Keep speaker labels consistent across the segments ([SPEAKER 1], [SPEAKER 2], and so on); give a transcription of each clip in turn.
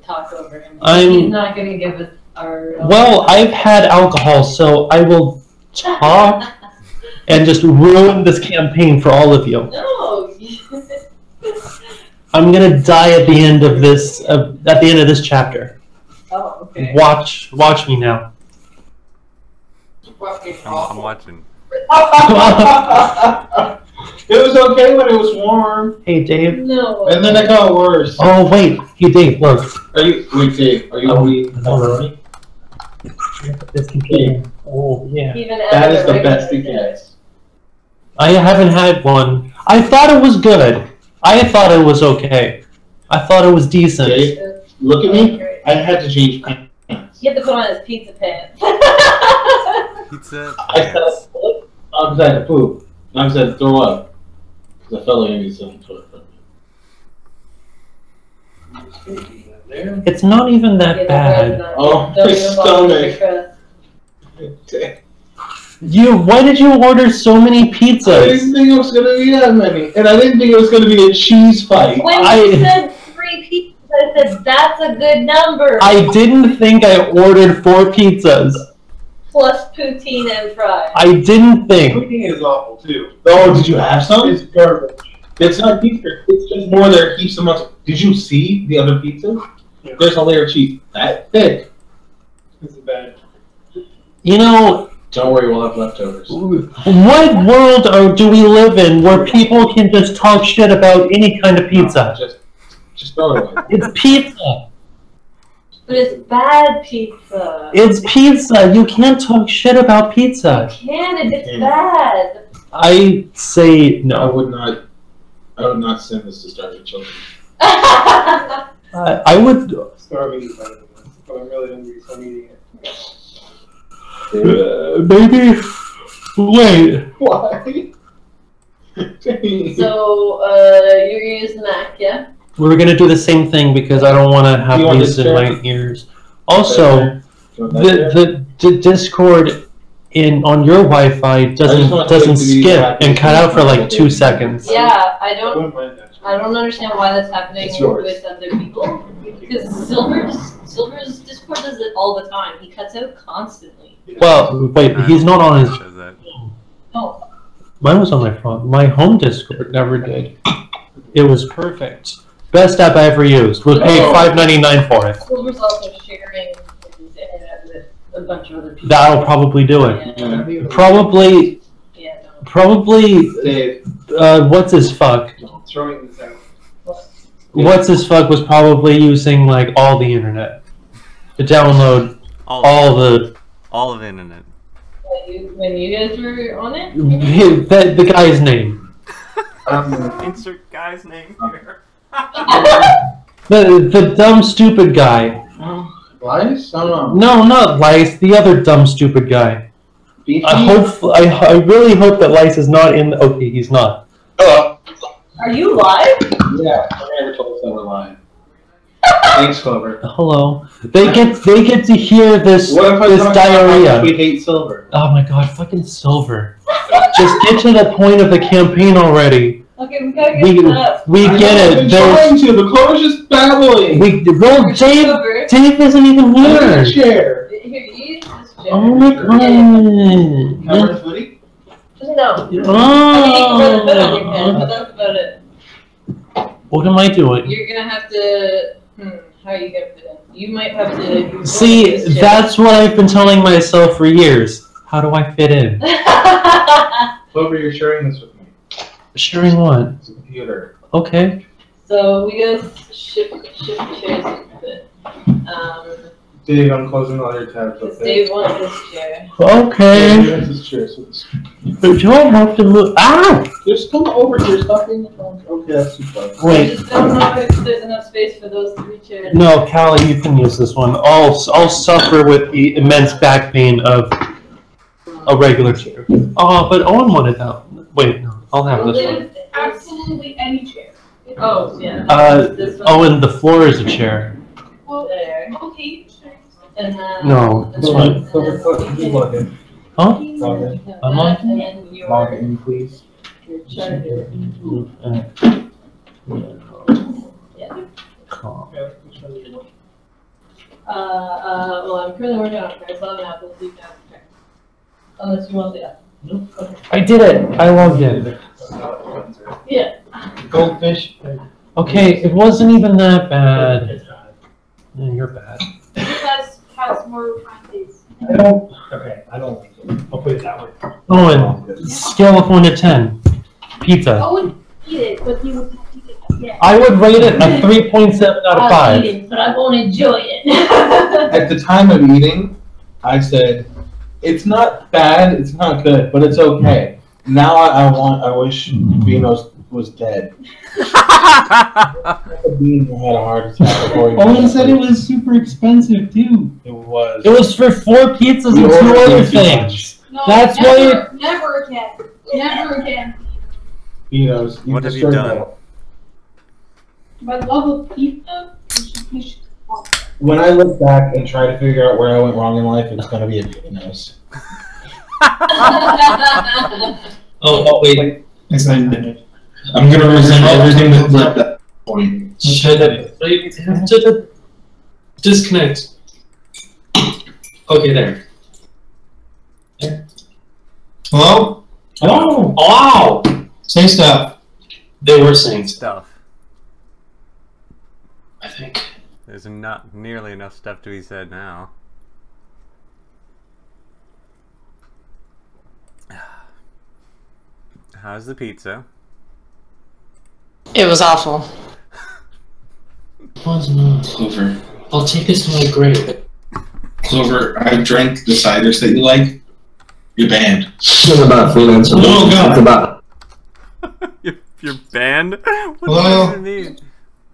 [SPEAKER 1] talk over him.
[SPEAKER 2] I'm-
[SPEAKER 1] He's not going to give us our...
[SPEAKER 2] Well, I've had alcohol, so I will talk and just ruin this campaign for all of you.
[SPEAKER 1] No!
[SPEAKER 2] I'm gonna die at the end of this. At the end of this chapter.
[SPEAKER 1] Oh, okay.
[SPEAKER 2] Watch me now.
[SPEAKER 3] I'm watching.
[SPEAKER 4] It was okay when it was warm.
[SPEAKER 2] Hey, Dave.
[SPEAKER 1] No.
[SPEAKER 4] And then it got worse.
[SPEAKER 2] Oh wait, hey Dave, look.
[SPEAKER 4] Wait, Dave, are you eating pepperoni?
[SPEAKER 2] This computer. Oh yeah.
[SPEAKER 1] Even
[SPEAKER 4] That
[SPEAKER 1] as
[SPEAKER 4] is
[SPEAKER 1] a
[SPEAKER 4] the
[SPEAKER 1] regular
[SPEAKER 4] best it
[SPEAKER 1] day.
[SPEAKER 4] gets.
[SPEAKER 2] I haven't had one. I thought it was good. I thought it was okay. I thought it was decent.
[SPEAKER 4] Dave, look at me. I had to change pants.
[SPEAKER 1] He had to put on his pizza pants.
[SPEAKER 3] Pizza.
[SPEAKER 4] I said, I had to poop. I said throw up. Because I felt like I needed something to toilet.
[SPEAKER 2] It's not even that
[SPEAKER 1] Yeah,
[SPEAKER 2] bad.
[SPEAKER 4] Oh,
[SPEAKER 1] Don't
[SPEAKER 4] my
[SPEAKER 1] even bother with
[SPEAKER 4] stomach.
[SPEAKER 1] the
[SPEAKER 2] Why did you order so many
[SPEAKER 4] I
[SPEAKER 2] pizzas?
[SPEAKER 4] didn't think it was going to be that many. And I didn't think it was going to be a cheese fight.
[SPEAKER 1] When you said 3 pizzas, I said that's a good number.
[SPEAKER 2] I didn't think I ordered 4 pizzas.
[SPEAKER 1] Plus poutine and fries.
[SPEAKER 2] I didn't think.
[SPEAKER 4] Poutine is awful too. Oh, did you have some? It's garbage. It's not pizza. It's just more there heaps of muscle. Did you see the other pizza? Yeah. There's a layer of cheese that thick. This is bad.
[SPEAKER 2] You know,
[SPEAKER 4] don't worry, we'll have leftovers.
[SPEAKER 2] What world do we live in where people can just talk shit about any kind of pizza?
[SPEAKER 4] No, just throw it away.
[SPEAKER 2] It's pizza.
[SPEAKER 1] But it's bad pizza.
[SPEAKER 2] It's pizza. You can't talk shit about pizza.
[SPEAKER 1] You can if it's bad.
[SPEAKER 2] I say no.
[SPEAKER 4] I would not send this to starving children.
[SPEAKER 2] I would.
[SPEAKER 5] Starving is better than this, but I'm really hungry, so I'm eating it.
[SPEAKER 2] Baby, wait.
[SPEAKER 4] Why?
[SPEAKER 1] So, you're gonna use the Mac, yeah?
[SPEAKER 2] We're gonna do the same thing because I don't want to have these in my ears. Also, the Discord on your Wi-Fi doesn't skip and cut out for like 2 seconds.
[SPEAKER 1] Yeah, I don't understand why that's happening with other people. Because Silver's Discord does it all the time. He cuts out constantly.
[SPEAKER 2] Well, wait, he's not on his.
[SPEAKER 1] Oh.
[SPEAKER 2] Mine was on my phone. My home Discord never did. It was perfect. Best app I ever used. We paid $5.99 for it.
[SPEAKER 1] Silver's also sharing his internet with a bunch of other people.
[SPEAKER 2] That'll probably do it.
[SPEAKER 1] Yeah.
[SPEAKER 2] Probably.
[SPEAKER 1] Yeah, no.
[SPEAKER 2] Probably. What's his fuck?
[SPEAKER 5] Throwing this out.
[SPEAKER 2] What's his fuck was probably using like all the internet to download all the
[SPEAKER 3] internet.
[SPEAKER 1] When you guys were on it?
[SPEAKER 2] The guy's name.
[SPEAKER 3] Insert guy's name here.
[SPEAKER 2] The dumb stupid guy.
[SPEAKER 4] Lice? I don't know.
[SPEAKER 2] No, not Lice. The other dumb stupid guy.
[SPEAKER 4] Beefy?
[SPEAKER 2] I really hope that Lice is not in. Okay, he's not.
[SPEAKER 1] Are you live?
[SPEAKER 4] Yeah, I never told us that we're lying. Thanks, Clover.
[SPEAKER 2] Hello. They get to hear this diarrhea.
[SPEAKER 4] We hate Silver.
[SPEAKER 2] Oh my god, fucking Silver. Just get to the point of the campaign already.
[SPEAKER 1] Okay, we gotta get up.
[SPEAKER 2] We get it.
[SPEAKER 4] Trying to, but Clover's just babbling.
[SPEAKER 2] Dave isn't even here.
[SPEAKER 4] Chair.
[SPEAKER 1] Here, use this chair.
[SPEAKER 2] Oh my god.
[SPEAKER 4] Camera footy?
[SPEAKER 1] No.
[SPEAKER 2] Oh.
[SPEAKER 1] But that's about it.
[SPEAKER 2] What am I doing?
[SPEAKER 1] You're gonna have to. How are you gonna fit in? You might have to.
[SPEAKER 2] See, that's what I've been telling myself for years. How do I fit in?
[SPEAKER 4] Clover, you're sharing this with me.
[SPEAKER 2] Sharing what?
[SPEAKER 4] It's a computer.
[SPEAKER 2] Okay.
[SPEAKER 1] So we gotta shift chairs a bit.
[SPEAKER 5] Dave, I'm closing all your tabs.
[SPEAKER 1] Dave wants this chair.
[SPEAKER 2] Okay.
[SPEAKER 4] Dave wants this chair.
[SPEAKER 2] But you don't have to move. Ah!
[SPEAKER 4] Just come over here. Stop being the phone. Okay, that's too far.
[SPEAKER 1] I
[SPEAKER 2] Wait.
[SPEAKER 1] just don't know if there's enough space for those 3 chairs.
[SPEAKER 2] No, Callie, you can use this one. I'll suffer with the immense back pain of a regular chair. Oh, but Owen wanted that. Wait, no, I'll have this one.
[SPEAKER 6] Absolutely any chair.
[SPEAKER 1] Oh, yeah. This one.
[SPEAKER 2] Owen, the floor is a chair.
[SPEAKER 6] Well,
[SPEAKER 1] There.
[SPEAKER 6] okay.
[SPEAKER 1] And then.
[SPEAKER 2] No, this one.
[SPEAKER 4] Log in.
[SPEAKER 2] Huh?
[SPEAKER 4] Log in.
[SPEAKER 2] Unlock?
[SPEAKER 1] And then your.
[SPEAKER 4] Log in, please.
[SPEAKER 1] Your charger.
[SPEAKER 2] Yeah.
[SPEAKER 1] Yeah.
[SPEAKER 2] Calm.
[SPEAKER 1] Well, I'm currently working on it. I still have an apple. So you can have it. Unless you want the apple. Nope. Okay.
[SPEAKER 2] I did it. I logged in.
[SPEAKER 1] Yeah.
[SPEAKER 4] Goldfish.
[SPEAKER 2] Okay, it wasn't even that bad. Yeah, you're bad.
[SPEAKER 6] Has more days.
[SPEAKER 5] I don't. Okay, I don't like it. I'll put it that way.
[SPEAKER 2] Owen, scale of 1 to 10. Pizza.
[SPEAKER 6] I would eat it, but you would not eat it. Yeah.
[SPEAKER 2] I would rate it a 3.7 out of
[SPEAKER 1] I'll
[SPEAKER 2] 5.
[SPEAKER 1] eat it, but I won't enjoy it.
[SPEAKER 4] At the time of eating, I said, it's not bad, it's not good, but it's okay. Now I wish Vino's was dead. Bean had a heart attack before he
[SPEAKER 5] Owen said it was super expensive too.
[SPEAKER 4] It was.
[SPEAKER 2] It was for 4 pizzas
[SPEAKER 4] We
[SPEAKER 2] and 2
[SPEAKER 4] ordered
[SPEAKER 2] other
[SPEAKER 4] way too
[SPEAKER 2] things.
[SPEAKER 6] No,
[SPEAKER 2] That's
[SPEAKER 6] never, never again. Never again.
[SPEAKER 4] Vino's.
[SPEAKER 3] What have you done?
[SPEAKER 6] My love of pizza, you should
[SPEAKER 4] When I look back and try to figure out where I went wrong in life, it's gonna be at Vino's.
[SPEAKER 7] Oh, wait.
[SPEAKER 5] I'm gonna resent everything that left that point.
[SPEAKER 7] Disconnect. Okay, there.
[SPEAKER 5] Hello?
[SPEAKER 7] Hello? Wow!
[SPEAKER 5] Say stuff.
[SPEAKER 7] They were saying
[SPEAKER 3] Stuff.
[SPEAKER 7] I think.
[SPEAKER 3] There's not nearly enough stuff to be said now. How's the pizza?
[SPEAKER 8] It was awful.
[SPEAKER 5] Clover.
[SPEAKER 7] I'll take this to my grave.
[SPEAKER 5] Clover, I drank the ciders that you like. You're banned.
[SPEAKER 9] It's about freelancer.
[SPEAKER 5] Oh, God.
[SPEAKER 9] It's about.
[SPEAKER 3] You're banned? What
[SPEAKER 5] Hello?
[SPEAKER 3] does it mean?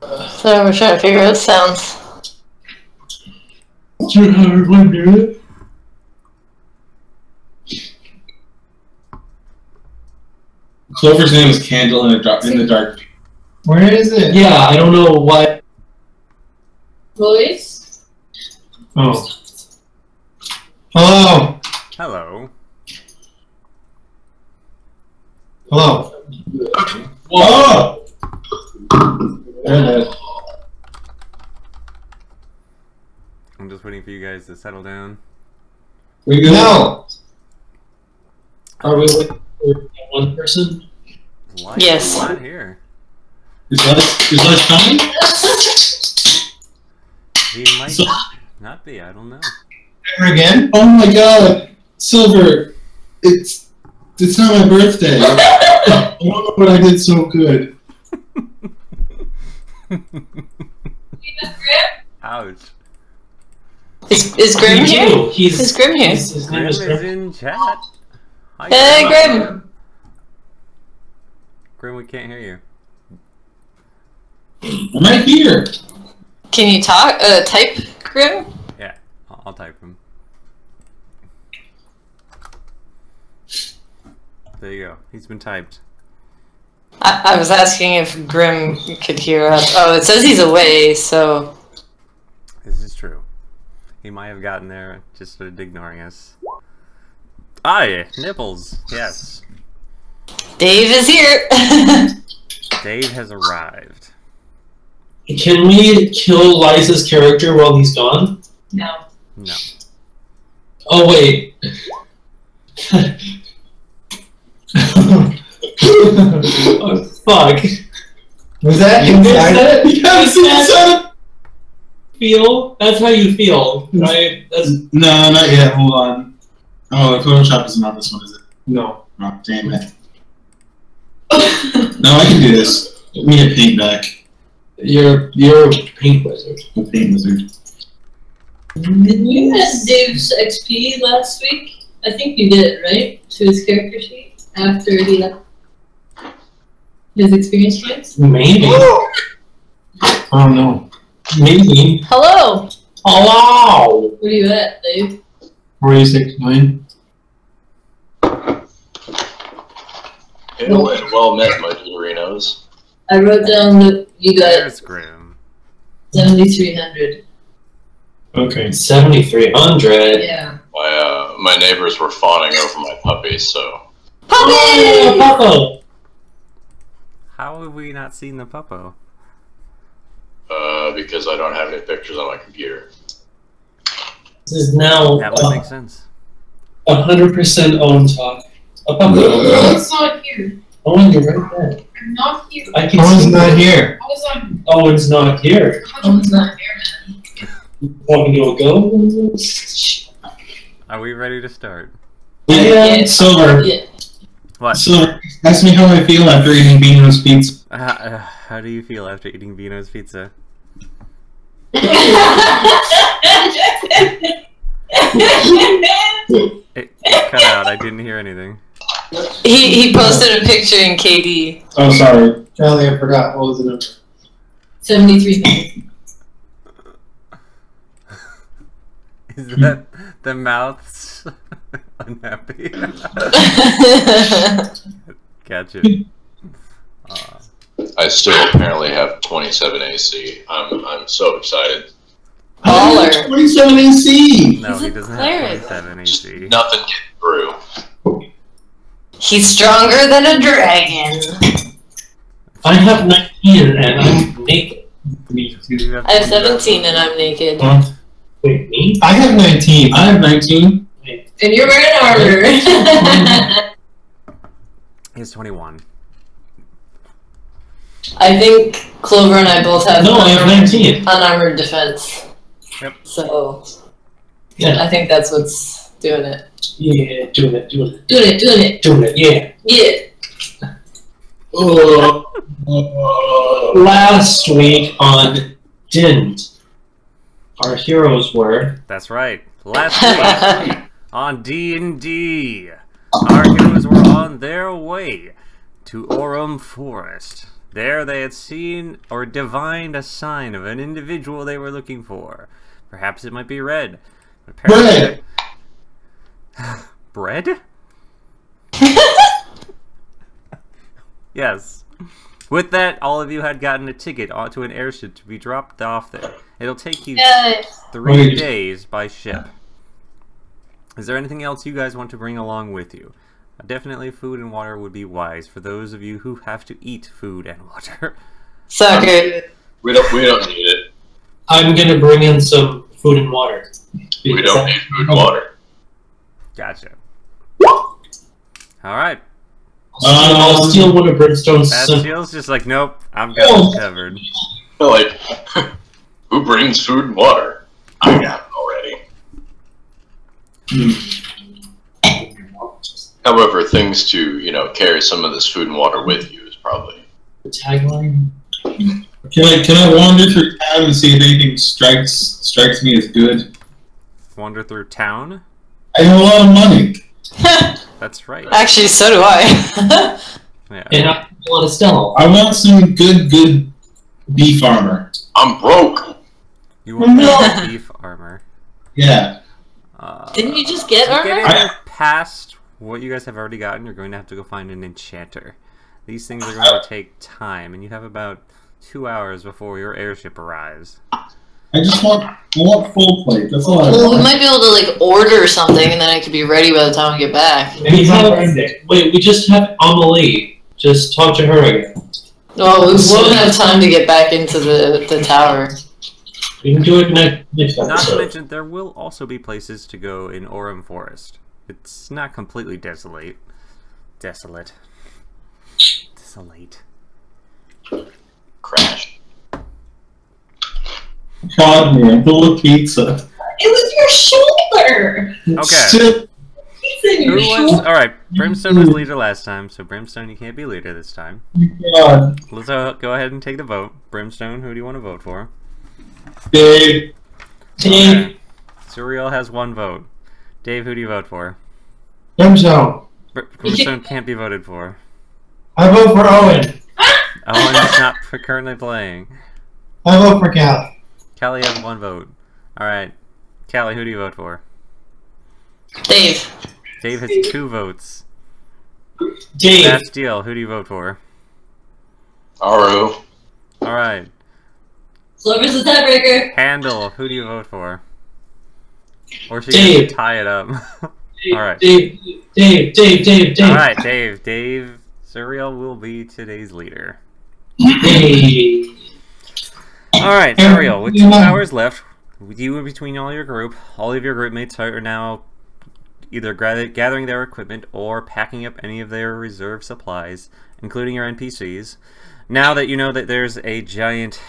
[SPEAKER 8] So we're trying to figure out sounds.
[SPEAKER 5] Sure, how everyone do it? Clover's name is Candle in the Dark. Where is it?
[SPEAKER 7] Yeah, I don't know why.
[SPEAKER 1] Voice?
[SPEAKER 5] Oh. Hello.
[SPEAKER 3] Hello.
[SPEAKER 5] Hello. Whoa! There it is.
[SPEAKER 3] I'm just waiting for you guys to settle down.
[SPEAKER 5] We go. No.
[SPEAKER 7] Are we waiting for one person?
[SPEAKER 3] Why
[SPEAKER 8] Yes.
[SPEAKER 3] are you not here?
[SPEAKER 5] Is lunch coming?
[SPEAKER 3] He might not be, I don't know.
[SPEAKER 5] Ever again? Oh my God, Silver! It's not my birthday. I don't know what I did so good.
[SPEAKER 3] Ouch.
[SPEAKER 8] Is Grim here? Is Grim here?
[SPEAKER 7] His name
[SPEAKER 3] Grim
[SPEAKER 7] is
[SPEAKER 3] is
[SPEAKER 7] Grim.
[SPEAKER 3] in chat. Hi,
[SPEAKER 8] Hey, Grim!
[SPEAKER 3] Grim, we can't hear you.
[SPEAKER 5] I'm right here.
[SPEAKER 8] Can you talk? Type Grim?
[SPEAKER 3] Yeah, I'll type him. There you go. He's been typed.
[SPEAKER 8] I was asking if Grim could hear us. Oh, it says he's away, so.
[SPEAKER 3] This is true. He might have gotten there, just started ignoring us. Aye, nipples. Yes.
[SPEAKER 8] Dave is here!
[SPEAKER 3] Dave has arrived.
[SPEAKER 7] Can we kill Liza's character while he's gone?
[SPEAKER 1] No.
[SPEAKER 3] No.
[SPEAKER 7] Oh, wait. Oh, fuck.
[SPEAKER 5] Was that inside?
[SPEAKER 7] Yes, that's feel. That's how you feel, right? That's
[SPEAKER 5] No, not yet. Hold on. Oh, the Photoshop is not this one, is it?
[SPEAKER 7] no.
[SPEAKER 5] Oh, damn it. No, I can do this. Let me get paint back.
[SPEAKER 7] You're a paint wizard.
[SPEAKER 5] The paint wizard.
[SPEAKER 1] Did you miss Dave's XP last week? I think you did, right? To his character sheet after he left. His experience points?
[SPEAKER 7] Maybe.
[SPEAKER 5] Oh no.
[SPEAKER 7] Maybe.
[SPEAKER 1] Hello!
[SPEAKER 7] Hello.
[SPEAKER 1] Where are you at, Dave?
[SPEAKER 5] 46.9.
[SPEAKER 9] Hail and well met, my Doritos.
[SPEAKER 1] I wrote down that you got
[SPEAKER 3] There's Grim.
[SPEAKER 1] 7,300.
[SPEAKER 5] Okay.
[SPEAKER 7] 7,300.
[SPEAKER 1] Yeah.
[SPEAKER 9] My neighbors were fawning over my puppies, so.
[SPEAKER 7] Oh, Papa.
[SPEAKER 3] How have we not seen the puppo?
[SPEAKER 9] Because I don't have any pictures on my computer.
[SPEAKER 2] This is now
[SPEAKER 3] That would make sense.
[SPEAKER 2] 100% Owen talk.
[SPEAKER 6] Owen's not here.
[SPEAKER 2] Owen, you're right there.
[SPEAKER 6] I'm not here.
[SPEAKER 2] I can
[SPEAKER 5] Owen's
[SPEAKER 2] see
[SPEAKER 5] not here.
[SPEAKER 2] Owen's not here.
[SPEAKER 1] Owen's not here, man.
[SPEAKER 2] Want me to go?
[SPEAKER 3] Are we ready to start?
[SPEAKER 2] Yeah.
[SPEAKER 5] Silver.
[SPEAKER 1] Yeah.
[SPEAKER 3] What?
[SPEAKER 5] Silver. Ask me how I feel after eating Beano's pizza.
[SPEAKER 3] How do you feel after eating Vino's pizza? It cut out. I didn't hear anything.
[SPEAKER 8] He posted a picture in KD.
[SPEAKER 5] Oh, sorry. Charlie, I forgot. What was the number?
[SPEAKER 1] 73.
[SPEAKER 3] Is that the mouth's unhappy? Gotcha.
[SPEAKER 9] I still apparently have 27 AC. I'm so excited.
[SPEAKER 8] Baller.
[SPEAKER 5] 27 AC!
[SPEAKER 3] No,
[SPEAKER 8] He's
[SPEAKER 3] he
[SPEAKER 8] a
[SPEAKER 3] doesn't
[SPEAKER 8] cleric.
[SPEAKER 3] have 27
[SPEAKER 9] Just
[SPEAKER 3] AC.
[SPEAKER 9] nothing getting through.
[SPEAKER 8] He's stronger than a dragon.
[SPEAKER 2] I have 19 and I'm naked.
[SPEAKER 3] Me too.
[SPEAKER 8] I have 17 and I'm naked.
[SPEAKER 2] Wait, me?
[SPEAKER 5] I have 19. I have 19.
[SPEAKER 1] And you're wearing armor.
[SPEAKER 3] He's 21.
[SPEAKER 8] I think Clover and I both have
[SPEAKER 2] No, I have 19.
[SPEAKER 8] unarmored defense.
[SPEAKER 3] Yep.
[SPEAKER 8] So
[SPEAKER 2] Yeah.
[SPEAKER 8] I think that's what's doing it.
[SPEAKER 2] Yeah, doing it.
[SPEAKER 1] Doing it.
[SPEAKER 2] Doing it, yeah.
[SPEAKER 1] Yeah.
[SPEAKER 2] Last week on Didn't, our heroes were...
[SPEAKER 3] That's right. Last week on D&D, our heroes were on their way to Orem Forest. There they had seen or divined a sign of an individual they were looking for. Perhaps it might be red.
[SPEAKER 5] Bread!
[SPEAKER 3] Bread? Yes. With that, all of you had gotten a ticket onto an airship to be dropped off there. It'll take you 3 days by ship. Is there anything else you guys want to bring along with you? Definitely food and water would be wise for those of you who have to eat food and water.
[SPEAKER 8] Sucker.
[SPEAKER 9] We don't need it.
[SPEAKER 2] I'm gonna bring in some food and water.
[SPEAKER 9] We don't need food and water.
[SPEAKER 3] Gotcha. Alright.
[SPEAKER 2] I'll steal one of Brimstone's...
[SPEAKER 3] Bastille's just like, nope, I've got this covered.
[SPEAKER 9] Like, who brings food and water? I got it already. However, things to, carry some of this food and water with you is probably...
[SPEAKER 2] The tagline?
[SPEAKER 5] Can I wander through town and see if anything strikes me as good?
[SPEAKER 3] Wander through town?
[SPEAKER 5] I have a lot of money.
[SPEAKER 3] That's right.
[SPEAKER 8] Actually, so do I.
[SPEAKER 3] Yeah.
[SPEAKER 2] And I want to steal.
[SPEAKER 5] I want some good beef armor.
[SPEAKER 9] I'm broke.
[SPEAKER 3] You want beef armor.
[SPEAKER 5] Yeah.
[SPEAKER 8] Didn't you just get
[SPEAKER 3] To
[SPEAKER 8] armor?
[SPEAKER 3] get it past what you guys have already gotten, you're going to have to go find an enchanter. These things are going to take time, and you have about 2 hours before your airship arrives.
[SPEAKER 5] I want full plate. That's all I
[SPEAKER 8] Well, we
[SPEAKER 5] want.
[SPEAKER 8] might be able to like order something, and then I could be ready by the time we get back.
[SPEAKER 2] We just have Amelie. Just talk to her again.
[SPEAKER 8] Well, we won't have time to get back into the tower.
[SPEAKER 2] We can do it next
[SPEAKER 3] Not to
[SPEAKER 2] episode.
[SPEAKER 3] mention, there will also be places to go in Orem Forest. It's not completely desolate. Desolate.
[SPEAKER 9] Crash.
[SPEAKER 5] God, man, full of pizza.
[SPEAKER 1] It was your shoulder.
[SPEAKER 3] Okay.
[SPEAKER 5] Still,
[SPEAKER 1] It's in your
[SPEAKER 3] Who was?
[SPEAKER 1] shoulder.
[SPEAKER 3] Alright, Brimstone was leader last time, so Brimstone, you can't be leader this time.
[SPEAKER 5] God.
[SPEAKER 3] Let's go ahead and take the vote. Brimstone, who do you want to vote for?
[SPEAKER 5] Dave.
[SPEAKER 3] Okay. Surreal has 1 vote. Dave, who do you vote for?
[SPEAKER 5] Brimstone.
[SPEAKER 3] Brimstone can't be voted for.
[SPEAKER 5] I vote for Owen.
[SPEAKER 3] Owen's not currently playing.
[SPEAKER 5] I vote for Cal.
[SPEAKER 3] Callie has 1 vote. Alright. Callie, who do you vote for?
[SPEAKER 8] Dave.
[SPEAKER 3] Dave has 2 votes.
[SPEAKER 2] Dave.
[SPEAKER 3] Bastille, who do you vote for?
[SPEAKER 9] Aru.
[SPEAKER 3] Alright.
[SPEAKER 1] Clover's the tiebreaker.
[SPEAKER 3] Handle, who do you vote for? Or should
[SPEAKER 2] Dave.
[SPEAKER 3] you tie it up? Alright.
[SPEAKER 2] Dave.
[SPEAKER 3] Alright, Dave. Dave Surreal will be today's leader.
[SPEAKER 2] Hey.
[SPEAKER 3] Alright, Surreal, with 2 hours left, with you in between all your group mates are now either gathering their equipment or packing up any of their reserve supplies, including your NPCs. Now that you know that there's a giant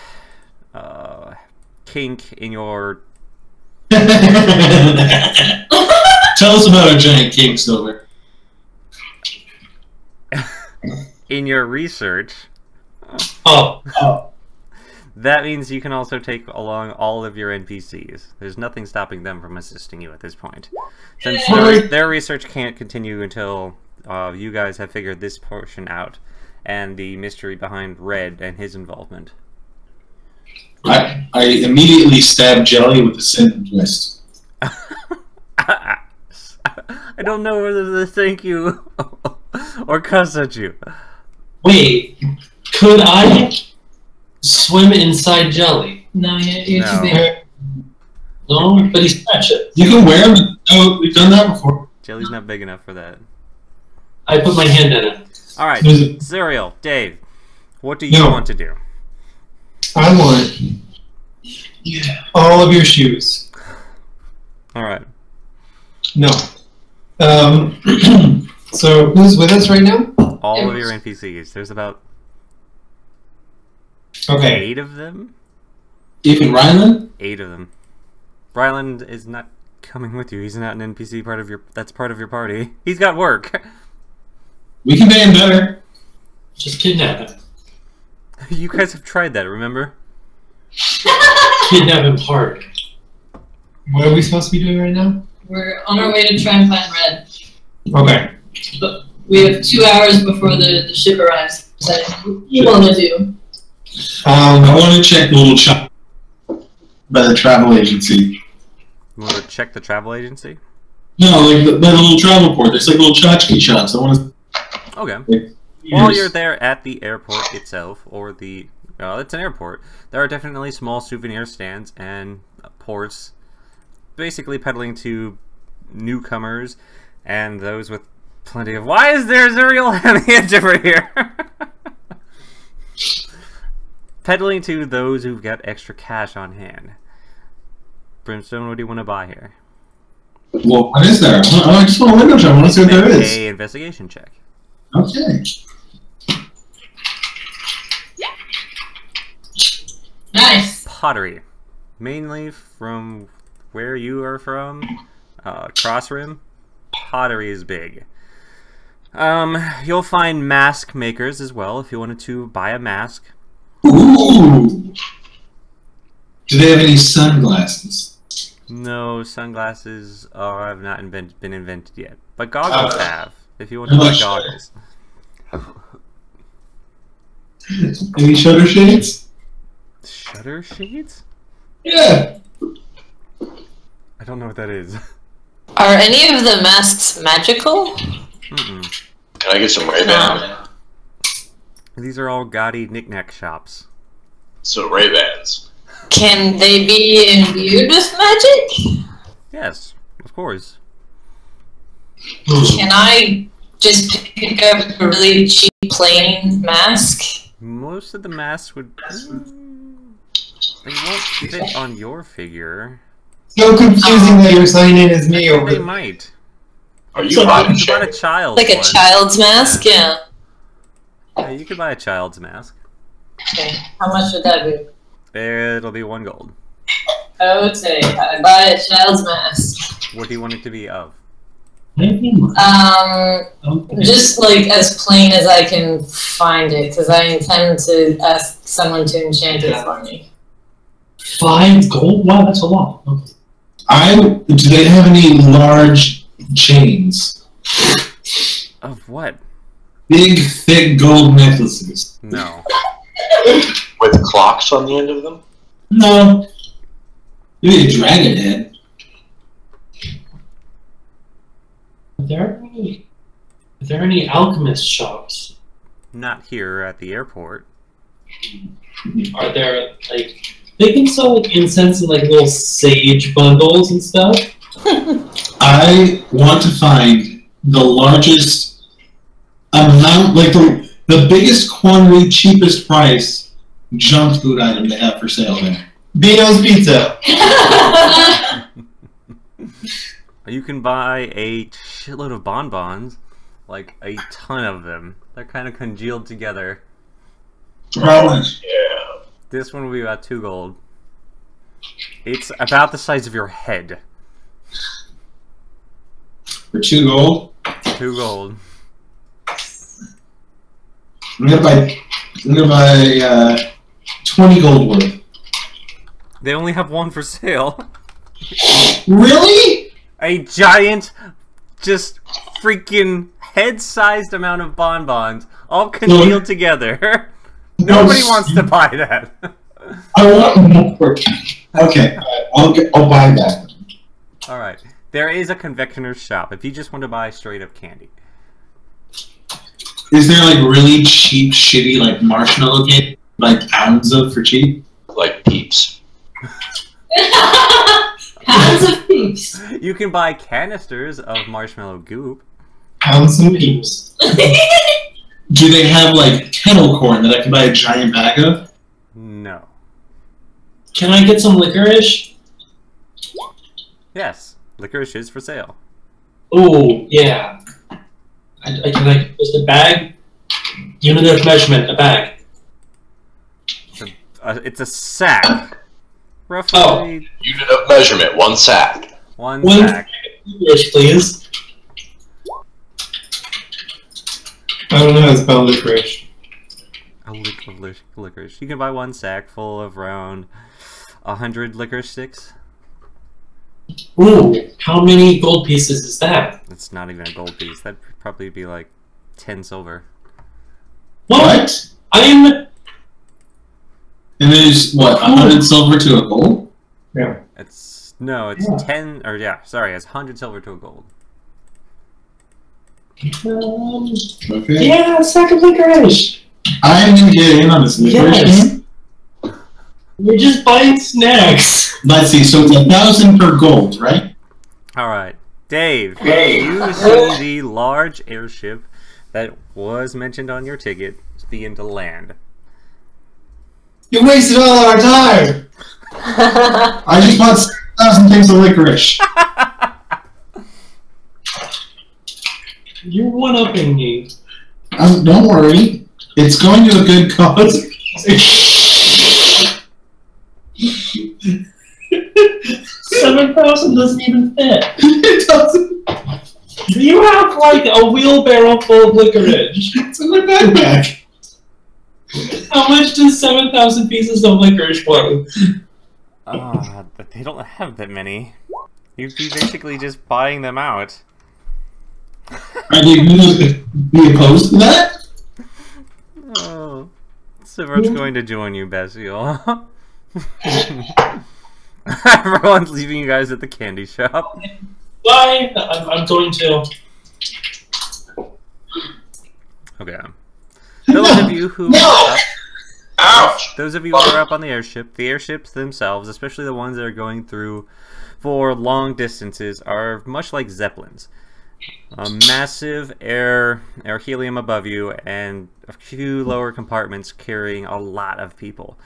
[SPEAKER 3] kink in your...
[SPEAKER 5] Tell us about a giant kink, Silver.
[SPEAKER 3] In your research...
[SPEAKER 7] Oh.
[SPEAKER 3] That means you can also take along all of your NPCs. There's nothing stopping them from assisting you at this point. Since their research can't continue until you guys have figured this portion out, and the mystery behind Red and his involvement.
[SPEAKER 5] I immediately stabbed Jelly with a cinnamon twist.
[SPEAKER 3] I don't know whether to thank you or cuss at you.
[SPEAKER 7] Wait, could I swim inside Jelly?
[SPEAKER 1] No, you're too big.
[SPEAKER 7] No, but he's precious.
[SPEAKER 5] You can wear them. Oh, we've done that before.
[SPEAKER 3] Jelly's not big enough for that.
[SPEAKER 7] I put my hand in it.
[SPEAKER 3] Alright, Serial, Dave, what do you want to do?
[SPEAKER 5] I want all of your shoes.
[SPEAKER 3] Alright.
[SPEAKER 5] No. So, who's with us right now?
[SPEAKER 3] All of your NPCs. There's about 8 of them?
[SPEAKER 5] Even Ryland?
[SPEAKER 3] 8 of them. Ryland is not coming with you. He's not an NPC that's part of your party. He's got work.
[SPEAKER 5] We can pay him better.
[SPEAKER 7] Just kidnap him.
[SPEAKER 3] You guys have tried that, remember?
[SPEAKER 7] Kidnap him hard.
[SPEAKER 5] What are we supposed to be doing right now?
[SPEAKER 1] We're on our way to try and find Red.
[SPEAKER 5] Okay.
[SPEAKER 1] But we have 2 hours before the ship arrives. So what do you want to do?
[SPEAKER 5] I want to check the little shop by the travel agency.
[SPEAKER 3] You want to check the travel agency?
[SPEAKER 5] No, like the little travel port. There's like little tchotchke shops. I want to...
[SPEAKER 3] Okay. While you're there at the airport itself, or the... Well, it's an airport. There are definitely small souvenir stands and ports, basically peddling to newcomers and those with plenty of... Why is there Zuriel Hamiage over here? Peddling to those who've got extra cash on hand. Brimstone, what do you want to buy here?
[SPEAKER 5] Well, what is there? I just want a window shop. I want to see what there is.
[SPEAKER 3] An investigation check.
[SPEAKER 5] Okay.
[SPEAKER 1] Nice.
[SPEAKER 3] Pottery. Mainly from where you are from, Crossrim. Pottery is big. You'll find mask makers as well if you wanted to buy a mask.
[SPEAKER 5] Ooh! Do they have any sunglasses?
[SPEAKER 3] No, sunglasses have not been invented yet. But goggles have, if you want to buy goggles.
[SPEAKER 5] Any shutter shades?
[SPEAKER 3] Shutter shades?
[SPEAKER 5] Yeah!
[SPEAKER 3] I don't know what that is.
[SPEAKER 8] Are any of the masks magical?
[SPEAKER 3] Mm-mm.
[SPEAKER 9] Can I get some Ray-Bans?
[SPEAKER 3] These are all gaudy knick-knack shops.
[SPEAKER 9] So Ray-Bans.
[SPEAKER 8] Can they be imbued with magic?
[SPEAKER 3] Yes, of course.
[SPEAKER 8] Can I just pick up a really cheap plain mask?
[SPEAKER 3] Most of the masks would... They won't fit on your figure.
[SPEAKER 5] So confusing that you're signing as me over.
[SPEAKER 3] They might.
[SPEAKER 9] Are you buying
[SPEAKER 3] It's about a child.
[SPEAKER 8] Like a child's mask? Yeah.
[SPEAKER 3] Yeah, you could buy a child's mask.
[SPEAKER 1] Okay. How much would that be?
[SPEAKER 3] It'll be 1 gold.
[SPEAKER 1] Okay, I buy a child's mask.
[SPEAKER 3] What do you want it to be of?
[SPEAKER 1] Just like as plain as I can find it, because I intend to ask someone to enchant it for me.
[SPEAKER 7] 5 gold? Wow, that's a lot. Okay.
[SPEAKER 5] Do they have any large chains?
[SPEAKER 3] Of what?
[SPEAKER 5] Big, thick gold necklaces.
[SPEAKER 3] No.
[SPEAKER 9] With clocks on the end of them?
[SPEAKER 5] No. Maybe a dragon head.
[SPEAKER 7] Are there any alchemist shops?
[SPEAKER 3] Not here at the airport.
[SPEAKER 7] Are there, like... They can sell, like, incense and, like, little sage bundles and stuff?
[SPEAKER 5] I want to find the largest amount, like the biggest quantity, cheapest price junk food item they have for sale there. Bino's Pizza.
[SPEAKER 3] You can buy a shitload of bonbons, like a ton of them. They're kind of congealed together.
[SPEAKER 5] How much?
[SPEAKER 9] Yeah.
[SPEAKER 3] This one will be about 2 gold. It's about the size of your head.
[SPEAKER 5] For 2 gold?
[SPEAKER 3] 2 gold.
[SPEAKER 5] I'm gonna buy 20 gold worth.
[SPEAKER 3] They only have one for sale.
[SPEAKER 5] Really?
[SPEAKER 3] A giant, just freaking head-sized amount of bonbons, all congealed together. Nobody wants to buy that.
[SPEAKER 5] I want more. Okay, I'll buy that.
[SPEAKER 3] Alright. There is a confectioner's shop if you just want to buy straight-up candy.
[SPEAKER 5] Is there like really cheap, shitty like marshmallow candy, like pounds of for cheap?
[SPEAKER 9] Like Peeps.
[SPEAKER 1] Pounds of Peeps.
[SPEAKER 3] You can buy canisters of marshmallow goop.
[SPEAKER 5] Pounds of Peeps. Do they have like kettle corn that I can buy a giant bag of?
[SPEAKER 3] No.
[SPEAKER 7] Can I get some licorice?
[SPEAKER 3] Yes. Licorice is for sale.
[SPEAKER 7] Oh, yeah. Can I just a bag? Unit of measurement, a bag.
[SPEAKER 3] It's a sack. Roughly.
[SPEAKER 7] Oh.
[SPEAKER 9] Unit of measurement, 1 sack.
[SPEAKER 3] One
[SPEAKER 7] One
[SPEAKER 3] sack.
[SPEAKER 7] licorice, please.
[SPEAKER 5] I don't know how to spell licorice.
[SPEAKER 3] A lick of licorice. You can buy 1 sack full of around 100 licorice sticks.
[SPEAKER 7] Ooh, how many gold pieces is that?
[SPEAKER 3] It's not even a gold piece. That'd probably be like 10 silver.
[SPEAKER 7] What? I am.
[SPEAKER 5] And there's what, 100 silver to a gold?
[SPEAKER 7] Yeah.
[SPEAKER 3] It's 10 or yeah, sorry, it's 100 silver to a gold.
[SPEAKER 5] Okay.
[SPEAKER 7] Yeah, a sack of licorice.
[SPEAKER 5] I'm gonna get in on this licorice
[SPEAKER 7] Yes.
[SPEAKER 5] game.
[SPEAKER 7] You're just buying snacks.
[SPEAKER 5] Let's see, so it's 1,000 per gold, right?
[SPEAKER 3] Alright. Dave, you see the large airship that was mentioned on your ticket begin to land.
[SPEAKER 5] You wasted all our time! I just bought 1,000 things of licorice.
[SPEAKER 7] You're one-upping me.
[SPEAKER 5] Don't worry. It's going to a good cause.
[SPEAKER 7] 7,000 doesn't even fit.
[SPEAKER 5] It doesn't.
[SPEAKER 7] You have like a wheelbarrow full of licorice.
[SPEAKER 5] It's in my backpack.
[SPEAKER 7] How much does 7,000 pieces of licorice weigh?
[SPEAKER 3] They don't have that many. You'd be basically just buying them out.
[SPEAKER 5] Are they going to be opposed to that?
[SPEAKER 3] Oh. Sivart's going to join you, Basil. Everyone's leaving you guys at the candy shop.
[SPEAKER 7] Bye! I'm going to...
[SPEAKER 3] Okay. Those of you who are up, those of you who are up on the airships themselves, especially the ones that are going through for long distances, are much like zeppelins. Massive air helium above you and a few lower compartments carrying a lot of people.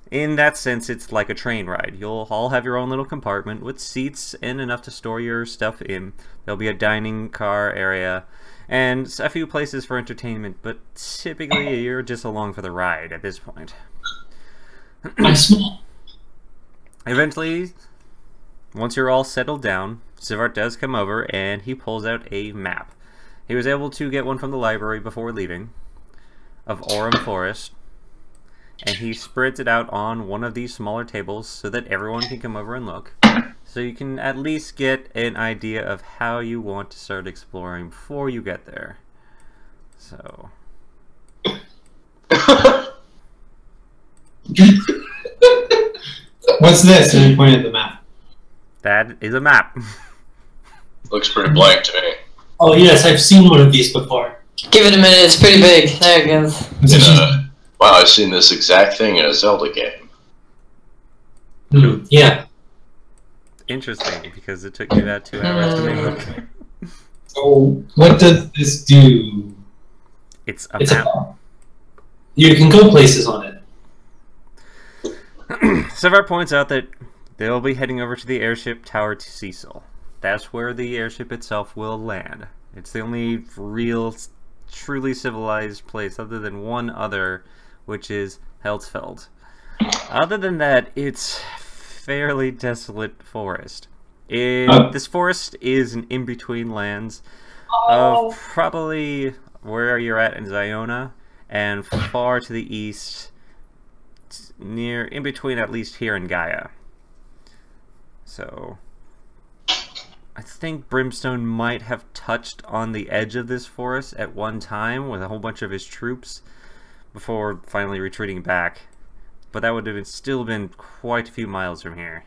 [SPEAKER 3] In that sense, it's like a train ride. You'll all have your own little compartment with seats and enough to store your stuff in. There'll be a dining car area and a few places for entertainment, but typically you're just along for the ride at this point.
[SPEAKER 7] I'm small.
[SPEAKER 3] Eventually, once you're all settled down, Sivart does come over and he pulls out a map. He was able to get one from the library before leaving of Orem Forest, and he spreads it out on one of these smaller tables so that everyone can come over and look. So you can at least get an idea of how you want to start exploring before you get there. So...
[SPEAKER 5] What's this? And he pointed at the map.
[SPEAKER 3] That is a map.
[SPEAKER 9] Looks pretty blank to me.
[SPEAKER 7] Oh yes, I've seen one of these before.
[SPEAKER 8] Give it a minute, it's pretty big. There it goes.
[SPEAKER 9] Wow, I've seen this exact thing in a Zelda game.
[SPEAKER 7] Yeah.
[SPEAKER 2] Interesting, because it took me about 2 hours to make it.
[SPEAKER 5] So, what does this do?
[SPEAKER 2] It's a
[SPEAKER 7] It's
[SPEAKER 2] map.
[SPEAKER 7] a You can go places on it.
[SPEAKER 3] Sevar points out that they'll be heading over to the airship tower to Cecil. That's where the airship itself will land. It's the only real, truly civilized place other than one other, which is Heltzfeld. Other than that, it's fairly desolate forest. This forest is an in-between lands of probably where you're at in Ziona and far to the east, near in between at least here in Gaia. So I think Brimstone might have touched on the edge of this forest at one time with a whole bunch of his troops before finally retreating back. But that would have still been quite a few miles from here.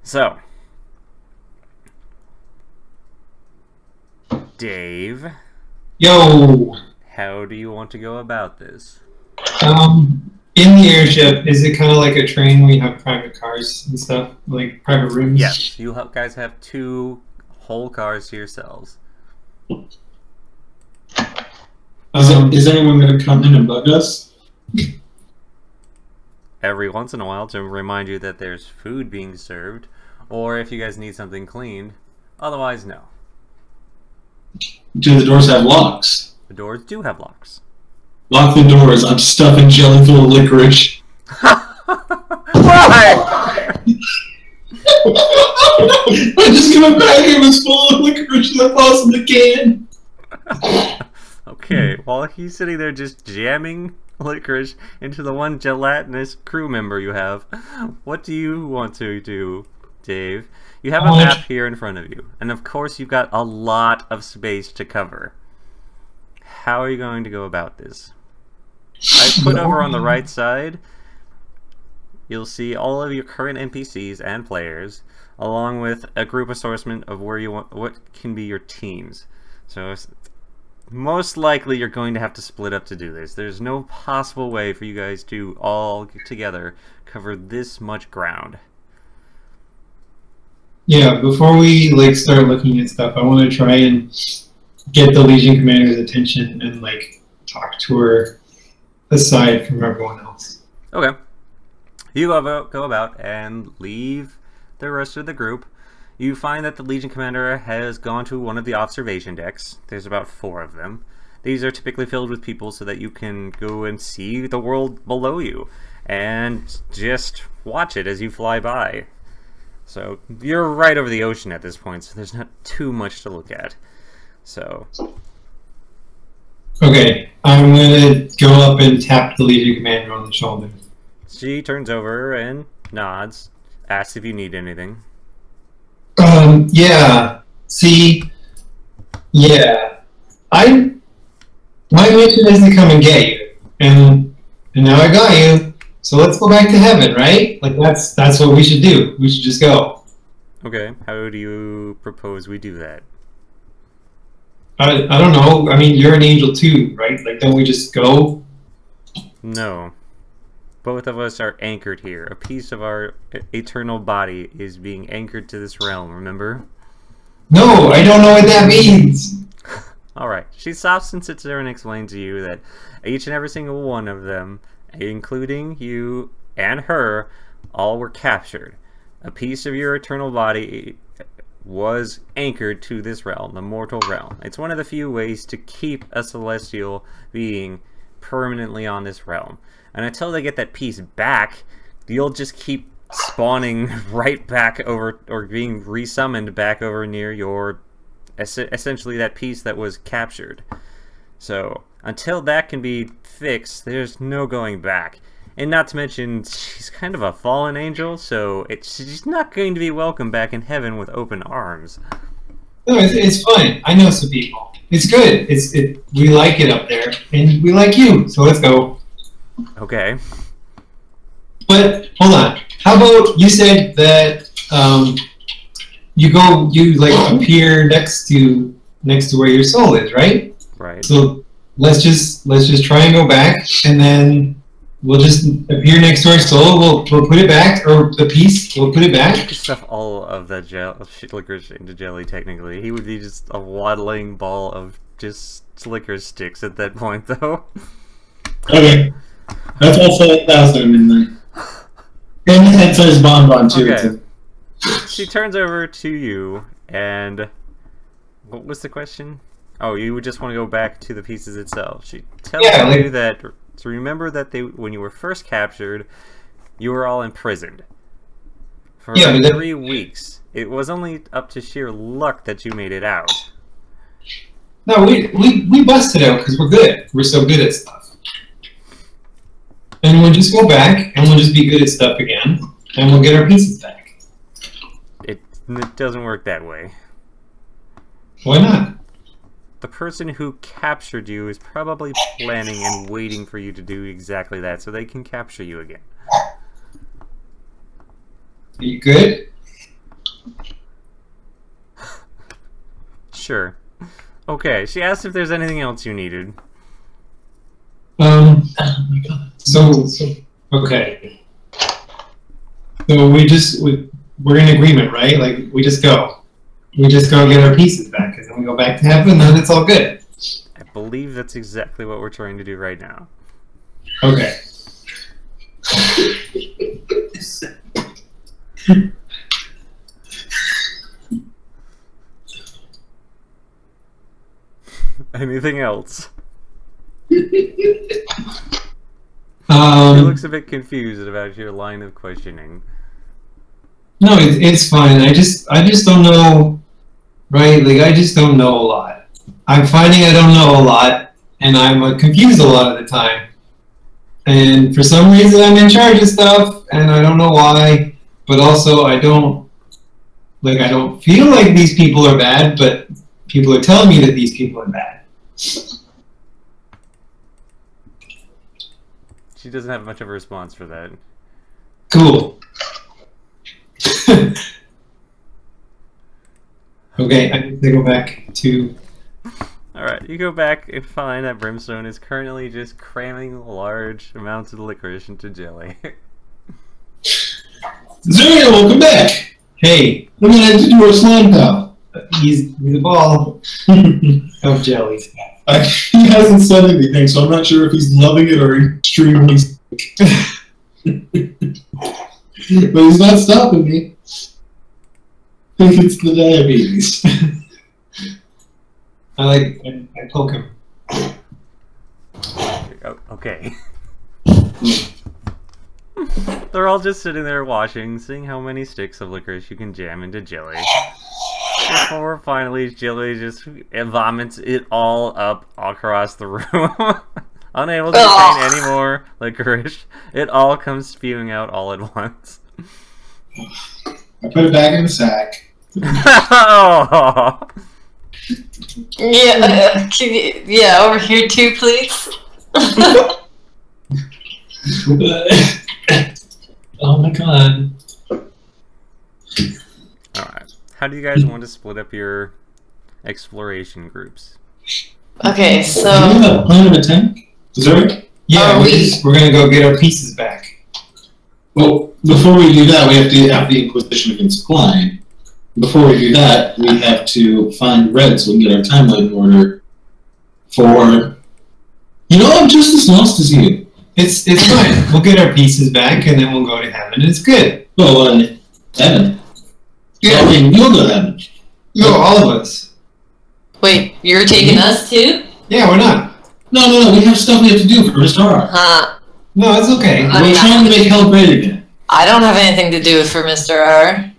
[SPEAKER 3] So, Dave.
[SPEAKER 10] Yo!
[SPEAKER 3] How do you want to go about this?
[SPEAKER 10] In the airship, is it kind of like a train where you have private cars and stuff? Like private rooms?
[SPEAKER 3] Yes, you guys have 2 whole cars to yourselves.
[SPEAKER 5] Is anyone going to come in and bug us?
[SPEAKER 3] Every once in a while to remind you that there's food being served, or if you guys need something cleaned. Otherwise, no.
[SPEAKER 5] Do the doors have locks?
[SPEAKER 3] The doors do have locks.
[SPEAKER 5] Lock the doors. I'm stuffing jelly full of licorice.
[SPEAKER 3] Why?
[SPEAKER 5] I just got a bag and it was full of licorice and I tossed in the can.
[SPEAKER 3] Okay, while he's sitting there just jamming licorice into the one gelatinous crew member you have, what do you want to do, Dave? You have a map here in front of you, and of course you've got a lot of space to cover. How are you going to go about this? I put over on the right side, you'll see all of your current NPCs and players, along with a group assortment of where you want, what can be your teams. So most likely you're going to have to split up to do this. There's no possible way for you guys to all together cover this much ground.
[SPEAKER 10] Yeah, before we start looking at stuff, I want to try and get the Legion Commander's attention and talk to her aside from everyone else.
[SPEAKER 3] Okay. You go about and leave the rest of the group. You find that the Legion Commander has gone to one of the observation decks. There's about 4 of them. These are typically filled with people so that you can go and see the world below you and just watch it as you fly by. So you're right over the ocean at this point, so there's not too much to look at. So
[SPEAKER 10] okay, I'm gonna go up and tap the Legion Commander on the shoulder.
[SPEAKER 3] She turns over and nods, asks if you need anything.
[SPEAKER 10] Yeah. See, yeah. My mission is to come and get you, and now I got you. So let's go back to heaven, right? That's what we should do. We should just go.
[SPEAKER 3] Okay. How do you propose we do that?
[SPEAKER 10] I don't know. I mean, you're an angel too, right? Don't we just go?
[SPEAKER 3] No. Both of us are anchored here. A piece of our eternal body is being anchored to this realm, remember?
[SPEAKER 10] No, I don't know what that means.
[SPEAKER 3] Alright. She stops and sits there and explains to you that each and every single one of them, including you and her, all were captured. A piece of your eternal body was anchored to this realm, the mortal realm. It's one of the few ways to keep a celestial being permanently on this realm. And until they get that piece back, you'll just keep spawning right back over, or being resummoned back over near your, essentially that piece that was captured. So, until that can be fixed, there's no going back. And not to mention, she's kind of a fallen angel, so she's not going to be welcome back in heaven with open arms.
[SPEAKER 10] No, it's fine. I know some people. It's good. We like it up there, and we like you, so let's go.
[SPEAKER 3] Okay.
[SPEAKER 10] But hold on. How about you said that you appear next to where your soul is, right?
[SPEAKER 3] Right.
[SPEAKER 10] So let's just try and go back, and then we'll just appear next to our soul. We'll put it back, or the piece. We'll put it back.
[SPEAKER 3] You could stuff all of the licorice into jelly. Technically, he would be just a waddling ball of just licorice sticks at that point, though.
[SPEAKER 5] Okay. That's all 7,000 in there. And the head-sized bonbon, too.
[SPEAKER 3] Okay. She turns over to you, and what was the question? Oh, you would just want to go back to the pieces itself. She tells you that to remember that when you were first captured, you were all imprisoned for 3 weeks. It was only up to sheer luck that you made it out.
[SPEAKER 10] No, we busted out because we're good. We're so good at stuff. And we'll just go back, and we'll just be good at stuff again, and we'll get our pieces back.
[SPEAKER 3] It doesn't work that way.
[SPEAKER 10] Why not?
[SPEAKER 3] The person who captured you is probably planning and waiting for you to do exactly that so they can capture you again.
[SPEAKER 10] Are you good?
[SPEAKER 3] Sure. Okay, she asked if there's anything else you needed.
[SPEAKER 10] Oh my god. So okay. So we're in agreement, right? Like we just go get our pieces back, and then we go back to heaven, and then it's all good.
[SPEAKER 3] I believe that's exactly what we're trying to do right now.
[SPEAKER 10] Okay.
[SPEAKER 3] Anything else?
[SPEAKER 10] He
[SPEAKER 3] looks a bit confused about your line of questioning.
[SPEAKER 10] No, it's fine. I just don't know, right? Like I just don't know a lot. I'm finding I don't know a lot, and I'm confused a lot of the time. And for some reason, I'm in charge of stuff, and I don't know why. But also, I don't feel like these people are bad, but people are telling me that these people are bad.
[SPEAKER 3] She doesn't have much of a response for that.
[SPEAKER 10] Cool. Okay, I need to go back to...
[SPEAKER 3] Alright, you go back and find that Brimstone is currently just cramming large amounts of licorice into jelly.
[SPEAKER 5] Zeria, welcome back!
[SPEAKER 10] Hey!
[SPEAKER 5] What did I do to our slime pal?
[SPEAKER 10] He's a ball of jelly.
[SPEAKER 5] He hasn't said anything, so I'm not sure if he's loving it or extremely sick. But he's not stopping me. I think it's the diabetes.
[SPEAKER 10] I poke him.
[SPEAKER 3] Oh, okay. They're all just sitting there watching, seeing how many sticks of licorice you can jam into jelly. Before finally jelly just vomits it all up across the room. Unable to contain any more licorice, it all comes spewing out all at once.
[SPEAKER 5] I put it back in the sack.
[SPEAKER 3] Oh.
[SPEAKER 8] Yeah, over here too, please.
[SPEAKER 10] Oh my god.
[SPEAKER 3] Alright. How do you guys want to split up your exploration groups?
[SPEAKER 8] Okay, so...
[SPEAKER 5] Do you have a plan of attack? Zurich?
[SPEAKER 10] Yeah, we're gonna go get our pieces back.
[SPEAKER 5] Well, before we do that, we have to have the Inquisition against Klein. Before we do that, we have to find Red so we can get our timeline in order for... You know, I'm just as lost as you.
[SPEAKER 10] It's fine. We'll get our pieces back, and then we'll go to heaven, and it's good.
[SPEAKER 5] Well, heaven? Yeah, I mean, you'll go to heaven.
[SPEAKER 10] No, all of us.
[SPEAKER 8] Wait, you're taking us too?
[SPEAKER 10] Yeah, we're not.
[SPEAKER 5] No, we have stuff we have to do for Mr. R.
[SPEAKER 10] No, it's okay.
[SPEAKER 5] We're trying to make hell great again.
[SPEAKER 8] I don't have anything to do for Mr. R.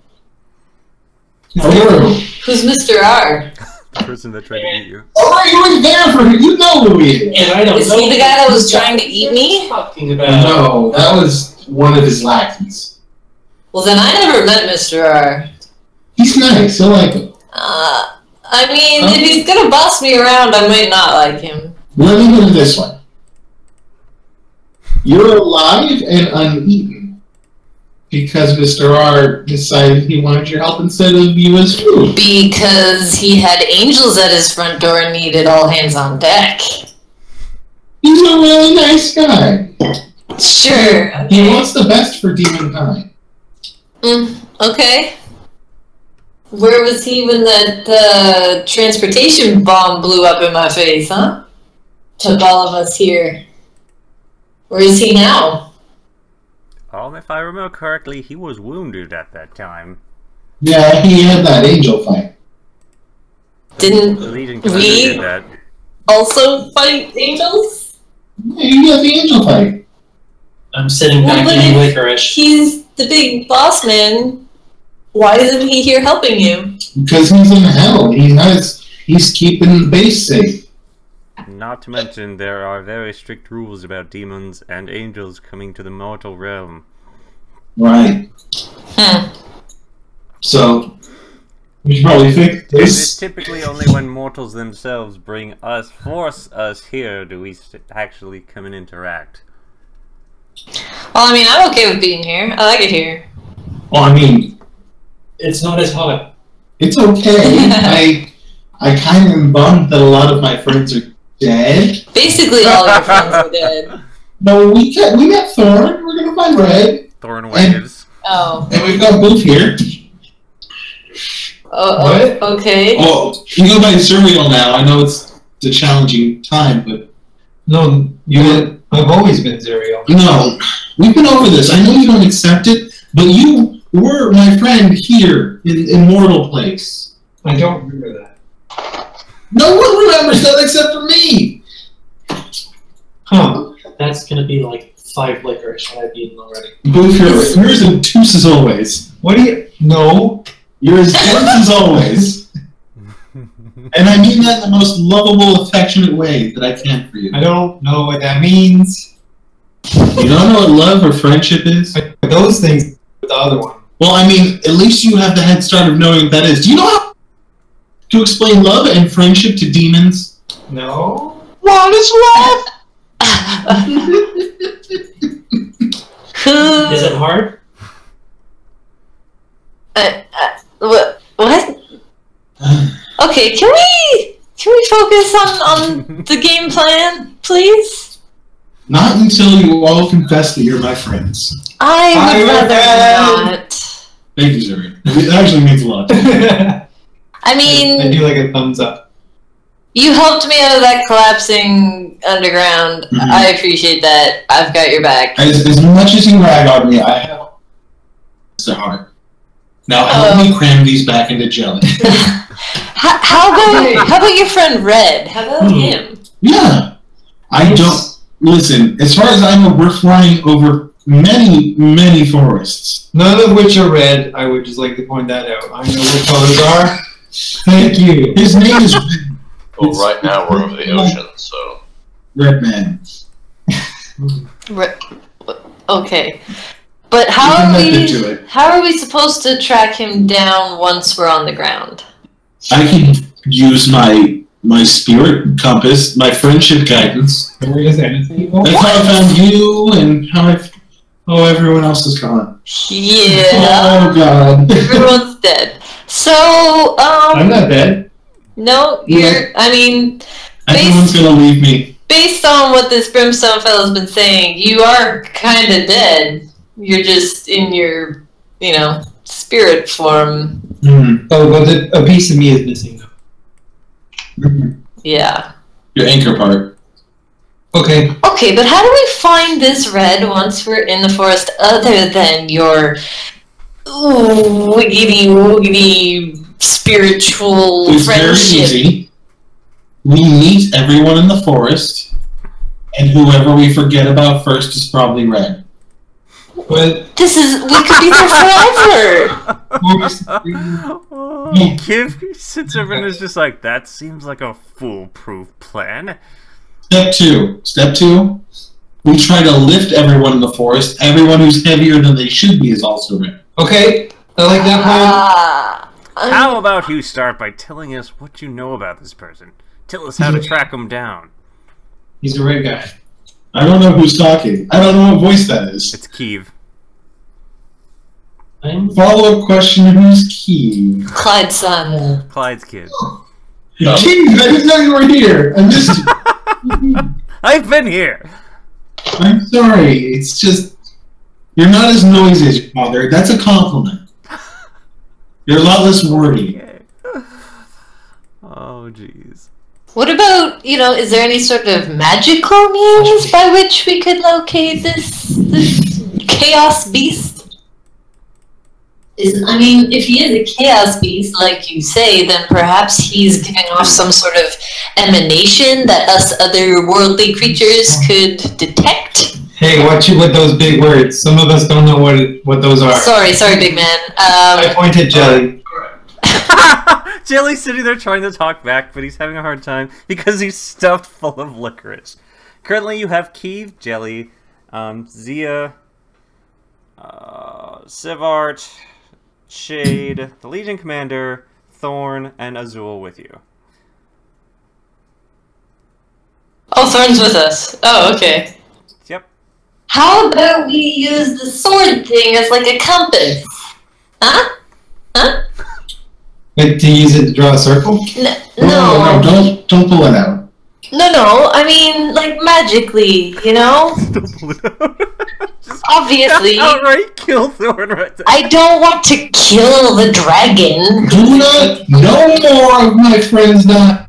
[SPEAKER 8] Who's Mr. R?
[SPEAKER 3] The person that tried to eat you.
[SPEAKER 5] Oh, you were there for him. You know who he is.
[SPEAKER 10] And I don't
[SPEAKER 8] Is he the guy that was trying to eat me?
[SPEAKER 10] Talking about.
[SPEAKER 5] No, that was one of his lackeys.
[SPEAKER 8] Well, then I never met Mr. R.
[SPEAKER 5] He's nice. I like him.
[SPEAKER 8] I mean, if he's gonna boss me around, I might not like him.
[SPEAKER 5] Let me put it this way. You're alive and uneaten because Mr. R decided he wanted your help instead of you as food.
[SPEAKER 8] Because he had angels at his front door and needed all hands on deck.
[SPEAKER 5] He's a really nice guy.
[SPEAKER 8] Sure. Okay.
[SPEAKER 5] He wants the best for demonkind.
[SPEAKER 8] Okay. Where was he when that transportation bomb blew up in my face, huh? Took all of us here. Where is he now?
[SPEAKER 3] recall. If I remember correctly, he was wounded at that time.
[SPEAKER 5] Yeah, he had that angel fight.
[SPEAKER 8] Didn't
[SPEAKER 3] Legion
[SPEAKER 8] we
[SPEAKER 3] did that.
[SPEAKER 8] also fight angels?
[SPEAKER 5] Yeah, you got the angel fight.
[SPEAKER 7] I'm sitting
[SPEAKER 8] Well,
[SPEAKER 7] back
[SPEAKER 8] but
[SPEAKER 7] eating
[SPEAKER 8] if
[SPEAKER 7] licorice.
[SPEAKER 8] he's the big boss man, why isn't he here helping you?
[SPEAKER 5] Because he's in hell. He's keeping the base safe.
[SPEAKER 3] Not to mention, there are very strict rules about demons and angels coming to the mortal realm.
[SPEAKER 5] Right. So, we should probably fix
[SPEAKER 3] It's
[SPEAKER 5] this.
[SPEAKER 3] typically only when mortals themselves force us here, do we actually come and interact.
[SPEAKER 8] Well, I mean, I'm okay with being here. I like it here.
[SPEAKER 5] Well, I mean,
[SPEAKER 7] It's not as hot.
[SPEAKER 5] it's okay. I kind of am bummed that a lot of my friends are dead.
[SPEAKER 8] Basically, all your friends are dead.
[SPEAKER 5] No, we got Thorn. We're gonna find Red,
[SPEAKER 3] Thorn waves.
[SPEAKER 8] Oh.
[SPEAKER 5] and we've got Booth here.
[SPEAKER 8] Oh, okay.
[SPEAKER 5] Oh, you go by Zuriel now. I know it's a challenging time, but
[SPEAKER 10] No, I've always been Zuriel.
[SPEAKER 5] no, we've been over this. I know you don't accept it, but you were my friend here in Immortal Place.
[SPEAKER 10] I don't remember that.
[SPEAKER 5] No one remembers that except for me.
[SPEAKER 10] Huh.
[SPEAKER 7] That's gonna be like 5 licorice that I've eaten already.
[SPEAKER 5] Booth, you're as obtuse as always.
[SPEAKER 10] What do you... No.
[SPEAKER 5] You're as dense as always. And I mean that in the most lovable, affectionate way that I can for you.
[SPEAKER 10] I don't know what that means.
[SPEAKER 5] You don't know what love or friendship is?
[SPEAKER 10] Those things with the other one.
[SPEAKER 5] Well, I mean, at least you have the head start of knowing what that is. Do you know how to explain love and friendship to demons?
[SPEAKER 10] No.
[SPEAKER 5] What is love?
[SPEAKER 7] Is it hard?
[SPEAKER 8] What? Okay, can we focus on the game plan, please?
[SPEAKER 5] Not until you all confess that you're my friends.
[SPEAKER 8] I would rather not.
[SPEAKER 5] Thank you, Zuri. It actually means a lot.
[SPEAKER 8] I mean,
[SPEAKER 10] I do like a thumbs up.
[SPEAKER 8] you helped me out of that collapsing underground.
[SPEAKER 5] Mhm.
[SPEAKER 8] I appreciate that. I've got your back.
[SPEAKER 5] As much as you rag on me, I have a heart. Now help me cram these back into jelly.
[SPEAKER 8] How about your friend Red? How about him?
[SPEAKER 5] Yeah. I don't... Listen, as far as I know, we're flying over many, many forests.
[SPEAKER 10] None of which are red. I would just like to point that out. I know what colors are. Thank you.
[SPEAKER 5] His name is...
[SPEAKER 9] Well, right now we're over the ocean, so...
[SPEAKER 5] Red Man.
[SPEAKER 8] Okay. But how are we supposed to track him down once we're on the ground?
[SPEAKER 5] I can use my spirit compass, my friendship guidance.
[SPEAKER 10] Where is anything?
[SPEAKER 5] That's how I found you and how everyone else is gone.
[SPEAKER 8] Yeah.
[SPEAKER 5] Oh God.
[SPEAKER 8] Everyone's dead. So,
[SPEAKER 10] I'm not dead.
[SPEAKER 8] No, you're. I mean,
[SPEAKER 5] everyone's gonna leave me.
[SPEAKER 8] Based on what this Brimstone fellow's been saying, you are kind of dead. You're just in your, spirit form.
[SPEAKER 5] Mm-hmm.
[SPEAKER 10] Oh, but a piece of me is missing though.
[SPEAKER 5] Mm-hmm.
[SPEAKER 8] Yeah.
[SPEAKER 5] Your anchor part.
[SPEAKER 10] Okay.
[SPEAKER 8] Okay, but how do we find this Red once we're in the forest other than your wiggity spiritual
[SPEAKER 5] it's
[SPEAKER 8] friendship?
[SPEAKER 5] Very easy. We meet everyone in the forest, and whoever we forget about first is probably Red.
[SPEAKER 10] But
[SPEAKER 8] we could be there forever.
[SPEAKER 3] Kiv sits over and is just like, that seems like a foolproof plan.
[SPEAKER 5] Step two, we try to lift everyone in the forest. Everyone who's heavier than they should be is also Red.
[SPEAKER 10] Okay, I like that plan.
[SPEAKER 3] How about you start by telling us what you know about this person? Tell us how to track him down.
[SPEAKER 10] He's a red guy.
[SPEAKER 5] I don't know who's talking. I don't know what voice that is.
[SPEAKER 3] It's Keeve.
[SPEAKER 5] Follow-up question, who's Keeve?
[SPEAKER 8] Clyde's son.
[SPEAKER 3] Clyde's kid.
[SPEAKER 5] Keeve, I didn't know you were here. I missed you.
[SPEAKER 3] I've been here.
[SPEAKER 5] I'm sorry. It's just... You're not as noisy as your father. That's a compliment. You're a lot less wordy.
[SPEAKER 3] Okay. Oh, jeez.
[SPEAKER 8] What about, is there any sort of magical means by which we could locate this chaos beast? I mean, if he is a chaos beast, like you say, then perhaps he's giving off some sort of emanation that us otherworldly creatures could detect.
[SPEAKER 10] Hey, watch it with those big words. Some of us don't know what those are.
[SPEAKER 8] Sorry, big man.
[SPEAKER 10] I pointed Jelly.
[SPEAKER 3] Jelly's sitting there trying to talk back, but he's having a hard time because he's stuffed full of licorice. Currently, you have Keeve, Jelly, Zia, Sivart, Shade, the Legion Commander, Thorn, and Azul with you.
[SPEAKER 8] Oh, Thorn's with us. Oh, okay.
[SPEAKER 3] Yep.
[SPEAKER 8] How about we use the sword thing as like a compass? Huh? Huh?
[SPEAKER 10] Like to use it to draw a circle?
[SPEAKER 8] No,
[SPEAKER 5] don't pull it out.
[SPEAKER 8] No, I mean, like, magically, you know? Obviously.
[SPEAKER 3] Outright kill Thorn right there.
[SPEAKER 8] I don't want to kill the dragon.
[SPEAKER 5] Do not, no more of my friends die.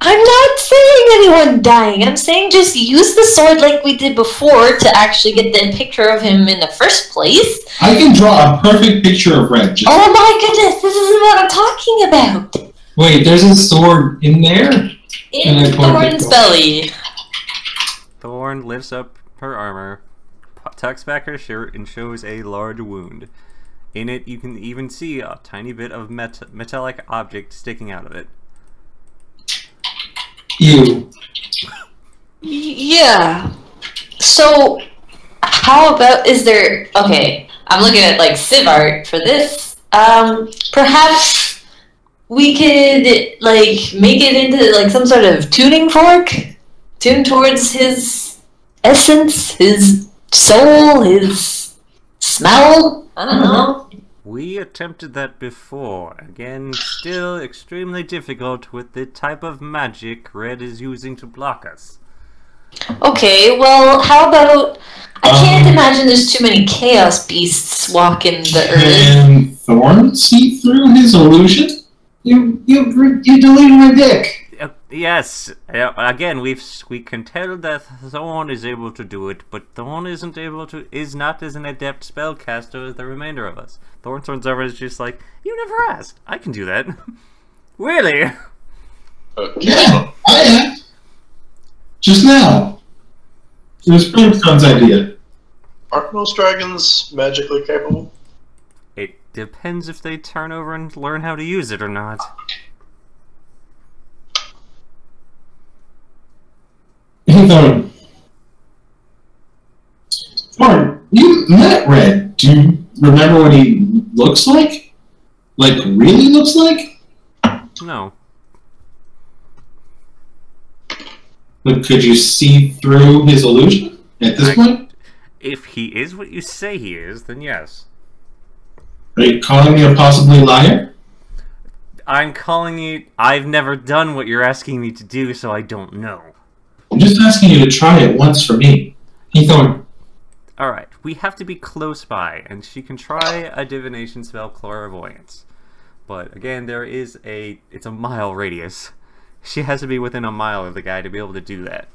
[SPEAKER 8] I'm not saying anyone dying. I'm saying just use the sword like we did before to actually get the picture of him in the first place.
[SPEAKER 5] I can draw a perfect picture of Red.
[SPEAKER 8] Oh my goodness, this isn't what I'm talking about.
[SPEAKER 10] Wait, there's a sword in there?
[SPEAKER 8] In Thorn's belly.
[SPEAKER 3] Thorn lifts up her armor, tucks back her shirt, and shows a large wound. In it, you can even see a tiny bit of metallic object sticking out of it.
[SPEAKER 10] Ew.
[SPEAKER 8] Yeah. So, how about, okay, I'm looking at, like, Sivart for this. Perhaps we could, like, make it into, like, some sort of tuning fork? Tune towards his essence, his soul, his smell? I don't know.
[SPEAKER 3] We attempted that before. Again, still extremely difficult with the type of magic Red is using to block us.
[SPEAKER 8] Okay, well, how about... I can't imagine there's too many chaos beasts walking the earth.
[SPEAKER 5] Can Thorn see through his illusion? You deleted my dick.
[SPEAKER 3] Yes. Again, we can tell that Thorn is able to do it, but Thorn is not as an adept spellcaster as the remainder of us. Thorn turns over and is just like, you never asked. I can do that. Really?
[SPEAKER 9] Okay.
[SPEAKER 5] Yeah, I am. Just now. It was Brimstone's idea.
[SPEAKER 9] Aren't most dragons magically capable?
[SPEAKER 3] It depends if they turn over and learn how to use it or not.
[SPEAKER 5] Hey, Thorn. Thorn, you met Red. Do you remember what he looks like? Like, really looks like?
[SPEAKER 3] No.
[SPEAKER 5] But could you see through his illusion at this point?
[SPEAKER 3] If he is what you say he is, then yes.
[SPEAKER 5] Are you calling me a possibly liar?
[SPEAKER 3] I'm calling you... I've never done what you're asking me to do, so I don't know.
[SPEAKER 5] I'm just asking you to try it once for me. Hey, Thorn.
[SPEAKER 3] Alright, we have to be close by, and she can try a divination spell, Clairvoyance. But again, it's a mile radius. She has to be within a mile of the guy to be able to do that.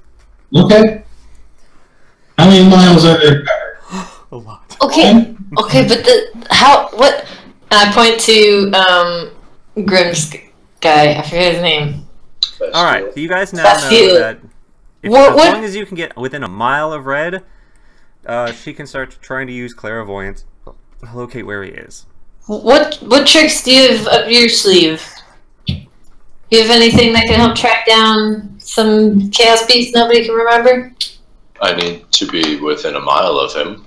[SPEAKER 5] Okay. How many miles are there?
[SPEAKER 3] A lot.
[SPEAKER 8] Okay, but what? I point to, Grimm's guy, I forget his name.
[SPEAKER 3] Alright, you guys now know that as long as you can get within a mile of Red, she can start trying to use Clairvoyance to locate where he is.
[SPEAKER 8] What tricks do you have up your sleeve? Do you have anything that can help track down some chaos beast nobody can remember?
[SPEAKER 9] I need to be within a mile of him.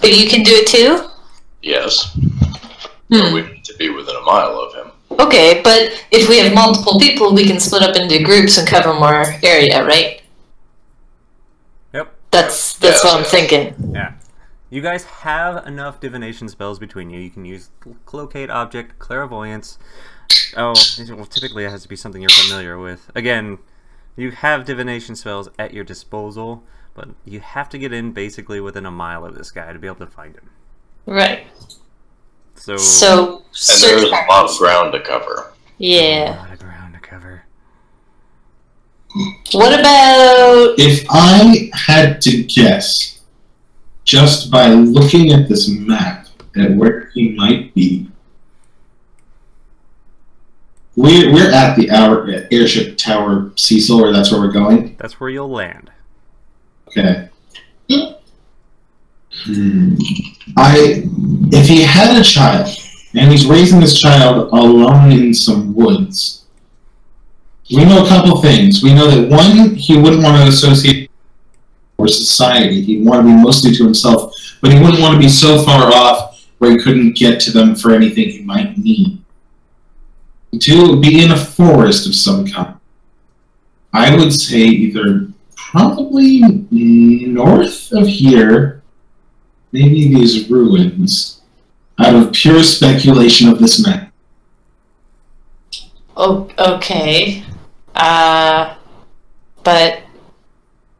[SPEAKER 8] But you can do it too?
[SPEAKER 9] Yes. But we need to be within a mile of him.
[SPEAKER 8] Okay, but if we have multiple people, we can split up into groups and cover more area, right?
[SPEAKER 3] Yep.
[SPEAKER 8] That's what I'm thinking.
[SPEAKER 3] Yeah. You guys have enough divination spells between you. You can use Locate Object, Clairvoyance. Oh, well, typically it has to be something you're familiar with. Again, you have divination spells at your disposal, but you have to get in basically within a mile of this guy to be able to find him.
[SPEAKER 8] Right.
[SPEAKER 3] So
[SPEAKER 9] and there's a lot of ground to cover.
[SPEAKER 8] Yeah.
[SPEAKER 3] A lot of ground to cover.
[SPEAKER 8] What about...
[SPEAKER 5] If I had to guess, just by looking at this map at where he might be. We're at the airship tower, Cecil, or that's where we're going?
[SPEAKER 3] That's where you'll land.
[SPEAKER 5] Okay. If he had a child, and he's raising this child alone in some woods, we know a couple things. We know that, one, he wouldn't want to associate with society. He'd want to be mostly to himself, but he wouldn't want to be so far off where he couldn't get to them for anything he might need. To be in a forest of some kind. I would say either probably north of here, maybe these ruins, out of pure speculation of this map.
[SPEAKER 8] Oh, okay. But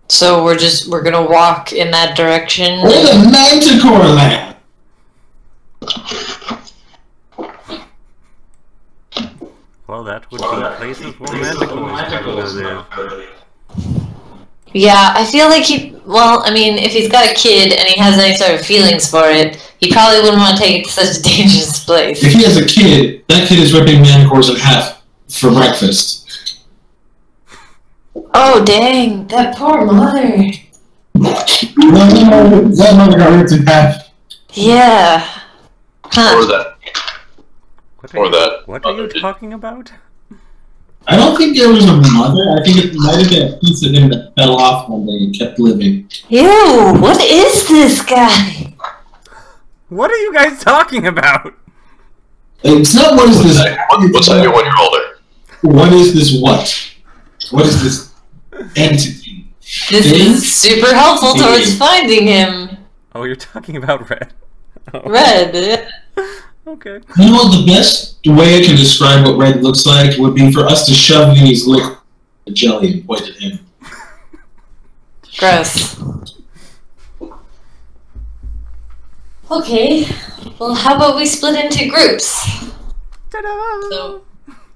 [SPEAKER 8] so we're gonna walk in that direction.
[SPEAKER 5] Or the Manticore land.
[SPEAKER 3] Well, that would be places where Manticores live.
[SPEAKER 8] Yeah, I feel like well, I mean, if he's got a kid and he has any sort of feelings for it, he probably wouldn't want to take it to such a dangerous place.
[SPEAKER 5] If he has a kid, that kid is ripping Manticores in half for breakfast.
[SPEAKER 8] Oh, dang, that poor mother.
[SPEAKER 5] That mother got ripped in half.
[SPEAKER 8] Yeah. Huh.
[SPEAKER 9] Or that.
[SPEAKER 3] What are you talking about?
[SPEAKER 5] I don't think there was a mother. I think it might have been a piece of him that fell off one day and kept living.
[SPEAKER 8] Ew, what is this guy?
[SPEAKER 3] What are you guys talking about?
[SPEAKER 5] It's not what is this.
[SPEAKER 9] What's that when you're older?
[SPEAKER 5] What is this what? What is this entity?
[SPEAKER 8] This is super helpful towards finding him.
[SPEAKER 3] Oh, you're talking about Red. Oh.
[SPEAKER 8] Red.
[SPEAKER 3] Okay.
[SPEAKER 5] You know, the best way I can describe what Red looks like would be for us to shove these liquid jelly and point at him.
[SPEAKER 8] Gross. Okay. Well, how about we split into groups?
[SPEAKER 3] Ta-da!
[SPEAKER 8] So,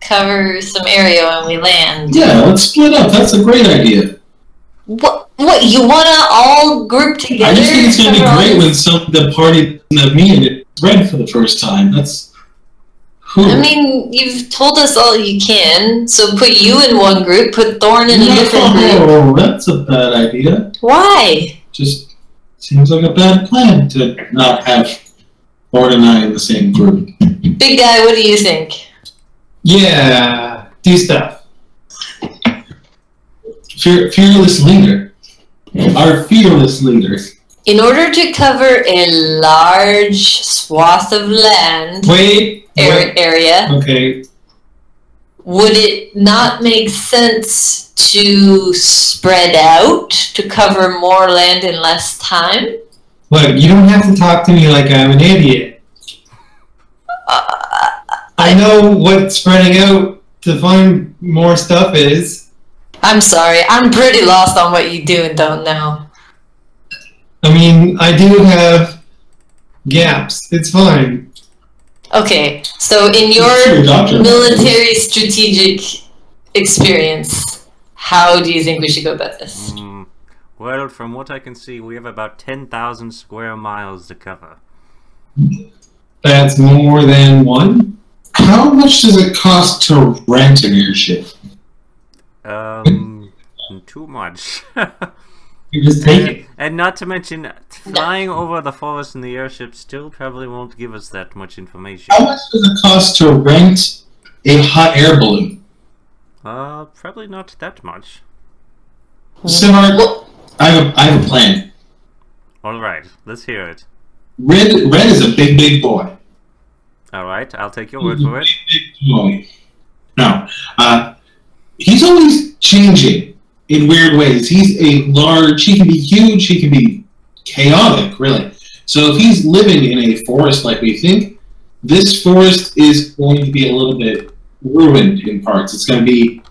[SPEAKER 8] cover some area when we land.
[SPEAKER 5] Yeah, let's split up. That's a great idea.
[SPEAKER 8] What? You wanna all group together?
[SPEAKER 5] I just think it's gonna be great when the party doesn't have me in it. Red for the first time. That's.
[SPEAKER 8] I mean, you've told us all you can, so put you in one group, put Thorn in a different group.
[SPEAKER 5] Oh, that's a bad idea.
[SPEAKER 8] Why?
[SPEAKER 5] Just seems like a bad plan to not have Thorn and I in the same group.
[SPEAKER 8] Big guy, what do you think?
[SPEAKER 10] Yeah, do stuff.
[SPEAKER 5] Fearless leader. Our fearless leader.
[SPEAKER 8] In order to cover a large swath of land area,
[SPEAKER 10] okay,
[SPEAKER 8] would it not make sense to spread out to cover more land in less time?
[SPEAKER 10] Look, you don't have to talk to me like I'm an idiot. I know what spreading out to find more stuff is.
[SPEAKER 8] I'm sorry, I'm pretty lost on what you do and don't know.
[SPEAKER 10] I mean, I do have gaps. It's fine.
[SPEAKER 8] Okay, so in your military strategic experience, how do you think we should go about this?
[SPEAKER 3] Well, from what I can see, we have about 10,000 square miles to cover.
[SPEAKER 10] That's more than one?
[SPEAKER 5] How much does it cost to rent an airship?
[SPEAKER 3] Too much.
[SPEAKER 10] You just take it.
[SPEAKER 3] And not to mention, flying over the forest in the airship still probably won't give us that much information.
[SPEAKER 5] How much does it cost to rent a hot air balloon?
[SPEAKER 3] Probably not that much.
[SPEAKER 5] Simar, I have a plan.
[SPEAKER 3] Alright, let's hear it.
[SPEAKER 5] Red is a big boy.
[SPEAKER 3] Alright, I'll take your word for it.
[SPEAKER 5] Big boy. No, he's always changing in weird ways. He's he can be huge, he can be chaotic, really. So if he's living in a forest like we think, this forest is going to be a little bit ruined in parts. It's going to be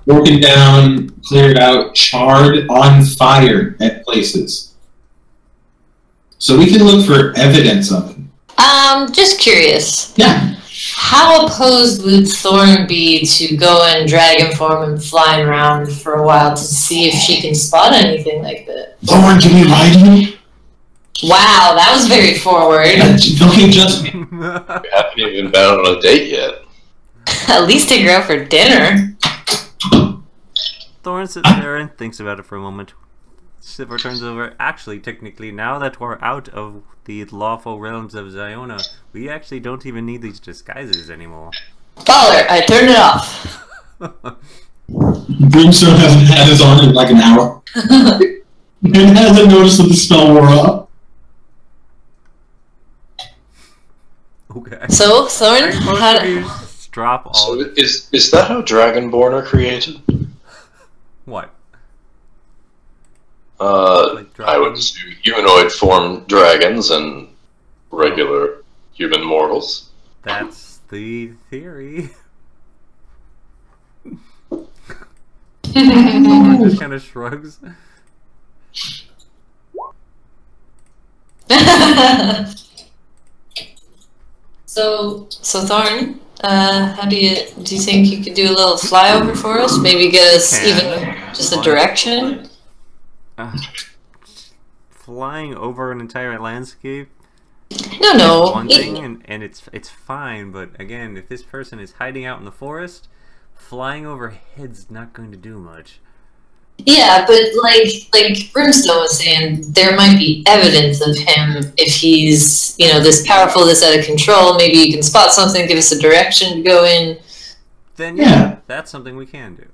[SPEAKER 5] broken down, cleared out, charred, on fire at places. So we can look for evidence of it.
[SPEAKER 8] Just curious.
[SPEAKER 5] Yeah.
[SPEAKER 8] How opposed would Thorn be to go in dragon form and flying around for a while to see if she can spot anything like that?
[SPEAKER 5] Thorn, can we ride you?
[SPEAKER 8] Wow, that was very forward.
[SPEAKER 5] Don't just
[SPEAKER 9] We haven't even been on a date yet.
[SPEAKER 8] At least take her out for dinner.
[SPEAKER 3] Thorn sits there and thinks about it for a moment. Sivart turns over. Actually, technically, now that we're out of the lawful realms of Ziona, we actually don't even need these disguises anymore.
[SPEAKER 8] Baller, I turned it off.
[SPEAKER 5] Brimstone hasn't had his on in like an hour. And hasn't noticed that the spell wore off.
[SPEAKER 3] Okay.
[SPEAKER 8] So, Thorn, how
[SPEAKER 3] you drop all.
[SPEAKER 9] So is that how Dragonborn are created?
[SPEAKER 3] What?
[SPEAKER 9] I would assume humanoid form dragons and regular human mortals.
[SPEAKER 3] That's the theory. Just kind of shrugs.
[SPEAKER 8] So Thorn, how do you think you could do a little flyover for us? Maybe get us even just a direction?
[SPEAKER 3] Flying over an entire landscape.
[SPEAKER 8] No.
[SPEAKER 3] One thing, and it's fine. But again, if this person is hiding out in the forest, flying overhead's not going to do much.
[SPEAKER 8] Yeah, but like Brimstone was saying, there might be evidence of him if he's, this powerful, this out of control. Maybe you can spot something, give us a direction to go in.
[SPEAKER 3] Then yeah, that's something we can do.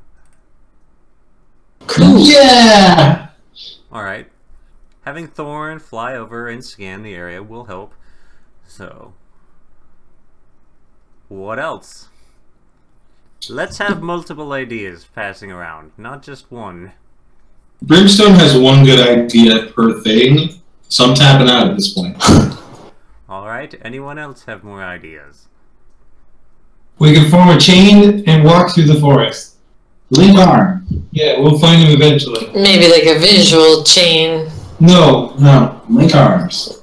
[SPEAKER 8] Cool.
[SPEAKER 5] Yeah.
[SPEAKER 3] Alright. Having Thorn fly over and scan the area will help. So, what else? Let's have multiple ideas passing around, not just one.
[SPEAKER 5] Brimstone has one good idea per thing, so I'm tapping out at this point.
[SPEAKER 3] Alright, anyone else have more ideas?
[SPEAKER 10] We can form a chain and walk through the forest.
[SPEAKER 5] Link arm.
[SPEAKER 10] Yeah, we'll find him eventually.
[SPEAKER 8] Maybe like a visual chain.
[SPEAKER 5] No. Link arms.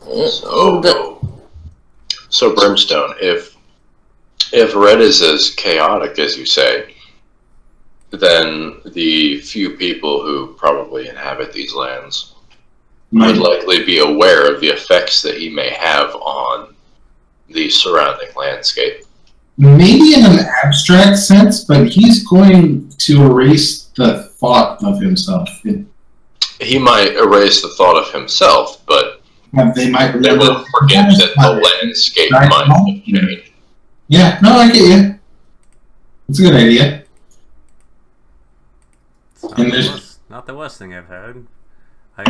[SPEAKER 9] So Brimstone, if Red is as chaotic as you say, then the few people who probably inhabit these lands would likely be aware of the effects that he may have on the surrounding landscape.
[SPEAKER 5] Maybe in an abstract sense, but he's going to erase the thought of himself.
[SPEAKER 9] He might erase the thought of himself, but
[SPEAKER 5] they might
[SPEAKER 9] never forget that the landscape might change.
[SPEAKER 5] Yeah, no, I get you. It's a good idea.
[SPEAKER 3] Not the worst thing I've heard.
[SPEAKER 5] I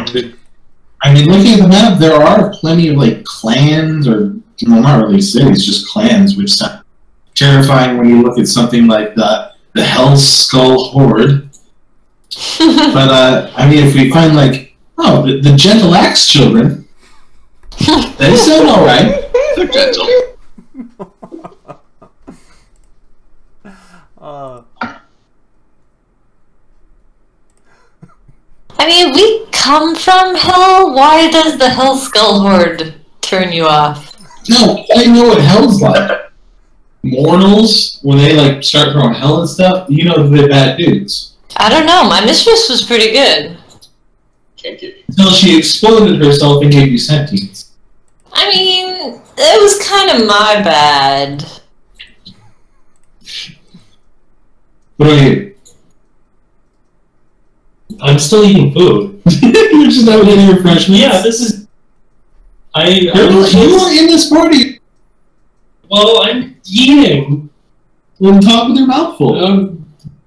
[SPEAKER 5] mean, looking at the map, there are plenty of clans, or not really cities, just clans, which sound terrifying when you look at something like the Hell's Skull Horde. But I mean, if we find the Gentle Axe Children, they sound all right.
[SPEAKER 9] They're gentle.
[SPEAKER 8] I mean, we come from hell. Why does the Hell Skull Horde turn you off?
[SPEAKER 5] No, I know what hell's like. Mortals, when they start throwing hell and stuff, they're bad dudes.
[SPEAKER 8] I don't know. My mistress was pretty good.
[SPEAKER 9] Kinky.
[SPEAKER 5] Until she exploded herself and gave you sentience.
[SPEAKER 8] I mean, it was kind of my bad.
[SPEAKER 5] What about you?
[SPEAKER 7] I'm still eating food.
[SPEAKER 5] You're just not getting refreshments?
[SPEAKER 7] Yeah, this is...
[SPEAKER 5] You were in this party.
[SPEAKER 7] Well, I'm eating.
[SPEAKER 5] Well, talk with your mouth full.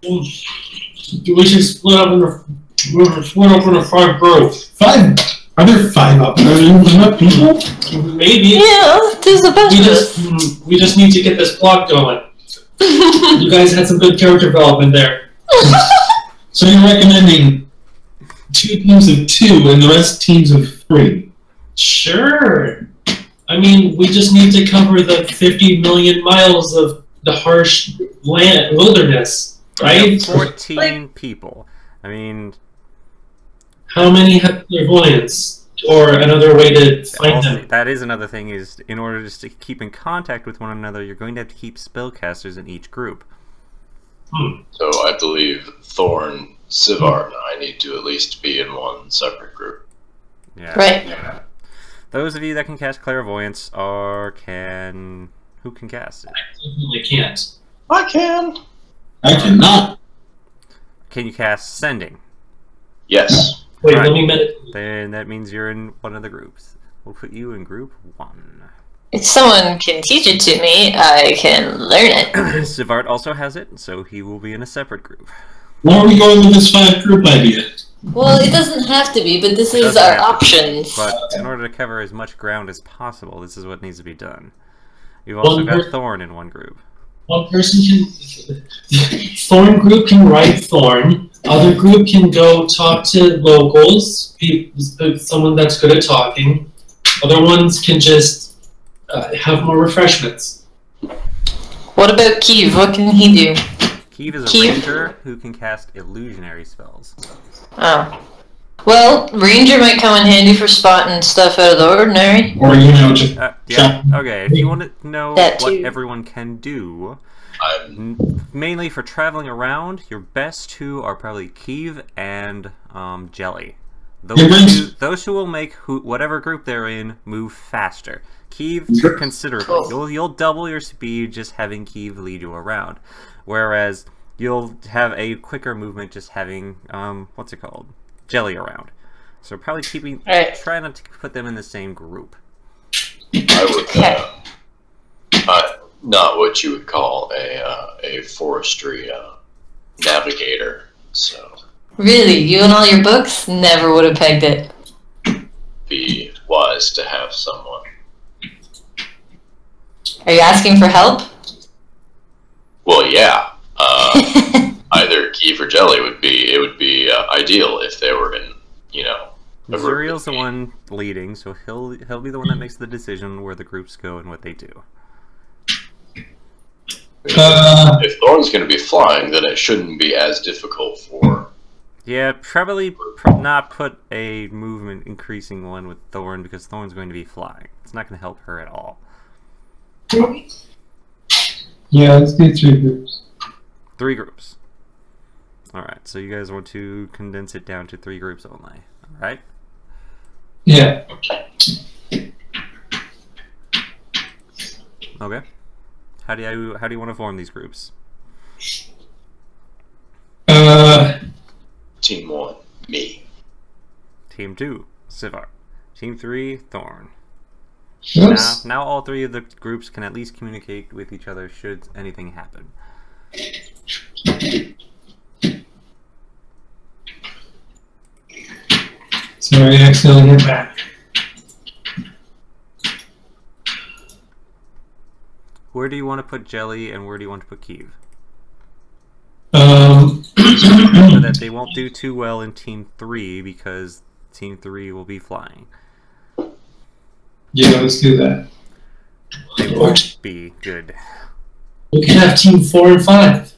[SPEAKER 7] We should split up into 5 groups.
[SPEAKER 5] 5? Are there 5 up there? Enough people?
[SPEAKER 7] Maybe.
[SPEAKER 8] Yeah, there's a bunch of us.
[SPEAKER 7] We just need to get this plot going. You guys had some good character development there.
[SPEAKER 5] So you're recommending 2 teams of 2 and the rest teams of 3?
[SPEAKER 7] Sure. I mean, we just need to cover the 50 million miles of the harsh wilderness, right?
[SPEAKER 3] 14 people. I mean...
[SPEAKER 7] How many have clairvoyance? Or another way to find them?
[SPEAKER 3] That is another thing, is in order just to keep in contact with one another, you're going to have to keep spellcasters in each group.
[SPEAKER 9] So I believe Thorn, Sivart, and I need to at least be in one separate group.
[SPEAKER 3] Yeah.
[SPEAKER 8] Right.
[SPEAKER 3] Yeah. Those of you that can cast Clairvoyance who can cast it?
[SPEAKER 7] I definitely can't.
[SPEAKER 9] I can.
[SPEAKER 5] I cannot.
[SPEAKER 3] Can you cast Sending?
[SPEAKER 9] Yes.
[SPEAKER 7] Wait,
[SPEAKER 3] Right.
[SPEAKER 7] let me meditate.
[SPEAKER 3] Then that means you're in one of the groups. We'll put you in group 1.
[SPEAKER 8] If someone can teach it to me, I can learn it.
[SPEAKER 3] Sivart also has it, so he will be in a separate group.
[SPEAKER 5] Why are we going with this 5-group idea?
[SPEAKER 8] Well, it doesn't have to be, but this is
[SPEAKER 3] Doesn't
[SPEAKER 8] our
[SPEAKER 3] have to be.
[SPEAKER 8] options.
[SPEAKER 3] But in order to cover as much ground as possible, this is what needs to be done. You've also got Thorn in one group.
[SPEAKER 7] One person can... Thorn group can write Thorn. Other group can go talk to locals, someone that's good at talking. Other ones can just have more refreshments.
[SPEAKER 8] What about Keeve? What can he do?
[SPEAKER 3] Keeve is a ranger who can cast illusionary spells.
[SPEAKER 8] Oh. Well, Ranger might come in handy for spotting stuff out of the ordinary.
[SPEAKER 5] Or, you know, just...
[SPEAKER 3] Yeah, okay, if you want to know
[SPEAKER 8] That
[SPEAKER 3] what
[SPEAKER 8] too.
[SPEAKER 3] everyone can do, mainly for traveling around, your best two are probably Keeve and Jelly. Those two will make whatever group they're in move faster. Keeve considerably.
[SPEAKER 8] Cool.
[SPEAKER 3] You'll double your speed just having Keeve lead you around. Whereas you'll have a quicker movement just having what's it called? Jelly around. So probably try not to put them in the same group.
[SPEAKER 9] I would not what you would call a forestry navigator. So
[SPEAKER 8] Really? You and all your books? Never would have pegged it.
[SPEAKER 9] be wise to have someone.
[SPEAKER 8] Are you asking for help?
[SPEAKER 9] Well, yeah. Either Keeve or Jelly would be ideal if they were in, you know.
[SPEAKER 3] Zuriel's the one leading, so he'll be the one that makes the decision where the groups go and what they do.
[SPEAKER 9] If Thorn's going to be flying, then it shouldn't be as difficult for...
[SPEAKER 3] Yeah, probably not put a movement increasing one with Thorn, because Thorn's going to be flying. It's not going to help her at all.
[SPEAKER 10] Yeah, let's do 3 groups.
[SPEAKER 3] 3 groups. Alright, so you guys want to condense it down to 3 groups only, alright?
[SPEAKER 10] Yeah.
[SPEAKER 3] Okay. How do you want to form these groups?
[SPEAKER 9] Team 1, me.
[SPEAKER 3] Team 2, Sivar. Team 3, Thorn.
[SPEAKER 10] Oops.
[SPEAKER 3] Now all 3 of the groups can at least communicate with each other should anything happen.
[SPEAKER 10] Sorry, I accidentally hit back.
[SPEAKER 3] Where do you want to put Jelly and where do you want to put Keeve? Remember that they won't do too well in Team 3 because Team 3 will be flying.
[SPEAKER 10] Yeah, let's do that.
[SPEAKER 3] They won't be good.
[SPEAKER 7] We can have Team 4 and 5.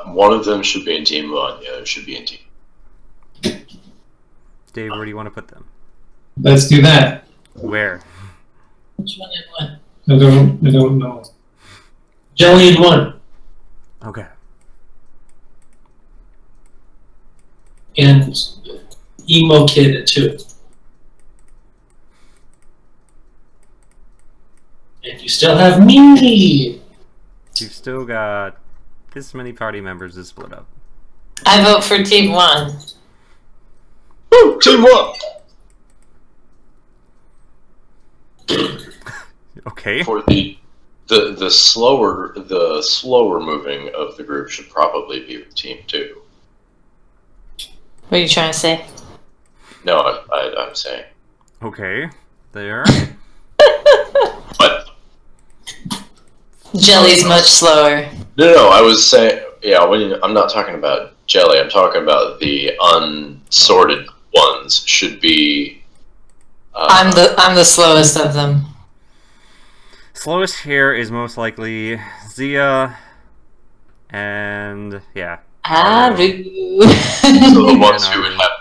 [SPEAKER 9] One of them should be in Team 1, the other should be in Team...
[SPEAKER 3] Dave, where do you want to put them?
[SPEAKER 10] Let's do that.
[SPEAKER 3] Where?
[SPEAKER 1] Which one and what?
[SPEAKER 10] I don't know.
[SPEAKER 7] Jelly in 1.
[SPEAKER 3] Okay.
[SPEAKER 7] And Emo Kid in 2. And you still have me!
[SPEAKER 3] You've still got this many party members to split up.
[SPEAKER 8] I vote for Team 1.
[SPEAKER 9] Woo! Team 1!
[SPEAKER 3] Okay.
[SPEAKER 9] For the slower moving of the group should probably be with Team 2.
[SPEAKER 8] What are you trying to say?
[SPEAKER 9] No, I'm saying.
[SPEAKER 3] Okay. There.
[SPEAKER 9] But
[SPEAKER 8] Jelly's much slower.
[SPEAKER 9] no, I was saying, yeah. I'm not talking about Jelly. I'm talking about the unsorted ones. Should be.
[SPEAKER 8] I'm the slowest of them.
[SPEAKER 3] Slowest here is most likely Zia, and yeah.
[SPEAKER 8] Haru.
[SPEAKER 9] So the ones who would have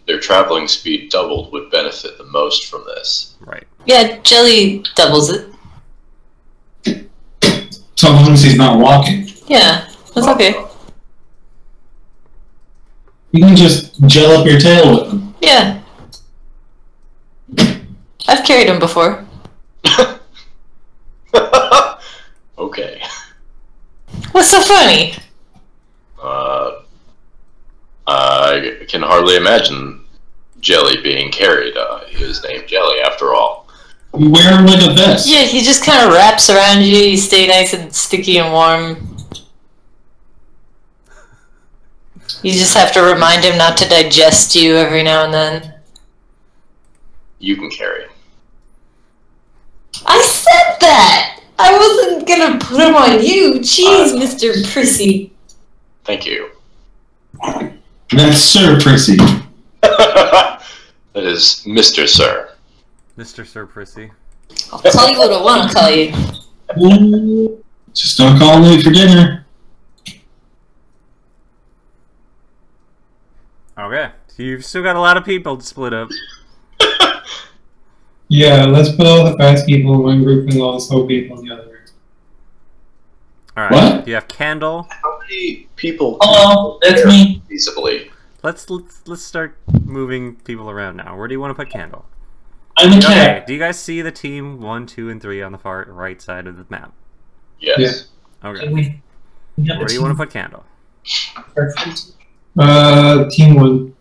[SPEAKER 9] their traveling speed doubled would benefit the most from this.
[SPEAKER 3] Right.
[SPEAKER 8] Yeah, Jelly doubles it.
[SPEAKER 5] So long as he's not walking.
[SPEAKER 8] Yeah, that's okay.
[SPEAKER 5] You can just gel up your tail with him.
[SPEAKER 8] Yeah. I've carried him before.
[SPEAKER 9] Okay.
[SPEAKER 8] What's so funny?
[SPEAKER 9] I can hardly imagine Jelly being carried. He was named Jelly after all.
[SPEAKER 5] You wear him like a vest.
[SPEAKER 8] Yeah, he just kind of wraps around you. You stay nice and sticky and warm. You just have to remind him not to digest you every now and then.
[SPEAKER 9] You can carry him.
[SPEAKER 8] I said that! I wasn't gonna put him on you. Jeez, Mr. Prissy.
[SPEAKER 9] Thank you.
[SPEAKER 5] That's Sir Prissy.
[SPEAKER 9] That is Mr. Sir.
[SPEAKER 3] Mr. Sir Prissy.
[SPEAKER 8] I'll tell you what I want to call you.
[SPEAKER 5] Just don't call me for dinner.
[SPEAKER 3] Okay, so you've still got a lot of people to split up.
[SPEAKER 10] Yeah, let's put all the fast people in one group and all the slow people in the other.
[SPEAKER 3] Alright,
[SPEAKER 5] What?
[SPEAKER 3] you have Candle.
[SPEAKER 9] How many people?
[SPEAKER 10] Hello, that's me.
[SPEAKER 9] Feasibly.
[SPEAKER 3] Let's start moving people around now. Where do you want to put Candle?
[SPEAKER 10] I'm the
[SPEAKER 3] Okay,
[SPEAKER 10] cat.
[SPEAKER 3] do you guys see the team 1, 2, and 3 on the far right side of the map?
[SPEAKER 9] Yes.
[SPEAKER 3] Okay.
[SPEAKER 10] We got
[SPEAKER 3] Where do you want to put Candle?
[SPEAKER 10] Team 1.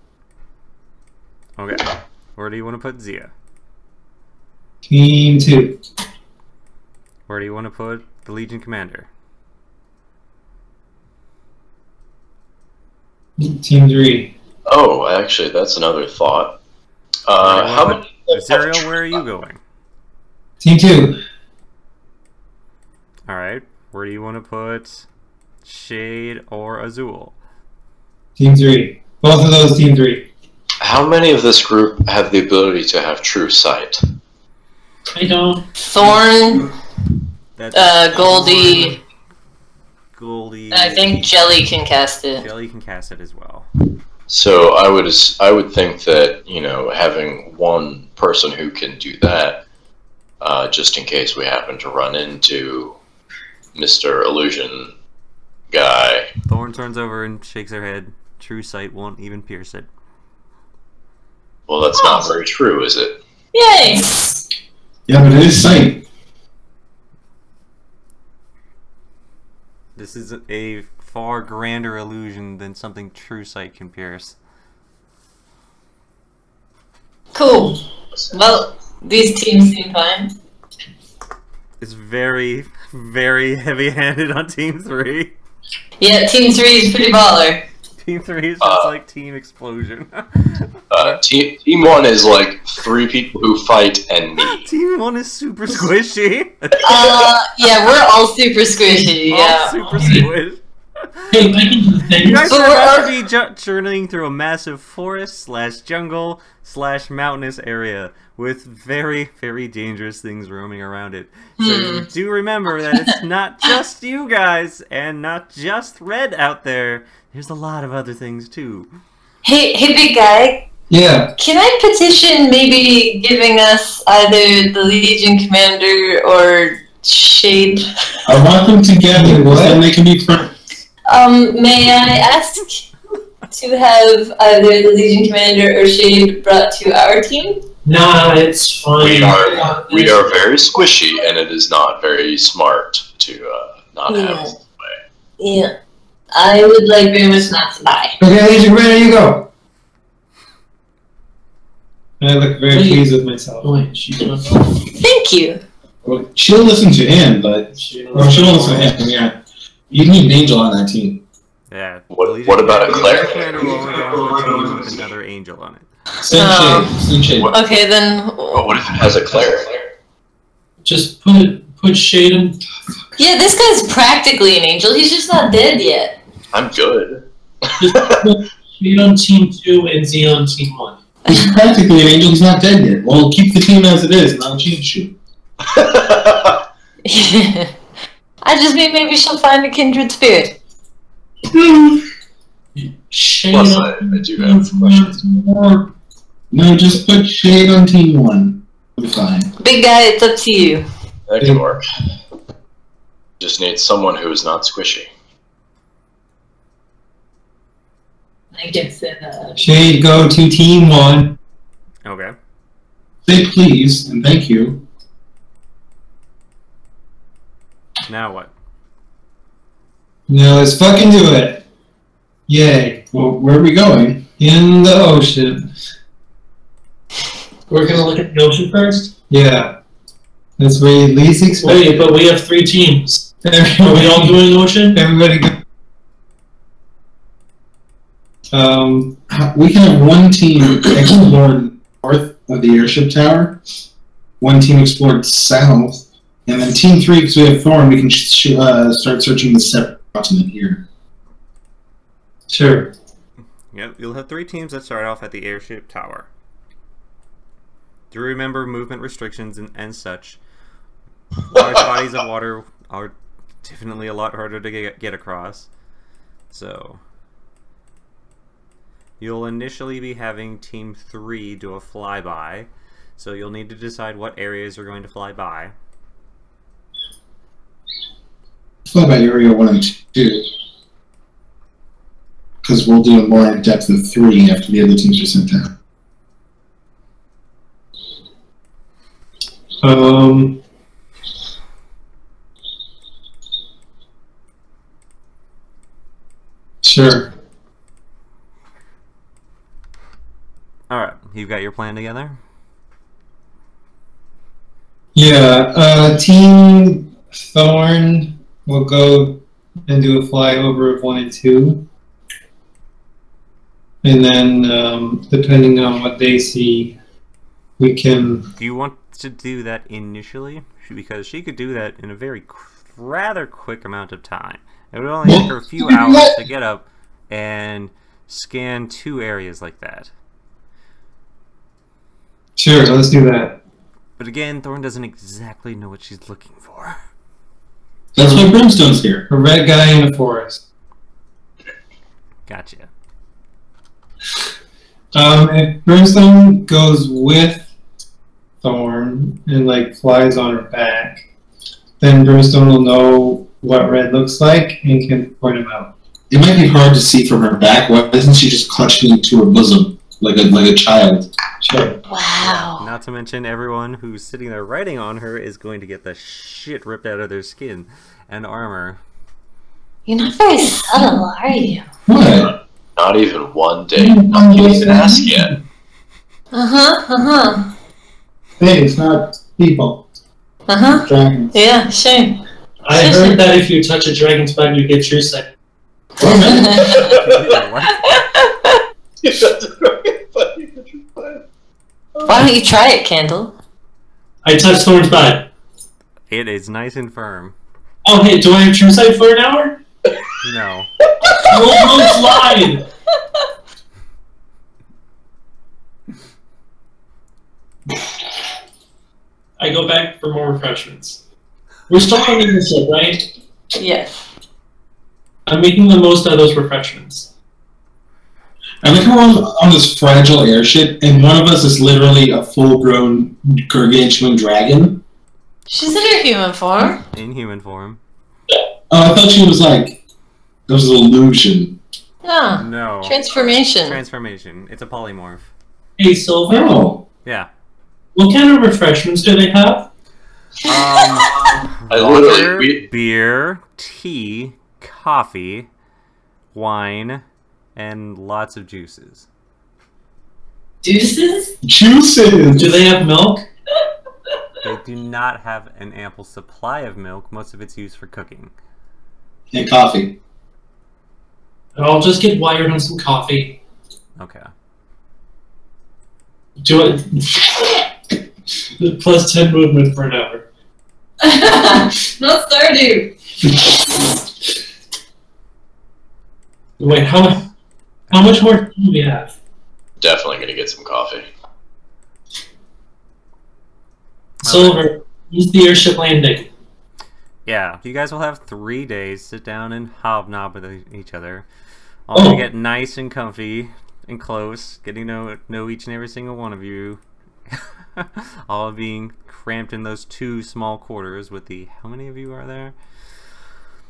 [SPEAKER 3] Okay. Where do you want to put Zia?
[SPEAKER 10] Team 2.
[SPEAKER 3] Where do you want to put the Legion Commander?
[SPEAKER 10] Team 3.
[SPEAKER 9] Oh, actually, that's another thought. How many?
[SPEAKER 3] Zerial, where are you going?
[SPEAKER 10] Team 2.
[SPEAKER 3] Alright. Where do you want to put Shade or Azul?
[SPEAKER 10] Team 3. Both of those, Team 3.
[SPEAKER 9] How many of this group have the ability to have true sight?
[SPEAKER 10] I don't.
[SPEAKER 8] Thorn,
[SPEAKER 3] That's
[SPEAKER 8] Goldie.
[SPEAKER 3] Goldie.
[SPEAKER 8] I think Jelly can cast it.
[SPEAKER 3] Jelly can cast it as well.
[SPEAKER 9] So I would think that, you know, having one person who can do that, just in case we happen to run into Mr. Illusion guy.
[SPEAKER 3] Thorn turns over and shakes her head. True sight won't even pierce it.
[SPEAKER 9] Well, that's not very true, is it?
[SPEAKER 8] Yay!
[SPEAKER 5] Yeah, but it is sight.
[SPEAKER 3] This is a far grander illusion than something true sight can pierce.
[SPEAKER 8] Cool. Well, these teams seem fine.
[SPEAKER 3] It's very, very heavy-handed on Team 3.
[SPEAKER 8] Yeah, Team 3 is pretty baller.
[SPEAKER 3] Team 3 is just like Team Explosion.
[SPEAKER 9] Team 1 is like 3 people who fight and me.
[SPEAKER 3] Team 1 is super squishy.
[SPEAKER 8] Yeah, we're all super squishy, yeah.
[SPEAKER 3] All super squished.
[SPEAKER 10] Hey, I can do things.
[SPEAKER 3] You guys are about to be journeying through a massive forest / jungle / mountainous area with very, very dangerous things roaming around it. So do remember that it's not just you guys and not just Red out there. There's a lot of other things too.
[SPEAKER 8] Hey, big guy.
[SPEAKER 10] Yeah.
[SPEAKER 8] Can I petition maybe giving us either the Legion Commander or Shade?
[SPEAKER 5] I want them together, because then they can be friends.
[SPEAKER 8] May I ask to have either the Legion Commander or Shade brought to our team?
[SPEAKER 10] Nah, it's fine.
[SPEAKER 9] We are very squishy, and it is not very smart to not have it this way.
[SPEAKER 8] Yeah. I would like very much not to die.
[SPEAKER 10] Okay, Legion Commander, you go. And I look very pleased with myself.
[SPEAKER 8] Thank you.
[SPEAKER 5] Well, she'll listen to him, but she'll listen to him. Yeah, you need an angel on that team.
[SPEAKER 3] Yeah.
[SPEAKER 9] What about a cleric?
[SPEAKER 3] Commander will only go on a team with another angel on it.
[SPEAKER 5] Same shade.
[SPEAKER 8] Okay, then.
[SPEAKER 9] What if it has a cleric?
[SPEAKER 10] Just put Shade in.
[SPEAKER 8] Yeah, this guy's practically an angel. He's just not dead yet.
[SPEAKER 9] I'm good.
[SPEAKER 10] Just put Shade on Team 2 and Z on Team 1.
[SPEAKER 5] He's practically an angel. He's not dead yet. Well, keep the team as it is, and I'll change you.
[SPEAKER 8] I just mean maybe she'll find a kindred spirit.
[SPEAKER 10] Shade
[SPEAKER 9] Plus,
[SPEAKER 10] on
[SPEAKER 9] I do have questions.
[SPEAKER 5] No, just put Shade on Team 1. We'll be fine.
[SPEAKER 8] Big guy, it's up to you.
[SPEAKER 9] That can work. Just need someone who is not squishy.
[SPEAKER 1] I guess
[SPEAKER 10] Shade, go to Team 1.
[SPEAKER 3] Okay.
[SPEAKER 5] Say please and thank you.
[SPEAKER 3] Now what?
[SPEAKER 10] Now let's fucking do it. Yay.
[SPEAKER 5] Well, where are we going?
[SPEAKER 10] In the ocean.
[SPEAKER 7] We're gonna look at the ocean first?
[SPEAKER 10] Yeah. That's where you least expect.
[SPEAKER 7] Wait, but we have 3 teams. Are we all doing ocean?
[SPEAKER 10] Everybody go.
[SPEAKER 5] We can have one team explore north of the airship tower, one team explored south, and then team 3, because we have Thorn, we can start searching the separate continent here.
[SPEAKER 10] Sure.
[SPEAKER 3] Yep, you'll have 3 teams that start off at the airship tower. Do remember movement restrictions and such. Large bodies of water are definitely a lot harder to get across. So you'll initially be having Team 3 do a flyby. So you'll need to decide what areas you're going to fly by.
[SPEAKER 5] Fly by area 1 and 2. Because we'll do a more in-depth of 3 after the other teams are sent down.
[SPEAKER 10] Sure.
[SPEAKER 3] Alright, you've got your plan together?
[SPEAKER 10] Yeah, Team Thorn will go and do a flyover of 1 and 2. And then, depending on what they see, we can...
[SPEAKER 3] Do you want to do that initially? Because she could do that in a rather quick amount of time. It would only take her a few hours to get up and scan 2 areas like that.
[SPEAKER 10] Sure, let's do that.
[SPEAKER 3] But again, Thorn doesn't exactly know what she's looking for.
[SPEAKER 5] That's why Brimstone's here.
[SPEAKER 10] A red guy in the forest.
[SPEAKER 3] Gotcha.
[SPEAKER 10] If Brimstone goes with Thorn and like flies on her back, then Brimstone will know what red looks like and can point him out.
[SPEAKER 5] It might be hard to see from her back. Why doesn't she just clutch me to her bosom like a child?
[SPEAKER 10] Sure.
[SPEAKER 8] Wow.
[SPEAKER 3] Not to mention everyone who's sitting there writing on her is going to get the shit ripped out of their skin and armor.
[SPEAKER 8] You're not very subtle, are you?
[SPEAKER 5] What?
[SPEAKER 9] Not even one day. Not even asked yet.
[SPEAKER 5] Hey, it's not people. Dragons.
[SPEAKER 8] Yeah, sure.
[SPEAKER 7] I heard that if you touch a dragon's bite, you get true sight.
[SPEAKER 8] Why don't you try it, Candle?
[SPEAKER 7] I touched Thorn's bite.
[SPEAKER 3] It is nice and firm.
[SPEAKER 7] Oh, hey, do I have true sight for an hour?
[SPEAKER 3] No.
[SPEAKER 7] Roll slide! I go back for more refreshments. We're still on the ship, right?
[SPEAKER 8] Yes.
[SPEAKER 7] I'm making the most out of those refreshments.
[SPEAKER 5] I like how we're on this fragile airship, and one of us is literally a full-grown gargantuan dragon.
[SPEAKER 8] She's in her human form.
[SPEAKER 3] In human form.
[SPEAKER 5] Oh, I thought she was like... That was an illusion.
[SPEAKER 8] No.
[SPEAKER 3] No.
[SPEAKER 8] Transformation.
[SPEAKER 3] Transformation. It's a polymorph.
[SPEAKER 7] Hey, Silver.
[SPEAKER 5] Oh.
[SPEAKER 3] Yeah.
[SPEAKER 7] What kind of refreshments do they have?
[SPEAKER 3] Water, beer, tea, coffee, wine, and lots of juices.
[SPEAKER 1] Juices?
[SPEAKER 5] Juices!
[SPEAKER 7] Do they have milk?
[SPEAKER 3] They do not have an ample supply of milk. Most of it's used for cooking.
[SPEAKER 5] And coffee.
[SPEAKER 7] I'll just get wired on some coffee.
[SPEAKER 3] Okay.
[SPEAKER 7] Do it. Plus 10 movement for an hour.
[SPEAKER 1] Not Stardew.
[SPEAKER 7] Wait, how much more time do we have?
[SPEAKER 9] Definitely gonna get some coffee.
[SPEAKER 7] Silver, use the airship landing.
[SPEAKER 3] Yeah, you guys will have 3 days. Sit down and hobnob with each other. All gonna get nice and comfy and close, getting to know each and every single one of you. All being cramped in those 2 small quarters with the... How many of you are there?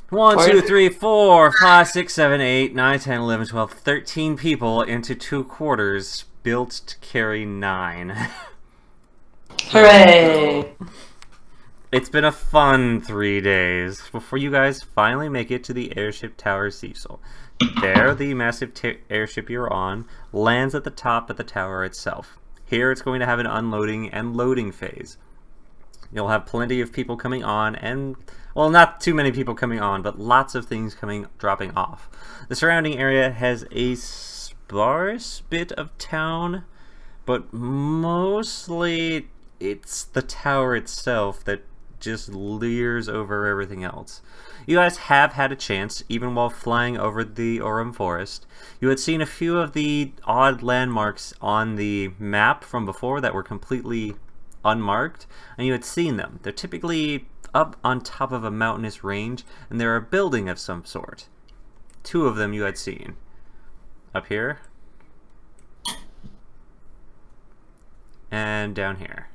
[SPEAKER 3] 1, 2, 3, 4, 5, 6, 7, 8, 9, 10, 11, 12, 13 people into 2 quarters built to carry 9.
[SPEAKER 8] Hooray!
[SPEAKER 3] It's been a fun 3 days before you guys finally make it to the airship tower Cecil. There, the massive airship you're on lands at the top of the tower itself. Here, it's going to have an unloading and loading phase. You'll have plenty of people coming on and, well, not too many people coming on, but lots of things dropping off. The surrounding area has a sparse bit of town, but mostly it's the tower itself that just leers over everything else. You guys have had a chance, even while flying over the Aurum Forest. You had seen a few of the odd landmarks on the map from before that were completely unmarked, and you had seen them. They're typically up on top of a mountainous range, and they're a building of some sort. 2 of them you had seen. Up here. And down here.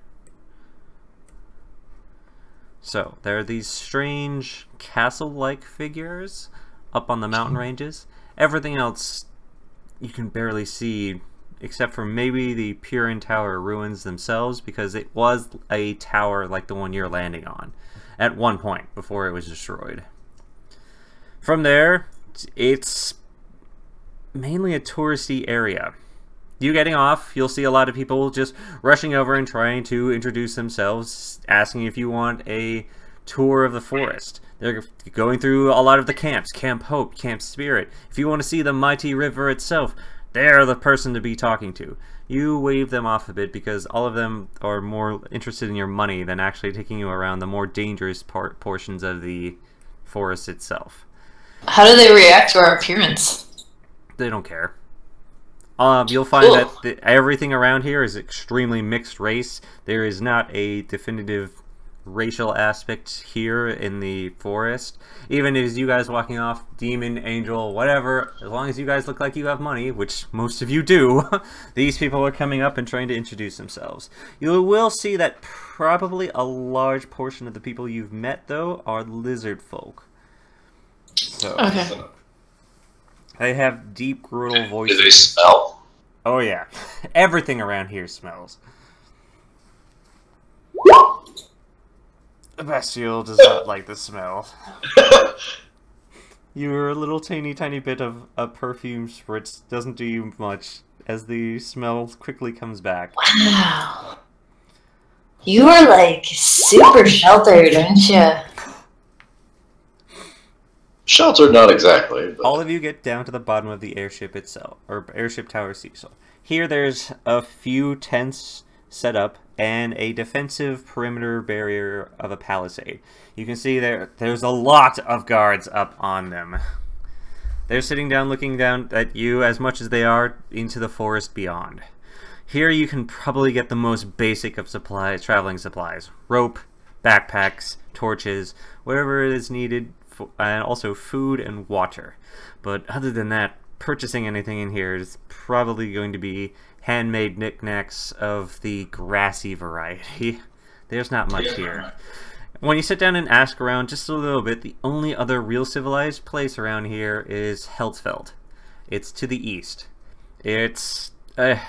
[SPEAKER 3] So, there are these strange castle-like figures up on the mountain ranges. Everything else you can barely see, except for maybe the Purin Tower ruins themselves, because it was a tower like the one you're landing on at one point before it was destroyed. From there, it's mainly a touristy area. You getting off, you'll see a lot of people just rushing over and trying to introduce themselves, asking if you want a tour of the forest. They're going through a lot of the camps, Camp Hope, Camp Spirit. If you want to see the mighty river itself, they're the person to be talking to. You wave them off a bit because all of them are more interested in your money than actually taking you around the more dangerous portions of the forest itself.
[SPEAKER 8] How do they react to our appearance?
[SPEAKER 3] They don't care. You'll find that everything around here is extremely mixed race. There is not a definitive racial aspect here in the forest. Even as you guys walking off, demon, angel, whatever, as long as you guys look like you have money, which most of you do, these people are coming up and trying to introduce themselves. You will see that probably a large portion of the people you've met, though, are lizard folk. So,
[SPEAKER 8] okay.
[SPEAKER 3] They have deep, brutal voices.
[SPEAKER 9] Do they smell?
[SPEAKER 3] Oh yeah. Everything around here smells. Bestial does not like the smell. Your little tiny bit of a perfume spritz doesn't do you much, as the smell quickly comes back.
[SPEAKER 8] Wow. You are like super sheltered, aren't you?
[SPEAKER 9] Sheltered, not exactly. But...
[SPEAKER 3] All of you get down to the bottom of the airship itself, or airship tower Cecil. Here there's a few tents set up and a defensive perimeter barrier of a palisade. You can see there's a lot of guards up on them. They're sitting down looking down at you as much as they are into the forest beyond. Here you can probably get the most basic of traveling supplies. Rope, backpacks, torches, whatever is needed, and also food and water. But other than that, purchasing anything in here is probably going to be handmade knickknacks of the grassy variety. There's not much here. When you sit down and ask around just a little bit, the only other real civilized place around here is Helsfeld. It's to the east. It's a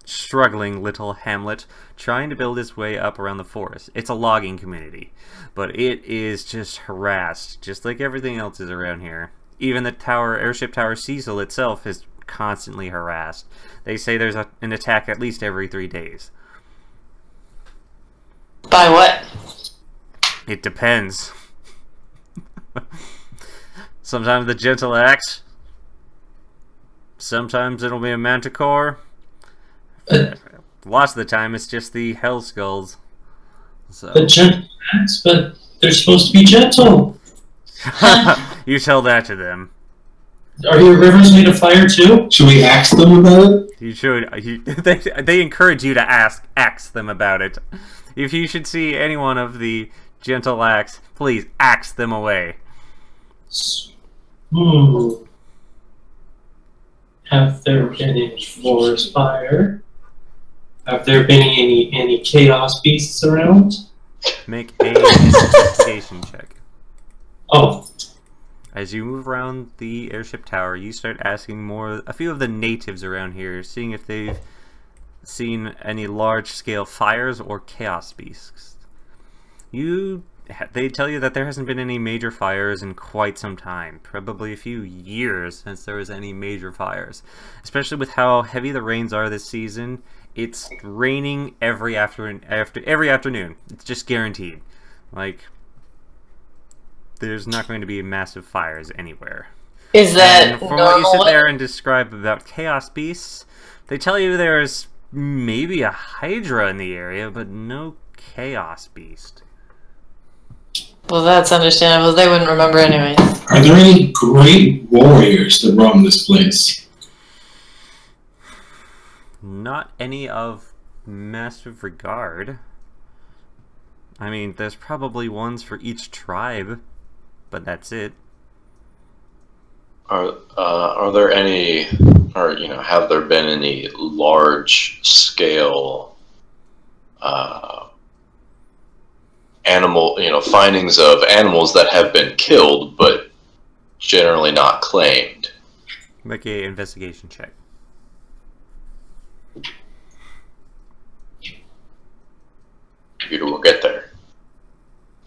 [SPEAKER 3] struggling little hamlet trying to build its way up around the forest. It's a logging community, but it is just harassed, just like everything else is around here. Even the airship tower Cecil itself is constantly harassed. They say there's an attack at least every 3 days.
[SPEAKER 8] By what?
[SPEAKER 3] It depends. Sometimes the gentle axe. Sometimes it'll be a manticore. Lots of the time it's just the hell skulls. So.
[SPEAKER 7] The gentle axe, but they're supposed to be gentle.
[SPEAKER 3] You tell that to them.
[SPEAKER 7] Are your rivers made of fire too?
[SPEAKER 5] Should we ask them about it?
[SPEAKER 3] You should. They encourage you to ask them about it. If you should see anyone of the gentle axe, please axe them away.
[SPEAKER 7] Have there been any forest fire? Have there been any chaos beasts around?
[SPEAKER 3] Make a investigation check.
[SPEAKER 7] Oh.
[SPEAKER 3] As you move around the airship tower, you start asking a few of the natives around here, seeing if they've seen any large-scale fires or chaos beasts. They tell you that there hasn't been any major fires in quite some time, probably a few years since there was any major fires. Especially with how heavy the rains are this season, it's raining every afternoon. It's just guaranteed. Like, there's not going to be massive fires anywhere.
[SPEAKER 8] Is that
[SPEAKER 3] and from what you sit there and describe about chaos beasts, they tell you there's maybe a hydra in the area, but no chaos beast.
[SPEAKER 8] Well, that's understandable. They wouldn't remember anyway.
[SPEAKER 5] Are there any great warriors that roam this place?
[SPEAKER 3] Not any of massive regard. I mean, there's probably ones for each tribe, but that's it.
[SPEAKER 9] Are there any, or have there been any large scale animal, findings of animals that have been killed but generally not claimed?
[SPEAKER 3] Make a investigation check.
[SPEAKER 9] It will get there.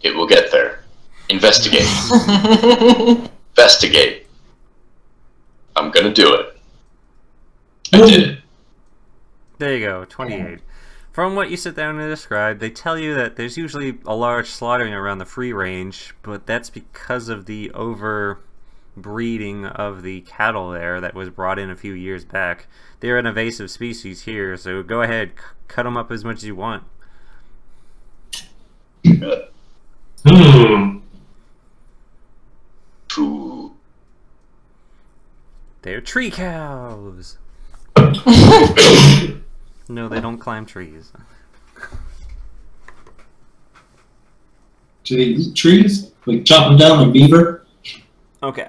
[SPEAKER 9] It will get there. Investigate. Investigate. I'm gonna do it. I did it.
[SPEAKER 3] There you go, 28. From what you sit down and describe, they tell you that there's usually a large slaughtering around the free range, but that's because of the overbreeding of the cattle there that was brought in a few years back. They're an invasive species here, so go ahead, cut them up as much as you want.
[SPEAKER 9] Good.
[SPEAKER 3] Ooh. They're tree cows. No, they don't climb trees.
[SPEAKER 5] Do they eat trees? Like chop them down like beaver?
[SPEAKER 3] Okay.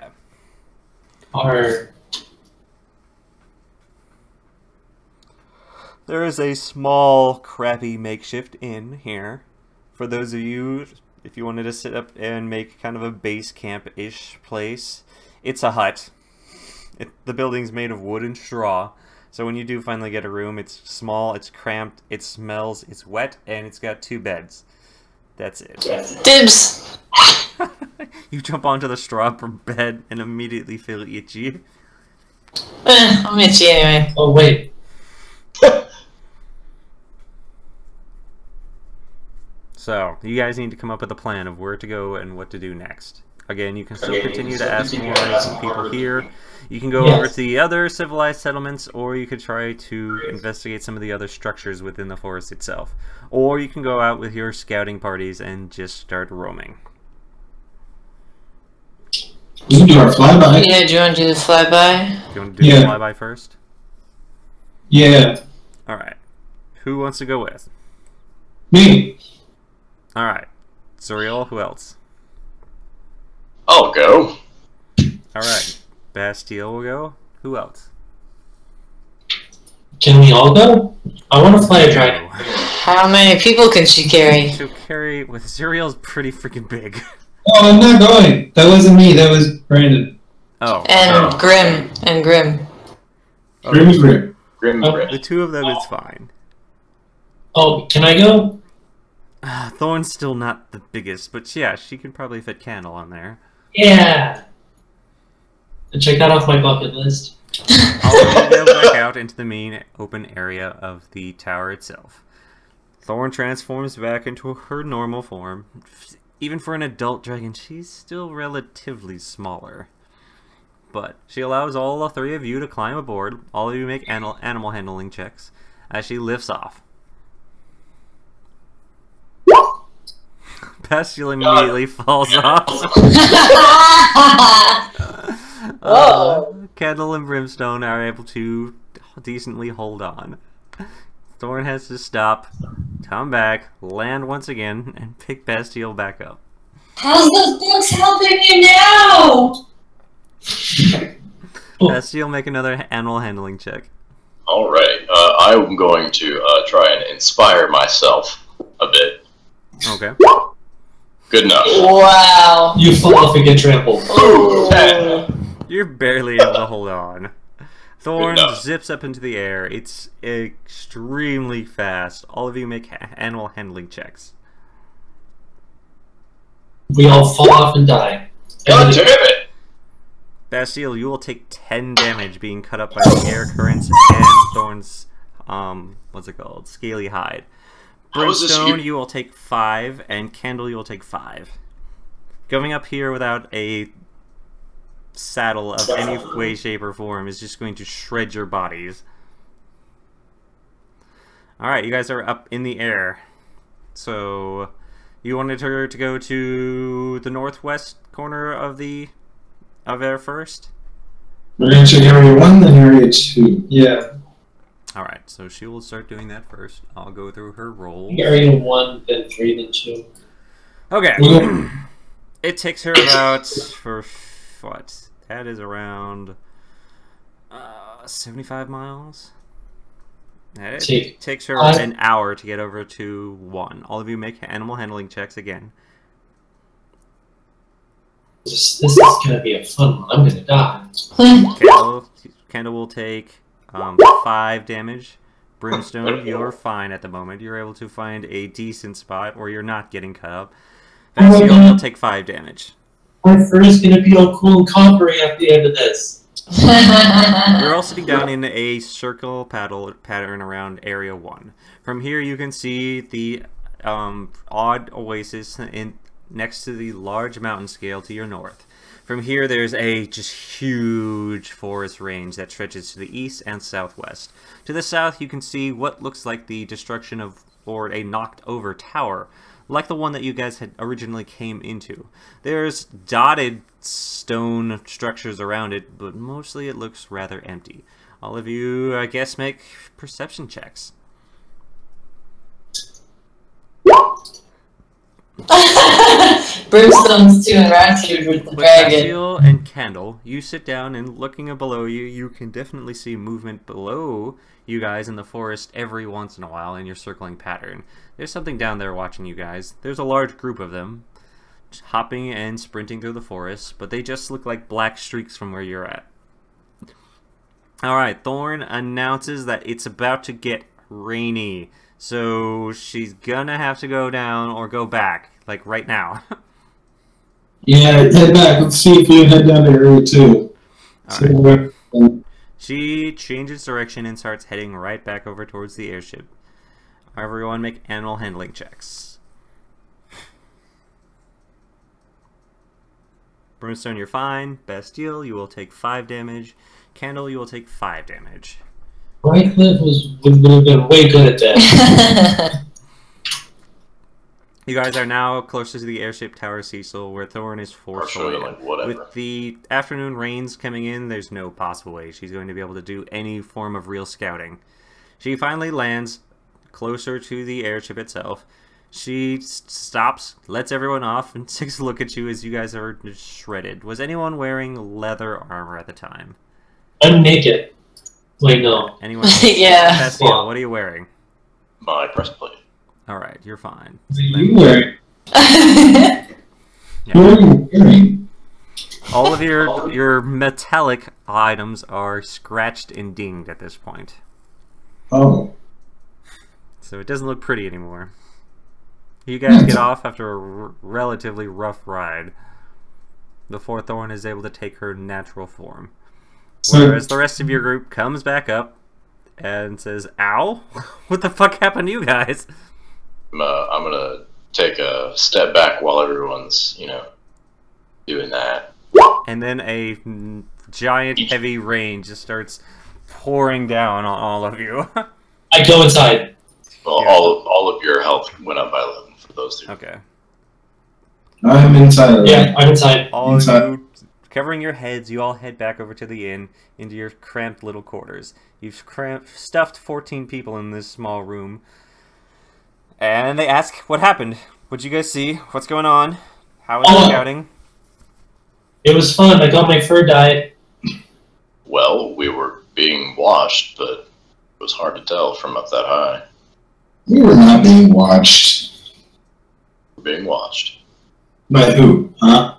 [SPEAKER 3] There is a small, crappy makeshift inn here. For those of you, if you wanted to sit up and make kind of a base camp-ish place, it's a hut. The building's made of wood and straw, so when you do finally get a room, it's small, it's cramped, it smells, it's wet, and it's got 2 beds. That's it.
[SPEAKER 8] Dibs!
[SPEAKER 3] You jump onto the straw bed and immediately feel itchy.
[SPEAKER 8] I'm itchy anyway.
[SPEAKER 7] Oh, wait.
[SPEAKER 3] So, you guys need to come up with a plan of where to go and what to do next. Again, you can still continue to ask more people here. You can go over to the other civilized settlements, or you could try to investigate some of the other structures within the forest itself. Or you can go out with your scouting parties and just start roaming.
[SPEAKER 5] We can do our flyby.
[SPEAKER 8] Yeah, do you want to do the flyby?
[SPEAKER 3] Do you want to do the flyby first?
[SPEAKER 5] Yeah.
[SPEAKER 3] Alright. Who wants to go with?
[SPEAKER 5] Me.
[SPEAKER 3] Alright. Zuriel, who else?
[SPEAKER 9] I'll go.
[SPEAKER 3] Alright. Bastille will go. Who else?
[SPEAKER 7] Can we all go? I want to fly a dragon.
[SPEAKER 8] How many people can she carry?
[SPEAKER 3] So carry with Zuriel's pretty freaking big.
[SPEAKER 5] Oh, I'm not going. That wasn't me. That was Brandon.
[SPEAKER 3] Oh.
[SPEAKER 8] And Grim. And Grim.
[SPEAKER 5] Grim is Grim.
[SPEAKER 9] Grim.
[SPEAKER 3] The 2 of them is fine.
[SPEAKER 7] Oh, can I go?
[SPEAKER 3] Thorn's still not the biggest, but yeah, she could probably fit Candle on there.
[SPEAKER 7] Yeah. Check that off my bucket list.
[SPEAKER 3] I'll go back out into the main open area of the tower itself. Thorn transforms back into her normal form. Even for an adult dragon, she's still relatively smaller. But she allows all the 3 of you to climb aboard. All of you make animal handling checks as she lifts off. Bastille immediately falls off. Candle and Brimstone are able to decently hold on. Thorn has to stop, come back, land once again, and pick Bastille back up.
[SPEAKER 1] How's those books helping you now?
[SPEAKER 3] Bastille, make another animal handling check.
[SPEAKER 9] Alright, I'm going to try and inspire myself a bit.
[SPEAKER 3] Okay.
[SPEAKER 9] Good enough.
[SPEAKER 8] Wow.
[SPEAKER 7] You fall off and get trampled.
[SPEAKER 8] Oh.
[SPEAKER 3] You're barely able to hold on. Thorn zips up into the air. It's extremely fast. All of you make animal handling checks.
[SPEAKER 7] We all fall off and die.
[SPEAKER 9] God damn it!
[SPEAKER 3] Bastille, you will take 10 damage being cut up by the air currents and Thorn's, what's it called? Scaly hide. Brimstone, you will take 5, and Candle, you will take 5. Going up here without a saddle of any way, shape, or form is just going to shred your bodies. Alright, you guys are up in the air. So, you wanted her to go to the northwest corner of air first?
[SPEAKER 5] We're going to check area 1, then area 2.
[SPEAKER 10] Yeah.
[SPEAKER 3] Alright, so she will start doing that first. I'll go through her rolls.
[SPEAKER 7] Area 1, then 3, then 2.
[SPEAKER 3] Okay. It takes her about, for what? That is around 75 miles? It takes her an hour to get over to 1. All of you make animal handling checks again.
[SPEAKER 7] This is going to be a fun one. I'm going to die.
[SPEAKER 3] Kendall will take 5 damage. Brimstone, you're fine at the moment. You're able to find a decent spot where you're not getting cut up. Bastille will take 5 damage.
[SPEAKER 7] My fur is going to be all cool and coppery at the end of this.
[SPEAKER 3] You're all sitting down in a circle pattern around area 1. From here you can see the odd oasis next to the large mountain scale to your north. From here there's a just huge forest range that stretches to the east and southwest. To the south you can see what looks like the destruction of or a knocked over tower, like the one that you guys had originally came into. There's dotted stone structures around it, but mostly it looks rather empty. All of you, I guess, make perception checks.
[SPEAKER 8] Brimstone's too enraptured with the dragon.
[SPEAKER 3] Bastille and Candle, you sit down and looking below you, you can definitely see movement below you guys in the forest every once in a while in your circling pattern. There's something down there watching you guys. There's a large group of them, hopping and sprinting through the forest, but they just look like black streaks from where you're at. Alright, Thorn announces that it's about to get rainy, so she's gonna have to go down or go back, like right now.
[SPEAKER 5] Yeah, head back. Let's see if we can head down to area 2.
[SPEAKER 3] Alright. She changes direction and starts heading right back over towards the airship. Everyone make animal handling checks. Brimstone, you're fine. Bastille, you will take 5 damage. Candle, you will take 5 damage.
[SPEAKER 7] Wycliffe would have been way good at that.
[SPEAKER 3] You guys are now closer to the airship tower, Cecil, where Thorn is forcefully. With the afternoon rains coming in, there's no possible way she's going to be able to do any form of real scouting. She finally lands closer to the airship itself. She stops, lets everyone off, and takes a look at you as you guys are shredded. Was anyone wearing leather armor at the time?
[SPEAKER 7] I'm naked. Wait, no.
[SPEAKER 3] Anyone?
[SPEAKER 8] Yeah.
[SPEAKER 3] Bastille, what are you wearing?
[SPEAKER 9] My breastplate.
[SPEAKER 3] Alright, you're fine.
[SPEAKER 5] What are you wearing?
[SPEAKER 3] Yeah.
[SPEAKER 5] What are you wearing?
[SPEAKER 3] All of your metallic items are scratched and dinged at this point.
[SPEAKER 5] Oh.
[SPEAKER 3] So it doesn't look pretty anymore. You guys get off after a relatively rough ride before Thorn is able to take her natural form. Whereas the rest of your group comes back up and says, "Ow? What the fuck happened to you guys?"
[SPEAKER 9] I'm gonna take a step back while everyone's, doing that.
[SPEAKER 3] And then a giant heavy rain just starts pouring down on all of you.
[SPEAKER 7] I go inside.
[SPEAKER 9] Well,
[SPEAKER 3] Yeah.
[SPEAKER 9] all of your health went up by 11 for those two.
[SPEAKER 3] Okay.
[SPEAKER 5] I'm inside.
[SPEAKER 7] Yeah, I'm inside.
[SPEAKER 3] All of you, covering your heads, you all head back over to the inn, into your cramped little quarters. You've stuffed 14 people in this small room. And they ask, what happened? What'd you guys see? What's going on? How was the scouting?
[SPEAKER 7] It was fun. I got my fur dyed.
[SPEAKER 9] Well, we were being watched, but it was hard to tell from up that high.
[SPEAKER 5] We were not being watched.
[SPEAKER 9] We're being watched.
[SPEAKER 5] By who? Huh?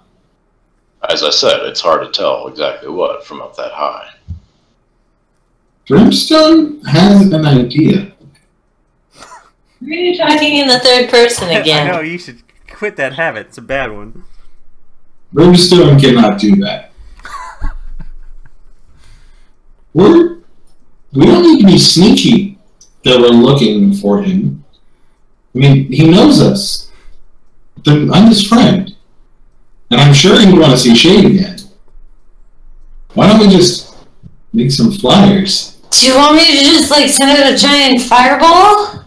[SPEAKER 9] As I said, it's hard to tell exactly what from up that high.
[SPEAKER 5] Brimstone has an idea.
[SPEAKER 8] Why are you talking in the third person again?
[SPEAKER 3] I know, you should quit that habit. It's a bad one.
[SPEAKER 5] Brimstone cannot do that. We don't need to be sneaky that we're looking for him. I mean, he knows us. I'm his friend. And I'm sure he'd want to see Shade again. Why don't we just make some flyers?
[SPEAKER 8] Do you want me to just, like, send out a giant fireball?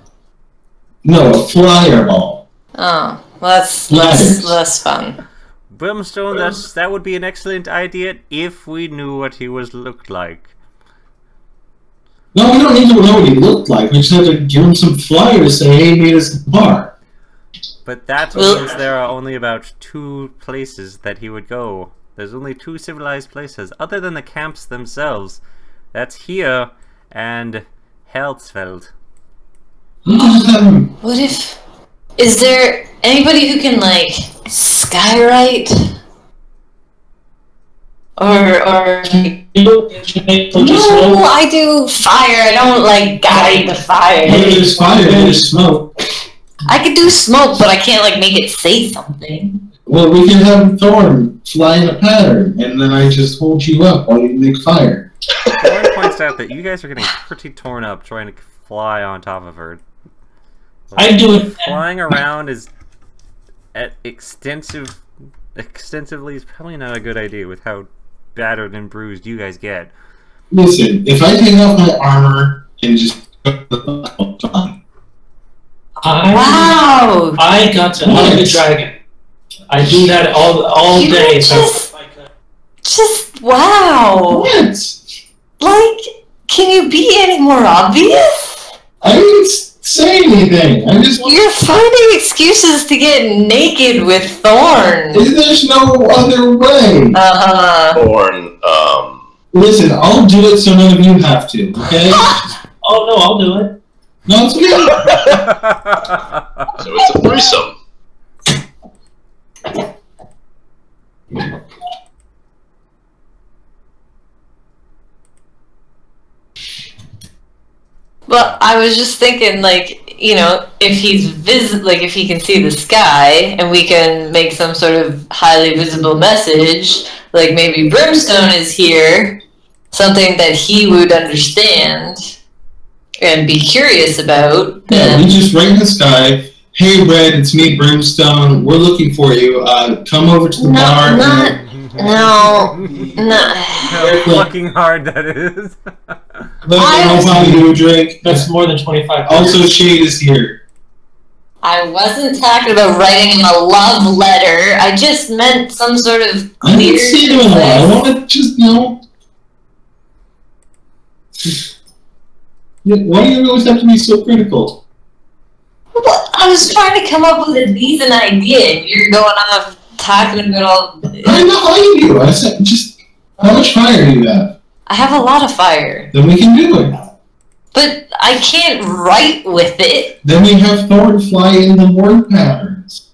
[SPEAKER 5] No, a flyer ball.
[SPEAKER 8] Oh, well, that's less fun.
[SPEAKER 3] Brimstone, that would be an excellent idea if we knew what he looked like.
[SPEAKER 5] No, we don't need to know what he looked like. We just have to give him some flyers saying, hey, meet us at the bar.
[SPEAKER 3] But that means there are only about 2 places that he would go. There's only 2 civilized places, other than the camps themselves. That's here and Helsfeld.
[SPEAKER 8] What if... Is there anybody who can, like, skywrite? Or no, I do fire. I don't, like, guide the fire.
[SPEAKER 5] There's fire, there's smoke.
[SPEAKER 8] I could do smoke, but I can't, like, make it say something.
[SPEAKER 5] Well, we can have Thorn fly in a pattern, and then I just hold you up while you make fire.
[SPEAKER 3] Thorn points out that you guys are getting pretty torn up trying to fly on top of her. Like,
[SPEAKER 7] I do it.
[SPEAKER 3] Flying around is extensively is probably not a good idea with how battered and bruised you guys get.
[SPEAKER 5] Listen, if I take off my armor and just
[SPEAKER 8] Wow!
[SPEAKER 7] I got to hug the dragon. I do that all day.
[SPEAKER 8] Just wow!
[SPEAKER 5] What?
[SPEAKER 8] Like, can you be any more obvious?
[SPEAKER 5] I didn't say anything.
[SPEAKER 8] You're finding excuses to get naked with Thorn.
[SPEAKER 5] There's no other way.
[SPEAKER 9] Thorn,
[SPEAKER 5] Listen, I'll do it so none of you have to, okay?
[SPEAKER 7] Oh no, I'll do it.
[SPEAKER 5] No, it's good.
[SPEAKER 9] So it's a threesome.
[SPEAKER 8] Well, I was just thinking, like, you know, if he's like, if he can see the sky, and we can make some sort of highly visible message, like maybe Brimstone is here, something that he would understand and be curious about.
[SPEAKER 5] Yeah, we just write in the sky, hey, Red, it's me, Brimstone. We're looking for you. Come over to the bar.
[SPEAKER 8] No.
[SPEAKER 3] How fucking hard that is.
[SPEAKER 5] I'll buy you a drink.
[SPEAKER 7] That's more than 25.
[SPEAKER 5] Also, Shade is here.
[SPEAKER 8] I wasn't talking about writing him a love letter. I just meant some sort of
[SPEAKER 5] I didn't see him in a while. I want to just, you know... Why do you always have to be so critical?
[SPEAKER 8] Well, I was trying to come up with a decent idea, and you're going off talking about all...
[SPEAKER 5] I'm not lying to you. I said, just, how much fire do you have?
[SPEAKER 8] I have a lot of fire.
[SPEAKER 5] Then we can do it.
[SPEAKER 8] But I can't write with it.
[SPEAKER 5] Then we have Thorn fly in the word patterns.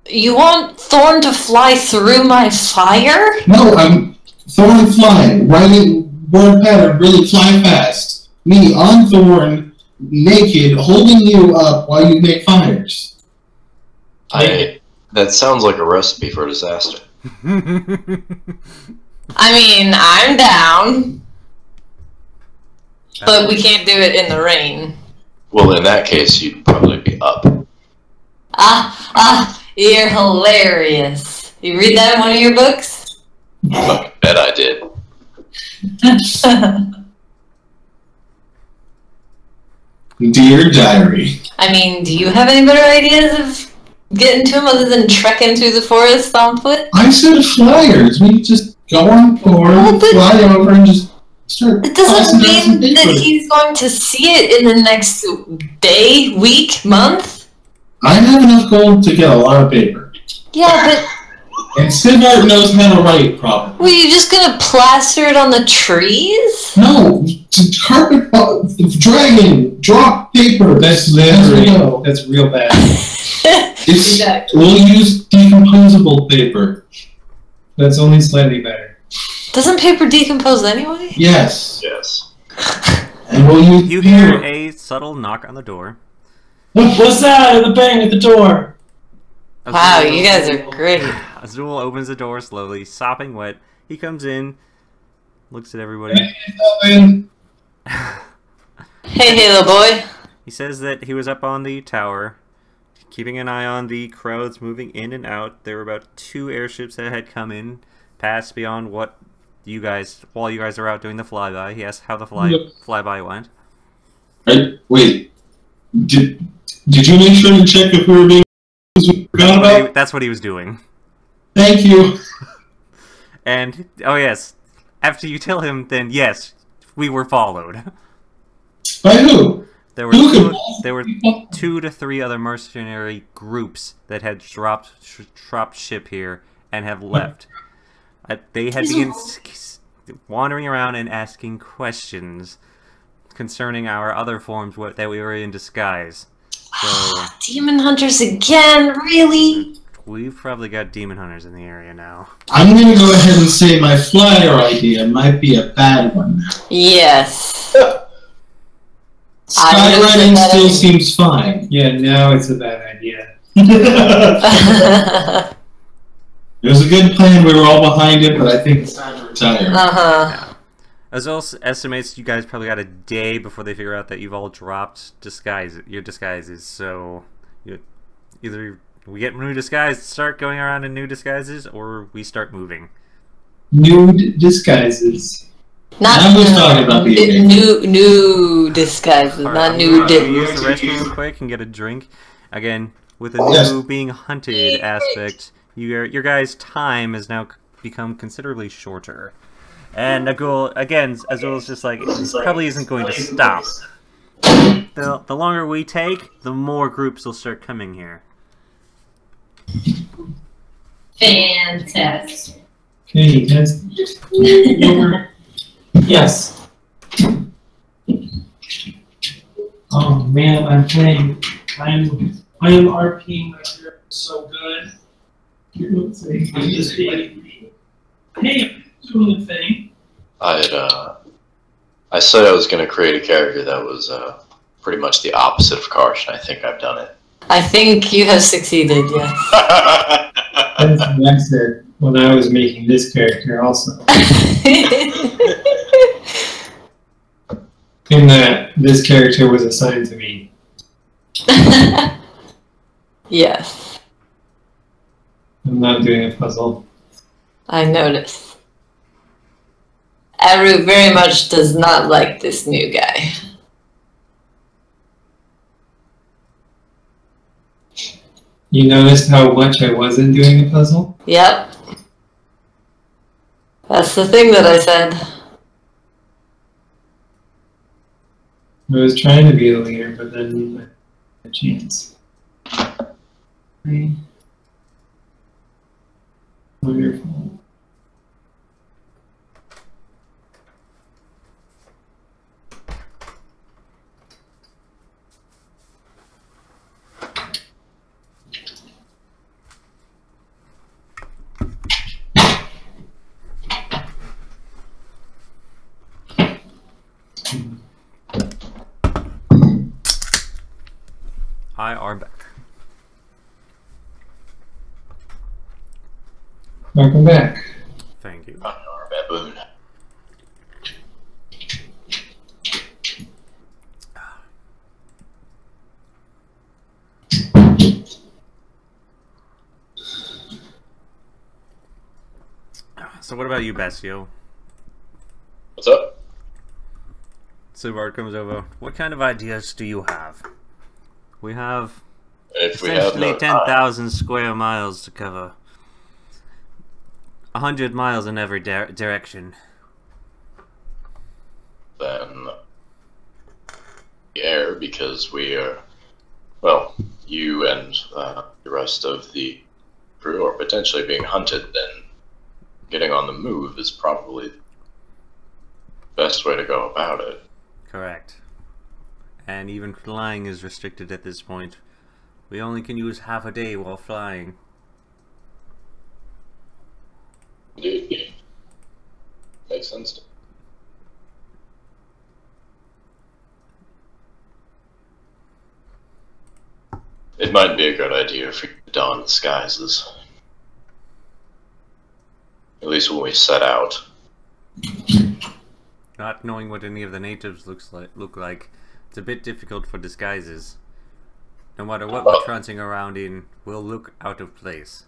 [SPEAKER 8] You want Thorn to fly through my fire?
[SPEAKER 5] No, I'm Thorn flying, writing word pattern, really fly fast. Me on Thorn, naked, holding you up while you make fires.
[SPEAKER 9] That sounds like a recipe for disaster.
[SPEAKER 8] I mean, I'm down. But we can't do it in the rain.
[SPEAKER 9] Well, in that case, you'd probably be up.
[SPEAKER 8] You're hilarious. You read that in one of your books?
[SPEAKER 9] I bet I did.
[SPEAKER 5] Dear Diary.
[SPEAKER 8] I mean, do you have any better ideas of getting to him other than trekking through the forest on foot?
[SPEAKER 5] I said flyers. We just go on board, fly over, and just start.
[SPEAKER 8] It doesn't mean that he's going to see it in the next day, week, month.
[SPEAKER 5] I have enough gold to get a lot of paper.
[SPEAKER 8] Yeah, but...
[SPEAKER 5] And Sidart knows how to write properly.
[SPEAKER 8] Were you just gonna plaster it on the trees?
[SPEAKER 5] No, carpet, dragon, drop paper. That's real. That's real bad. We'll use decomposable paper.
[SPEAKER 10] That's only slightly better.
[SPEAKER 8] Doesn't paper decompose anyway?
[SPEAKER 5] Yes.
[SPEAKER 9] Yes.
[SPEAKER 5] And will
[SPEAKER 3] You hear a subtle knock on the door.
[SPEAKER 7] What's that? The bang at the door.
[SPEAKER 8] Wow, you guys are great.
[SPEAKER 3] Azul opens the door slowly, sopping wet. He comes in, looks at everybody.
[SPEAKER 8] Hey, little boy.
[SPEAKER 3] He says that he was up on the tower, keeping an eye on the crowds moving in and out. There were about 2 airships that had come in, past beyond what you guys, while you guys are out doing the flyby. He asked how the flyby went.
[SPEAKER 5] Wait, did you make sure to check if we were being forgot about?
[SPEAKER 3] That's what he was doing.
[SPEAKER 5] Thank you.
[SPEAKER 3] And, oh yes, after you tell him, then yes, we were followed.
[SPEAKER 5] By who?
[SPEAKER 3] There were 2 to 3 other mercenary groups that had dropped ship here and have left. They had begun wandering around and asking questions concerning our other forms that we were in disguise. So,
[SPEAKER 8] Demon hunters again? Really?
[SPEAKER 3] We've probably got demon hunters in the area now.
[SPEAKER 5] I'm going to go ahead and say my flyer idea might be a bad one.
[SPEAKER 8] Yes.
[SPEAKER 5] Skywriting still seems fine.
[SPEAKER 7] Yeah, now it's a bad idea.
[SPEAKER 5] It was a good plan. We were all behind it, but I think it's time to retire.
[SPEAKER 8] Uh-huh.
[SPEAKER 3] Azul estimates you guys probably got a day before they figure out that you've all dropped your disguises. So either we get new disguises, start going around in new disguises, or we start moving.
[SPEAKER 10] Nude disguises.
[SPEAKER 8] Not
[SPEAKER 5] I was talking about the
[SPEAKER 8] new disguises, not new
[SPEAKER 3] use the restroom real quick and get a drink. Again, with the new being hunted aspect, your guys' time has now become considerably shorter. And Azul is just like, it probably isn't going to stop. The longer we take, the more groups will start coming here.
[SPEAKER 1] Fantastic.
[SPEAKER 10] Okay, that's yes. Oh man, I'm playing. I am RPing my character so good. I'm just being, hey, I'm doing the thing.
[SPEAKER 9] I said I was going to create a character that was pretty much the opposite of Karsh, and I think I've done it.
[SPEAKER 8] I think you have succeeded, yes.
[SPEAKER 10] That's what I said when I was making this character also. In that this character was assigned to me.
[SPEAKER 8] Yes.
[SPEAKER 10] I'm not doing a puzzle.
[SPEAKER 8] I noticed. Aru very much does not like this new guy.
[SPEAKER 10] You noticed how much I wasn't doing a puzzle?
[SPEAKER 8] Yep. That's the thing that I said.
[SPEAKER 10] I was trying to be the leader, but then I had a chance. Wonderful.
[SPEAKER 3] I are back.
[SPEAKER 10] Welcome back.
[SPEAKER 3] Thank you.
[SPEAKER 9] Baboon.
[SPEAKER 3] So what about you, Basio?
[SPEAKER 9] What's up?
[SPEAKER 3] Sivard comes over. What kind of ideas do you have? We have
[SPEAKER 9] If we have
[SPEAKER 3] essentially
[SPEAKER 9] no
[SPEAKER 3] 10,000 square miles to cover. 100 miles in every direction.
[SPEAKER 9] Then the air, because we are, well, you and the rest of the crew are potentially being hunted, then getting on the move is probably the best way to go about it.
[SPEAKER 3] Correct. And even flying is restricted at this point. We only can use half a day while flying.
[SPEAKER 9] Indeed. Makes sense. It might be a good idea for you to don disguises. At least when we set out.
[SPEAKER 3] Not knowing what any of the natives look like, it's a bit difficult for disguises. No matter what we're trouncing around in, we'll look out of place.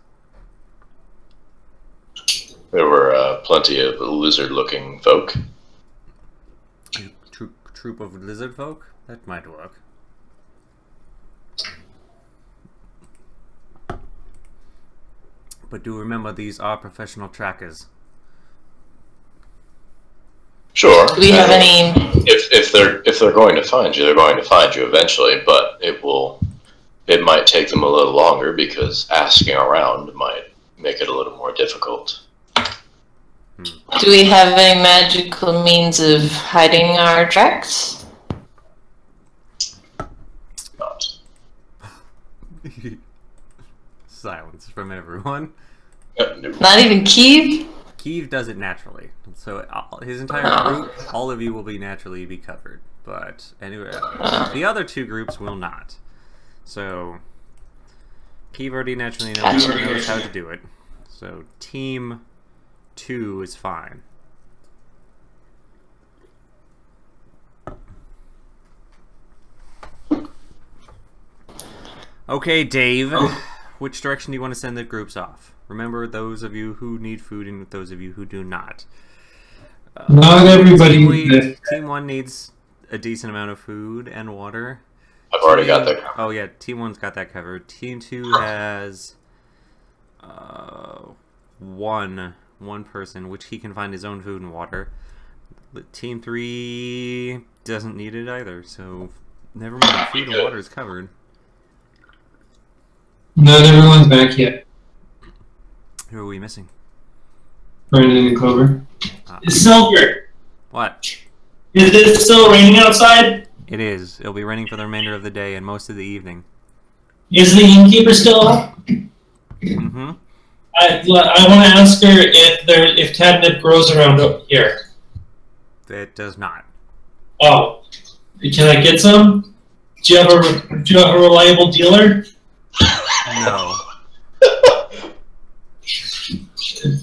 [SPEAKER 9] There were plenty of lizard-looking folk.
[SPEAKER 3] Troop of lizard folk? That might work. But do remember, these are professional trackers.
[SPEAKER 9] Sure.
[SPEAKER 8] Do we have any?
[SPEAKER 9] If they're going to find you, they're going to find you eventually. But it might take them a little longer because asking around might make it a little more difficult.
[SPEAKER 8] Do we have any magical means of hiding our tracks?
[SPEAKER 9] Not.
[SPEAKER 3] Silence from everyone.
[SPEAKER 9] No.
[SPEAKER 8] Not even Keeve?
[SPEAKER 3] Keeve does it naturally. So his entire group, all of you will naturally be covered. But anyway, the other two groups will not. So Keeve already naturally knows how to do it. So team 2 is fine. Okay, Dave. Which direction do you want to send the groups off? Remember, those of you who need food and those of you who do not.
[SPEAKER 10] Not everybody
[SPEAKER 3] Team 1 needs a decent amount of food and water.
[SPEAKER 9] I've already got that covered.
[SPEAKER 3] Oh yeah, Team 1's got that covered. Team 2 has one person, which he can find his own food and water. But Team 3 doesn't need it either, so never mind. Food and water is covered.
[SPEAKER 10] Not everyone's back yet.
[SPEAKER 3] Who are we missing?
[SPEAKER 10] Brandon and Clover.
[SPEAKER 11] Silver,
[SPEAKER 3] What?
[SPEAKER 11] is it still raining outside?
[SPEAKER 3] It is. It'll be raining for the remainder of the day and most of the evening.
[SPEAKER 11] Is the innkeeper still up?
[SPEAKER 3] Mm-hmm.
[SPEAKER 11] I want to ask her if catnip grows around up here.
[SPEAKER 3] It does not.
[SPEAKER 11] Oh, can I get some? Do you have a reliable dealer?
[SPEAKER 3] No.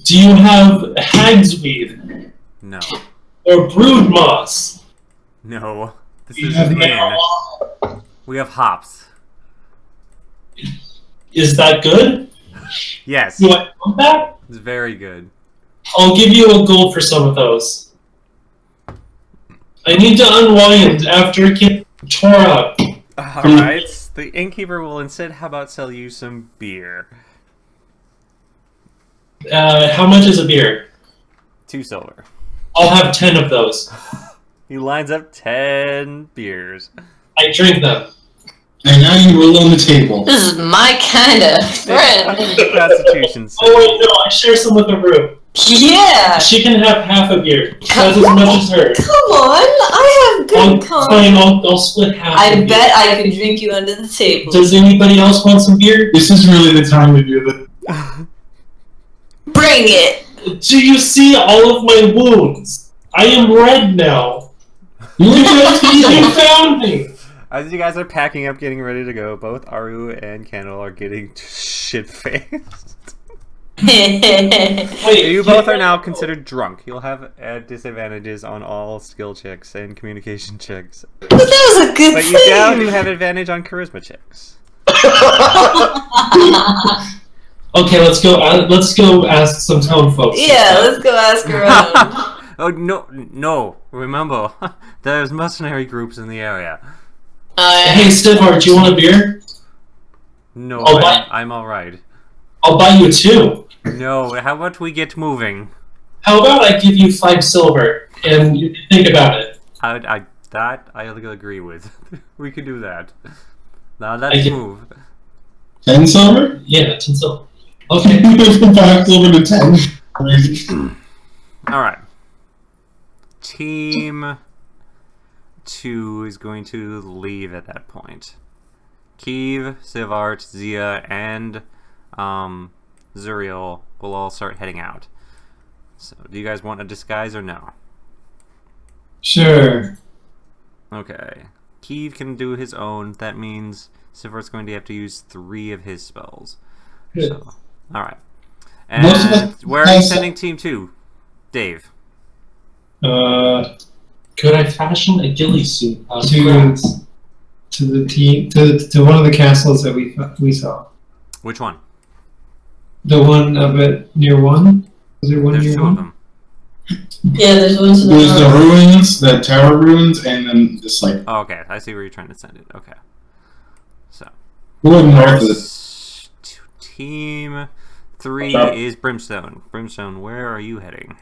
[SPEAKER 11] Do you have hag's weed
[SPEAKER 3] No.
[SPEAKER 11] or brood moss?
[SPEAKER 3] No. This
[SPEAKER 11] You
[SPEAKER 3] is
[SPEAKER 11] have
[SPEAKER 3] in. We have hops.
[SPEAKER 11] Is that good?
[SPEAKER 3] Yes.
[SPEAKER 11] Do I want that?
[SPEAKER 3] It's very good.
[SPEAKER 11] I'll give you a gold for some of those. I need to unwind after it gets tore up.
[SPEAKER 3] Alright. The innkeeper will instead, how about sell you some beer?
[SPEAKER 11] How much is a beer?
[SPEAKER 3] 2 silver.
[SPEAKER 11] I'll have 10 of those.
[SPEAKER 3] He lines up 10 beers.
[SPEAKER 11] I drink them.
[SPEAKER 5] And now you roll on the table.
[SPEAKER 8] This is my kind of friend.
[SPEAKER 3] Constitution.
[SPEAKER 11] Oh wait, no, I share some with the group.
[SPEAKER 8] Yeah.
[SPEAKER 11] She can have half a beer. That's as much as her.
[SPEAKER 8] Come on, I have good
[SPEAKER 11] Fine, I'll split half.
[SPEAKER 8] I bet I can drink you under the table.
[SPEAKER 11] Does anybody else want some beer?
[SPEAKER 5] This is really the time to do this.
[SPEAKER 8] Bring it.
[SPEAKER 11] Do you see all of my wounds? I am red now. You found me.
[SPEAKER 3] As you guys are packing up, getting ready to go, both Aru and Candle are getting shit-faced.
[SPEAKER 11] Wait,
[SPEAKER 3] You both are now considered drunk. You'll have disadvantages on all skill checks and communication checks.
[SPEAKER 8] But that was a good
[SPEAKER 3] But
[SPEAKER 8] thing.
[SPEAKER 3] you now do have advantage on charisma checks.
[SPEAKER 11] Okay, let's go ask some town folks.
[SPEAKER 8] Yeah, let's go ask around.
[SPEAKER 3] Oh no! Remember, there's mercenary groups in the area.
[SPEAKER 11] Hey, Stivart, do you want a beer?
[SPEAKER 3] No,
[SPEAKER 11] I'll
[SPEAKER 3] I'm all right.
[SPEAKER 11] I'll buy you 2.
[SPEAKER 3] No, how about we get moving?
[SPEAKER 11] How about I give you 5 silver and you can think about it?
[SPEAKER 3] That I agree with. We could do that. Now let's move.
[SPEAKER 5] 10 silver?
[SPEAKER 11] Yeah, 10 silver. Okay.
[SPEAKER 5] From 5 silver to 10.
[SPEAKER 3] All right. Team 2 is going to leave at that point. Keeve, Sivart, Zia, and Zuriel will all start heading out. So, do you guys want a disguise or no?
[SPEAKER 10] Sure.
[SPEAKER 3] Okay. Keeve can do his own. That means Sivart's going to have to use 3 of his spells.
[SPEAKER 11] Good.
[SPEAKER 3] So, all right. And where are you sending Team 2? Dave.
[SPEAKER 7] Could I fashion a ghillie suit out of
[SPEAKER 10] To-
[SPEAKER 7] grass?
[SPEAKER 10] To the team, to one of the castles that we saw.
[SPEAKER 3] Which one?
[SPEAKER 10] The one up at near one. Was there one
[SPEAKER 3] There's
[SPEAKER 10] near
[SPEAKER 3] 2
[SPEAKER 10] one?
[SPEAKER 3] of them.
[SPEAKER 1] Yeah, there's one to the
[SPEAKER 5] There's the
[SPEAKER 1] north.
[SPEAKER 5] ruins, the tower ruins, and then this like
[SPEAKER 3] Oh, okay. I see where you're trying to send it. Okay. So.
[SPEAKER 5] going north of it.
[SPEAKER 3] Where's Team 3
[SPEAKER 5] Okay.
[SPEAKER 3] is Brimstone. Brimstone, where are you heading?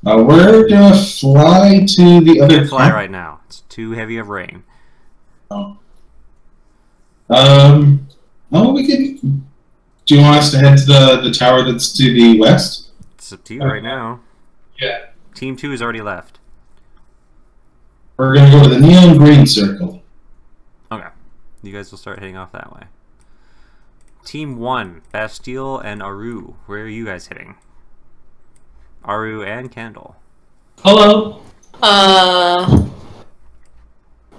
[SPEAKER 5] We're gonna fly to the other.
[SPEAKER 3] Can't fly right now. It's too heavy of rain.
[SPEAKER 5] Oh, we could. Do you want us to head to the tower that's to the west?
[SPEAKER 3] It's up to you right now.
[SPEAKER 10] Yeah.
[SPEAKER 3] Team 2 has already left.
[SPEAKER 5] We're gonna go to the neon green circle.
[SPEAKER 3] Okay. You guys will start heading off that way. Team 1, Bastille and Aru. Where are you guys heading? Aru and Candle.
[SPEAKER 11] Hello.
[SPEAKER 1] I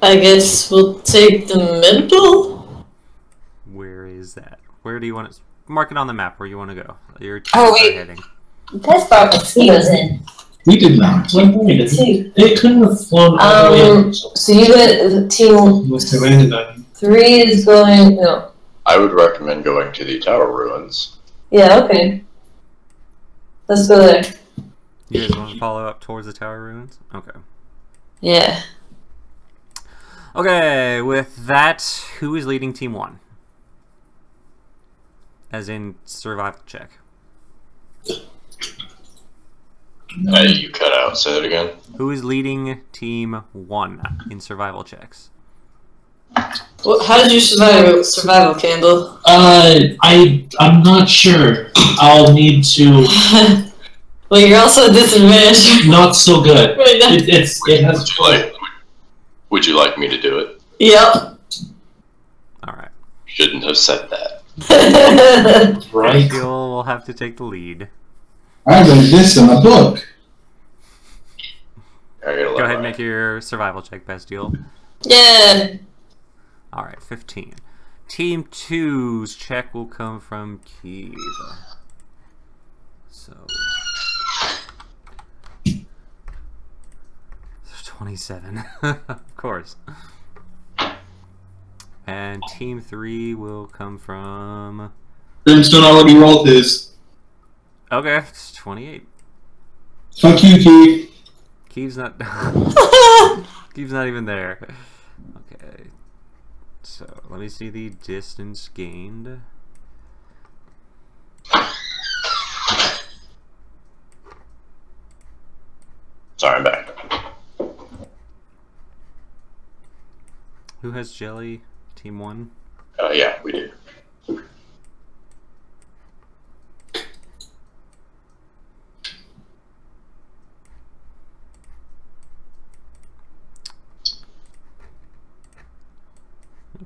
[SPEAKER 1] guess we'll take the middle.
[SPEAKER 3] Where is that? Where do you want to... Mark it on the map where you want to go. Your
[SPEAKER 8] Oh,
[SPEAKER 3] teams are
[SPEAKER 8] wait.
[SPEAKER 3] heading.
[SPEAKER 8] That's brought mosquitoes in.
[SPEAKER 5] We did not.
[SPEAKER 11] It couldn't have flown all the way up.
[SPEAKER 8] So you got team
[SPEAKER 10] Must have landed on you.
[SPEAKER 8] 3 is going. No.
[SPEAKER 9] I would recommend going to the tower ruins.
[SPEAKER 8] Yeah. Okay. Let's go there.
[SPEAKER 3] You guys want to follow up towards the tower ruins? Okay.
[SPEAKER 8] Yeah.
[SPEAKER 3] Okay, with that, who is leading Team 1? As in survival check.
[SPEAKER 9] You cut out. Say that again.
[SPEAKER 3] Who is leading Team 1 in survival checks?
[SPEAKER 1] Well, how did you survival Candle?
[SPEAKER 11] I'm not sure. I'll need to.
[SPEAKER 1] Well, you're also disadvantaged.
[SPEAKER 11] Not so good.
[SPEAKER 1] Right now.
[SPEAKER 11] It has.
[SPEAKER 9] Would you like me to do it?
[SPEAKER 1] Yep.
[SPEAKER 3] Alright.
[SPEAKER 9] Shouldn't have said that.
[SPEAKER 11] Right.
[SPEAKER 3] Gil will have to take the lead.
[SPEAKER 5] I read this in a book.
[SPEAKER 3] Go ahead and make your survival check, Bastille.
[SPEAKER 1] Yeah.
[SPEAKER 3] Alright, 15. Team 2's check will come from Keith. So... 27. Of course. And Team 3 will come from...
[SPEAKER 5] Brimstone already rolled his.
[SPEAKER 3] Okay, it's 28.
[SPEAKER 5] Fuck you, Keith.
[SPEAKER 3] Keith's not... Keith's not even there. Okay. So, let me see the distance gained.
[SPEAKER 9] Sorry, I'm back.
[SPEAKER 3] Who has jelly? Team 1?
[SPEAKER 9] Yeah, we do.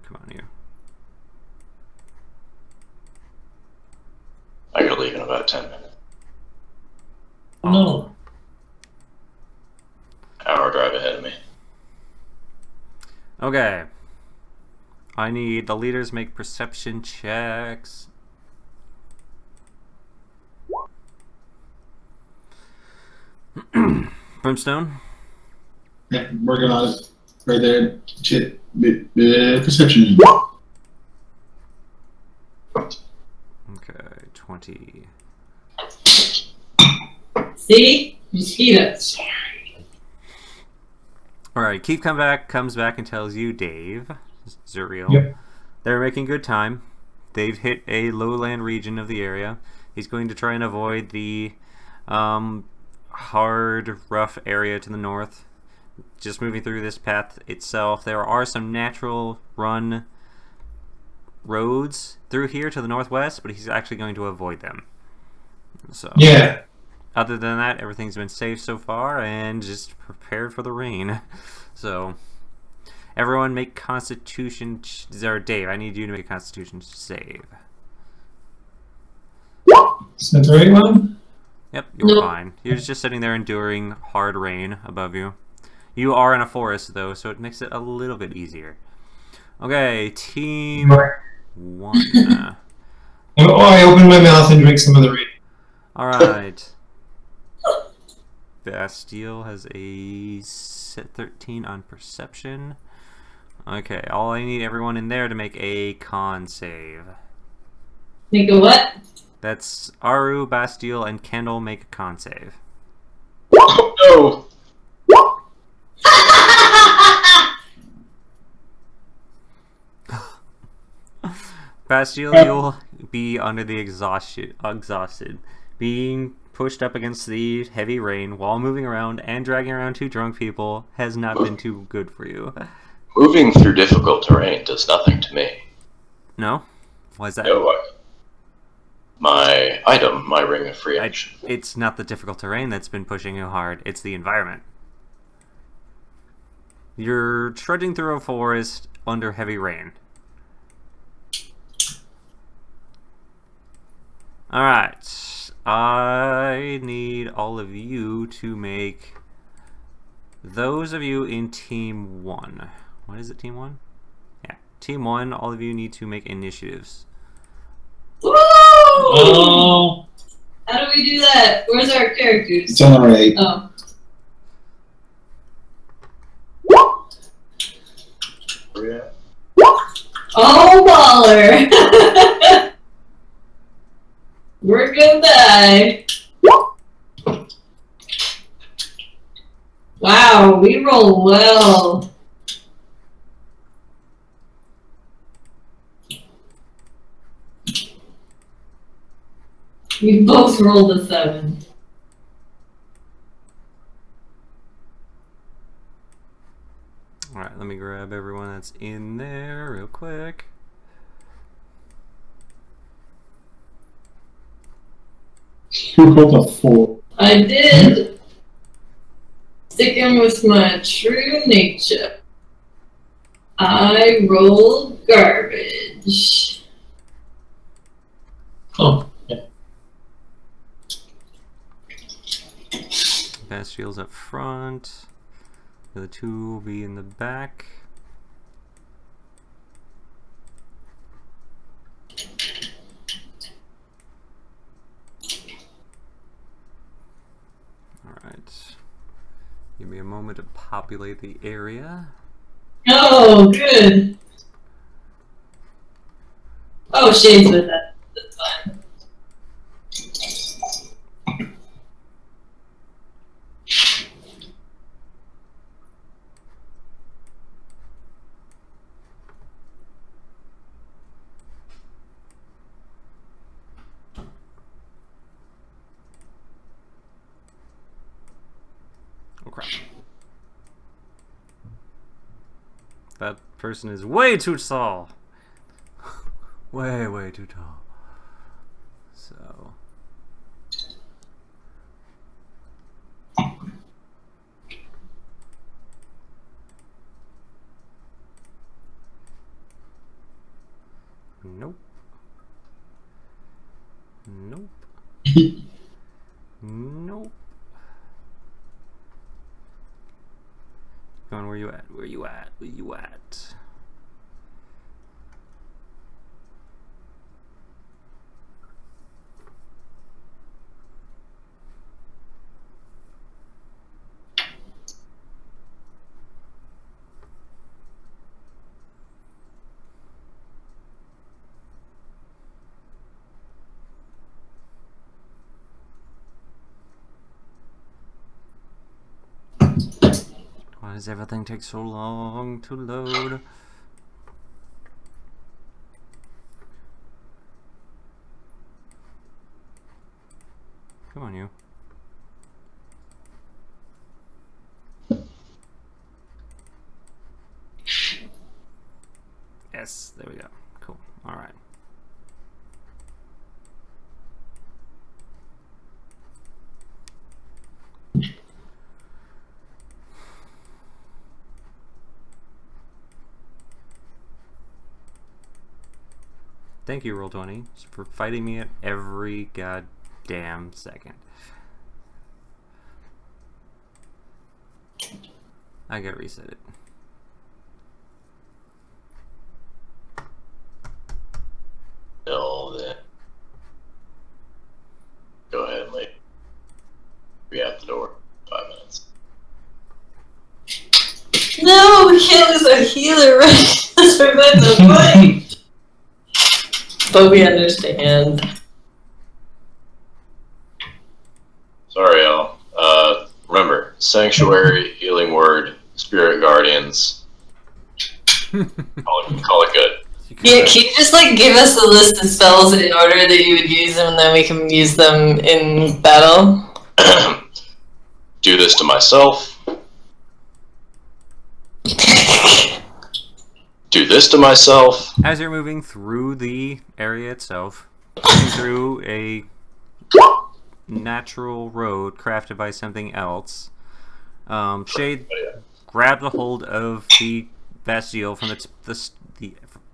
[SPEAKER 3] Come on, you.
[SPEAKER 9] I gotta leave in about 10 minutes.
[SPEAKER 11] No.
[SPEAKER 9] Hour drive ahead of me.
[SPEAKER 3] Okay. I need the leaders make perception checks. Brimstone?
[SPEAKER 5] Yeah, working on it. Right there. Shit. Perception.
[SPEAKER 3] Okay, 20.
[SPEAKER 1] See? Mosquitoes.
[SPEAKER 3] Alright, Keith comes back and tells you, Dave, Zuriel,
[SPEAKER 10] Yep.
[SPEAKER 3] they're making good time. They've hit a lowland region of the area. He's going to try and avoid the hard, rough area to the north. Just moving through this path itself. There are some natural run roads through here to the northwest, but he's actually going to avoid them. So
[SPEAKER 10] Yeah.
[SPEAKER 3] other than that, everything's been safe so far and just prepared for the rain. So everyone make Constitution... or Dave, I need you to make a Constitution save.
[SPEAKER 10] Is that the right one?
[SPEAKER 3] Yep, you're fine. You're just sitting there enduring hard rain above you. You are in a forest, though, so it makes it a little bit easier. Okay, team 1.
[SPEAKER 10] Oh, I opened my mouth and drank some of the rain.
[SPEAKER 3] Alright. Bastille has a 13 on perception. Okay, all I need everyone in there to make a con save.
[SPEAKER 1] Make a what?
[SPEAKER 3] That's Aru, Bastille, and Kendall make a con save.
[SPEAKER 9] Oh
[SPEAKER 3] no! Bastille, you'll be under the exhausted, being pushed up against the heavy rain while moving around and dragging around 2 drunk people has not been too good for you.
[SPEAKER 9] Moving through difficult terrain does nothing to me.
[SPEAKER 3] No? Why is that?
[SPEAKER 9] No, my item, my ring of free action.
[SPEAKER 3] It's not the difficult terrain that's been pushing you hard, it's the environment. You're trudging through a forest under heavy rain. Alright, I need all of you to make, those of you in Team 1. What is it, Team 1? Yeah, Team 1, all of you need to make initiatives.
[SPEAKER 1] Woo!
[SPEAKER 11] Oh.
[SPEAKER 1] How do we do that? Where's our characters?
[SPEAKER 5] It's on the right.
[SPEAKER 1] Oh. Oh, baller! We're gonna die. Wow, we roll well. We both rolled a 7.
[SPEAKER 3] Alright, let me grab everyone that's in there real quick.
[SPEAKER 5] You rolled a 4.
[SPEAKER 1] I did. Sticking with my true nature. I rolled garbage.
[SPEAKER 11] Oh.
[SPEAKER 3] Bastille's up front. The other 2 will be in the back. Alright. Give me a moment to populate the area.
[SPEAKER 1] Oh, good. Oh, Shane's with that. That's fine.
[SPEAKER 3] Oh crap. That person is way too tall. way too tall. So nope. Nope. Nope. Come on, where you at? Where you at? Where you at? Why does everything take so long to load? Come on, you. Yes, there we go. Cool. All right. Thank you, Roll20, for fighting me at every goddamn second. I gotta reset it.
[SPEAKER 8] a healer, right? Let's prevent the fight. But we understand.
[SPEAKER 9] Sorry, y'all. Remember, Sanctuary, Healing Word, Spirit Guardians. Call it good.
[SPEAKER 8] Yeah, can you just like give us a list of spells in order that you would use them and then we can use them in battle?
[SPEAKER 9] Do this to myself. Do this to myself.
[SPEAKER 3] As you're moving through the area itself, moving through a natural road crafted by something else, Shade grabs a hold of the Bastille from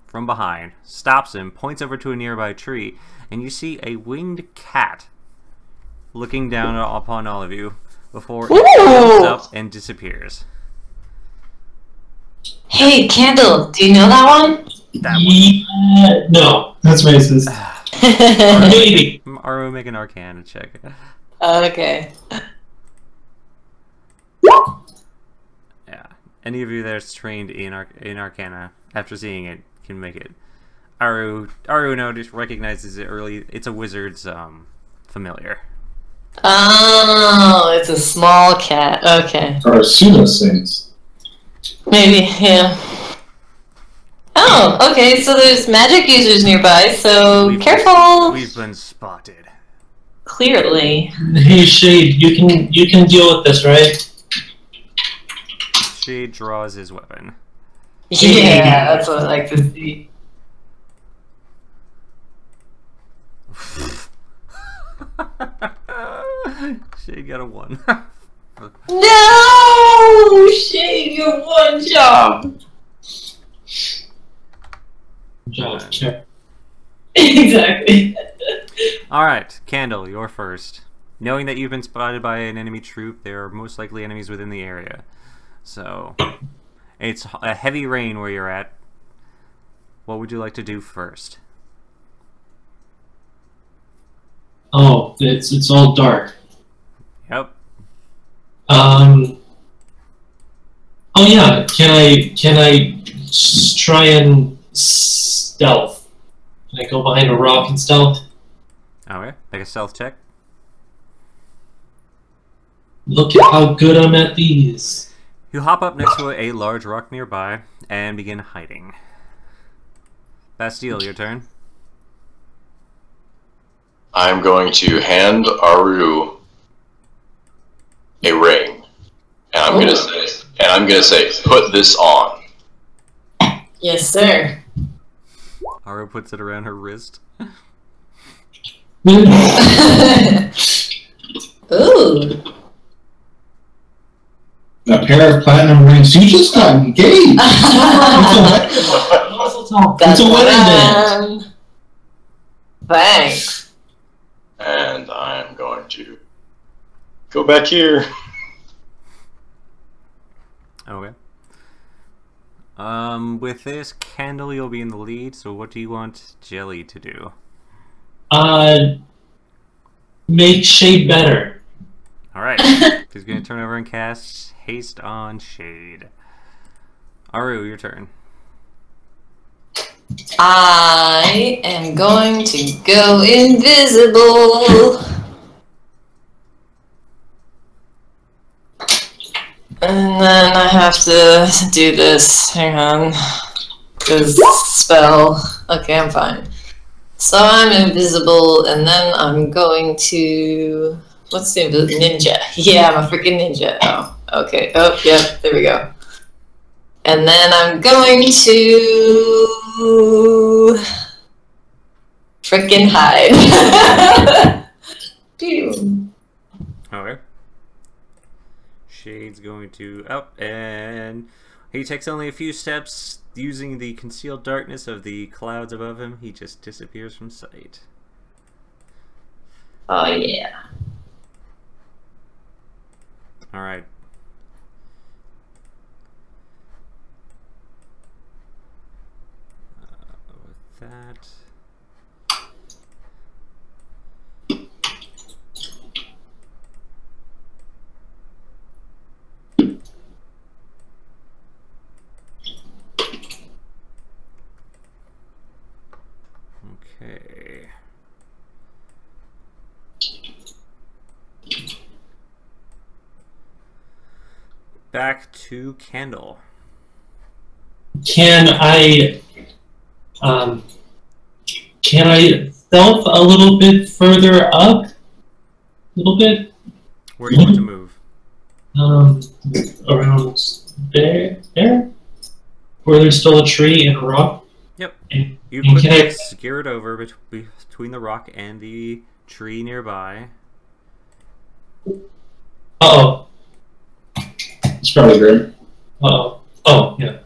[SPEAKER 3] from behind, stops him, points over to a nearby tree, and you see a winged cat looking down upon all of you before it jumps up and disappears.
[SPEAKER 8] Hey, Candle, do you know that one?
[SPEAKER 3] That one.
[SPEAKER 7] No, that's racist. Maybe.
[SPEAKER 3] Aru, make an Arcana check.
[SPEAKER 8] Okay.
[SPEAKER 3] Yeah. Any of you that's trained in Arcana, after seeing it, can make it. Aru notice recognizes it early. It's a wizard's familiar.
[SPEAKER 8] Oh, it's a small cat. Okay.
[SPEAKER 5] Or pseudo saints.
[SPEAKER 8] Maybe, yeah. Oh, okay, so there's magic users nearby, so careful!
[SPEAKER 3] We've been spotted.
[SPEAKER 8] Clearly.
[SPEAKER 7] Hey, Shade, you can deal with this, right?
[SPEAKER 3] Shade draws his weapon.
[SPEAKER 8] Yeah, that's what I like to see.
[SPEAKER 3] Shade got a 1.
[SPEAKER 8] No! Shade, you have one job! Exactly.
[SPEAKER 3] Alright, Candle, you're first. Knowing that you've been spotted by an enemy troop, there are most likely enemies within the area. So, it's a heavy rain where you're at. What would you like to do first?
[SPEAKER 7] Oh, it's all dark.
[SPEAKER 3] Yep.
[SPEAKER 7] Oh yeah, can I try and stealth? Can I go behind a rock and stealth?
[SPEAKER 3] Okay, make a stealth check.
[SPEAKER 7] Look at how good I'm at these.
[SPEAKER 3] You hop up next to a large rock nearby and begin hiding. Bastille, your turn.
[SPEAKER 9] I'm going to hand Aru a ring, and I'm gonna say, put this on.
[SPEAKER 8] Yes, sir.
[SPEAKER 3] Aru puts it around her wrist.
[SPEAKER 8] Ooh.
[SPEAKER 5] A pair of platinum rings. You just got engaged. It's a wedding band.
[SPEAKER 8] Thanks.
[SPEAKER 9] And I'm going to go back here.
[SPEAKER 3] Okay. With this, Candle, you'll be in the lead, so what do you want Jelly to do?
[SPEAKER 7] Make Shade better.
[SPEAKER 3] Alright. He's going to turn over and cast Haste on Shade. Aru, your turn.
[SPEAKER 8] I am going to go invisible. And then I have to do this. Hang on. This spell. Okay, I'm fine. So I'm invisible, and then I'm going to... What's the ninja? Yeah, I'm a freaking ninja. Oh, okay. Oh, yep, there we go. And then I'm going to... freaking hide. Pew.
[SPEAKER 3] Okay. Shade's going to up, and he takes only a few steps. Using the concealed darkness of the clouds above him, he just disappears from sight.
[SPEAKER 8] Oh, yeah.
[SPEAKER 3] Alright. With that... back to Candle.
[SPEAKER 11] Can I stealth a little bit further up? A little bit?
[SPEAKER 3] Where do you want to move?
[SPEAKER 11] Around there? Where there's still a tree and a rock?
[SPEAKER 3] Yep.
[SPEAKER 11] And
[SPEAKER 3] You
[SPEAKER 11] can
[SPEAKER 3] quickly
[SPEAKER 11] I...
[SPEAKER 3] skirt over between the rock and the tree nearby.
[SPEAKER 11] Uh-oh.
[SPEAKER 5] It's probably good.
[SPEAKER 11] Uh-oh. Oh, yeah.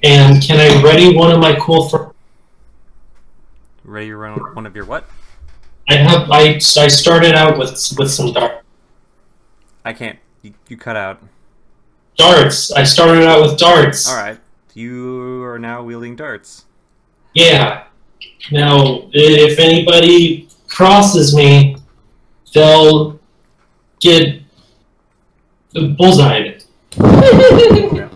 [SPEAKER 11] And can I ready one of my cool...
[SPEAKER 3] Ready to run one of your what?
[SPEAKER 11] I started out with some darts.
[SPEAKER 3] I can't. You cut out.
[SPEAKER 11] Darts! I started out with darts.
[SPEAKER 3] Alright. You are now wielding darts.
[SPEAKER 11] Yeah. Now, if anybody crosses me, they'll get bullseyed.
[SPEAKER 3] Okay.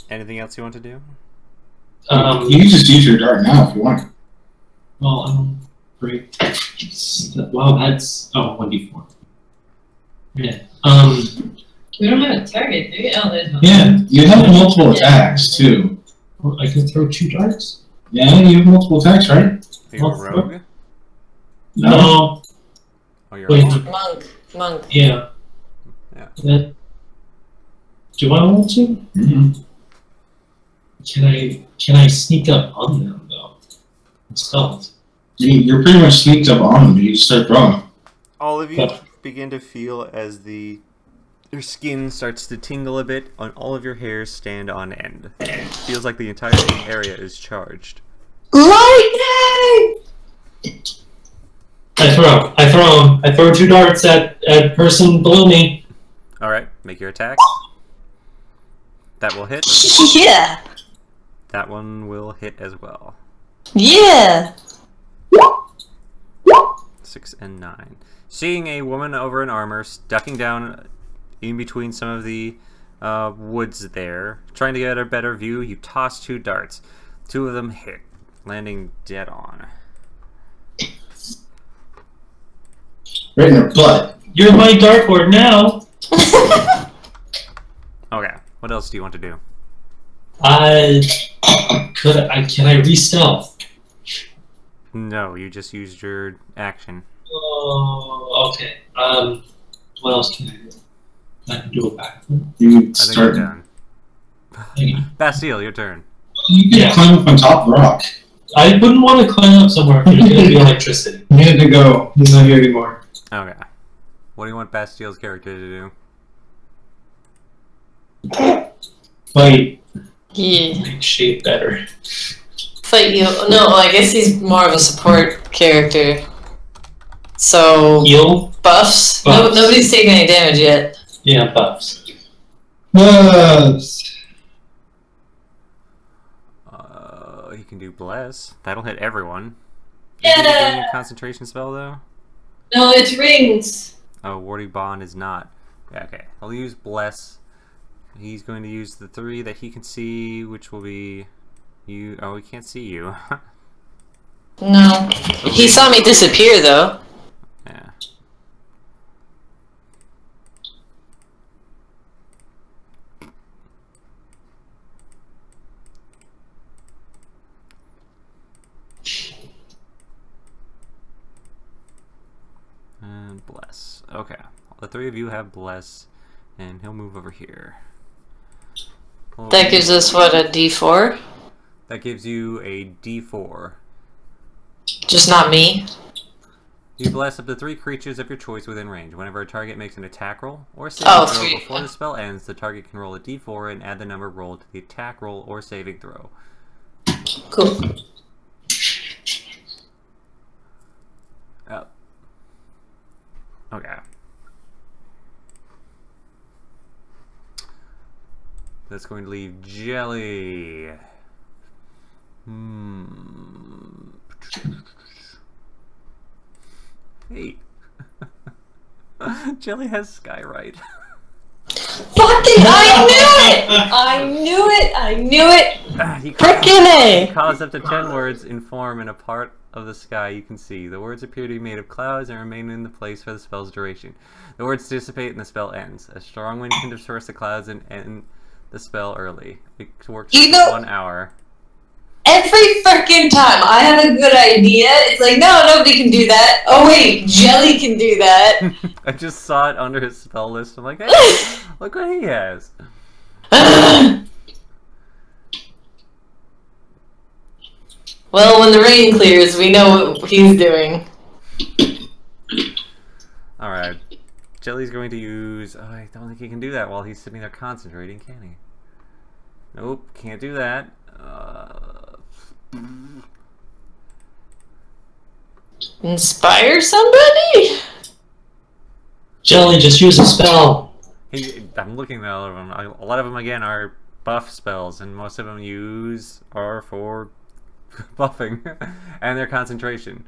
[SPEAKER 3] Anything else you want to do?
[SPEAKER 5] You can just use your dart now if you want.
[SPEAKER 11] Well, great. Wow, that's 1d4. Yeah.
[SPEAKER 1] We don't have a target, do we? Oh, there's no.
[SPEAKER 5] Yeah, you have multiple attacks too.
[SPEAKER 11] I can throw 2 darts?
[SPEAKER 5] Yeah, you have multiple attacks, right?
[SPEAKER 3] Are you a rogue?
[SPEAKER 11] No.
[SPEAKER 3] Oh, you're
[SPEAKER 11] Wait.
[SPEAKER 3] a monk.
[SPEAKER 8] Monk.
[SPEAKER 11] Yeah.
[SPEAKER 3] Yeah.
[SPEAKER 11] Do I want to?
[SPEAKER 5] Mm-hmm.
[SPEAKER 11] Can I sneak up on them though? Stealth.
[SPEAKER 5] You're pretty much sneaked up on them. You just start throwing.
[SPEAKER 3] All of you begin to feel as your skin starts to tingle a bit, and all of your hairs stand on end. It feels like the entire area is charged.
[SPEAKER 8] Lightning!
[SPEAKER 11] I throw 2 darts at person below me.
[SPEAKER 3] Alright, make your attack. That will hit.
[SPEAKER 8] Yeah.
[SPEAKER 3] That one will hit as well.
[SPEAKER 8] Yeah.
[SPEAKER 3] 6 and 9. Seeing a woman over in armor ducking down in between some of the woods there, trying to get a better view, you toss 2 darts. 2 of them hit, landing dead on.
[SPEAKER 5] Right in her butt.
[SPEAKER 11] You're my dartboard now.
[SPEAKER 3] Okay, what else do you want to do?
[SPEAKER 11] Can I re-stealth?
[SPEAKER 3] No, you just used your action.
[SPEAKER 11] Oh, okay. What else can I do? I can do a backflip.
[SPEAKER 5] You
[SPEAKER 3] I
[SPEAKER 5] start.
[SPEAKER 3] think you're done. Bastille, your turn.
[SPEAKER 5] You can climb up on top of the rock.
[SPEAKER 11] I wouldn't want to climb up somewhere if there's going to be electricity.
[SPEAKER 5] He had to go. He's not here anymore.
[SPEAKER 3] Okay. What do you want Bastille's character to do?
[SPEAKER 11] Fight.
[SPEAKER 8] Yeah.
[SPEAKER 11] Make shape better.
[SPEAKER 8] Fight you. No, I guess he's more of a support character. So
[SPEAKER 11] Heal?
[SPEAKER 8] buffs.
[SPEAKER 11] Buffs.
[SPEAKER 8] No, nobody's taking any damage yet.
[SPEAKER 11] Yeah, buffs.
[SPEAKER 3] You can do Bless. That'll hit everyone.
[SPEAKER 1] Yeah.
[SPEAKER 3] Is he doing a concentration spell, though?
[SPEAKER 1] No, it's rings.
[SPEAKER 3] Oh, Warding Bond is not. Yeah, okay. I'll use Bless. He's going to use the 3 that he can see, which will be you. Oh, he can't see you.
[SPEAKER 8] No. He saw me disappear, though.
[SPEAKER 3] Yeah. And Bless. Okay. The 3 of you have Bless, and he'll move over here.
[SPEAKER 8] That gives us, what, a D4?
[SPEAKER 3] That gives you a D4.
[SPEAKER 8] Just not me?
[SPEAKER 3] You bless up to 3 creatures of your choice within range. Whenever a target makes an attack roll or saving
[SPEAKER 8] Oh,
[SPEAKER 3] throw
[SPEAKER 8] 3.
[SPEAKER 3] before the spell ends, the target can roll a D4 and add the number rolled to the attack roll or saving throw.
[SPEAKER 8] Cool.
[SPEAKER 3] Oh. Okay. That's going to leave Jelly. Hey. Jelly has Skyrite.
[SPEAKER 8] Fucking! I knew it! I knew it! I knew it!
[SPEAKER 3] He
[SPEAKER 8] Frickin'
[SPEAKER 3] caused up to 10 words in form in a part of the sky you can see. The words appear to be made of clouds and remain in the place for the spell's duration. The words dissipate and the spell ends. A strong wind can disperse the clouds and end the spell early. It works for 1 hour.
[SPEAKER 8] Every freaking time I have a good idea, it's like, no, nobody can do that. Oh wait, Jelly can do that.
[SPEAKER 3] I just saw it under his spell list. I'm like, hey, look what he has.
[SPEAKER 8] Well, when the rain clears, we know what he's doing.
[SPEAKER 3] Alright. Jelly's going to use... Oh, I don't think he can do that while he's sitting there concentrating, can he? Nope, can't do that.
[SPEAKER 8] Inspire somebody?
[SPEAKER 11] Jelly, just use a spell.
[SPEAKER 3] I'm looking at all of them. A lot of them, again, are buff spells, and most of them are for buffing and their concentration.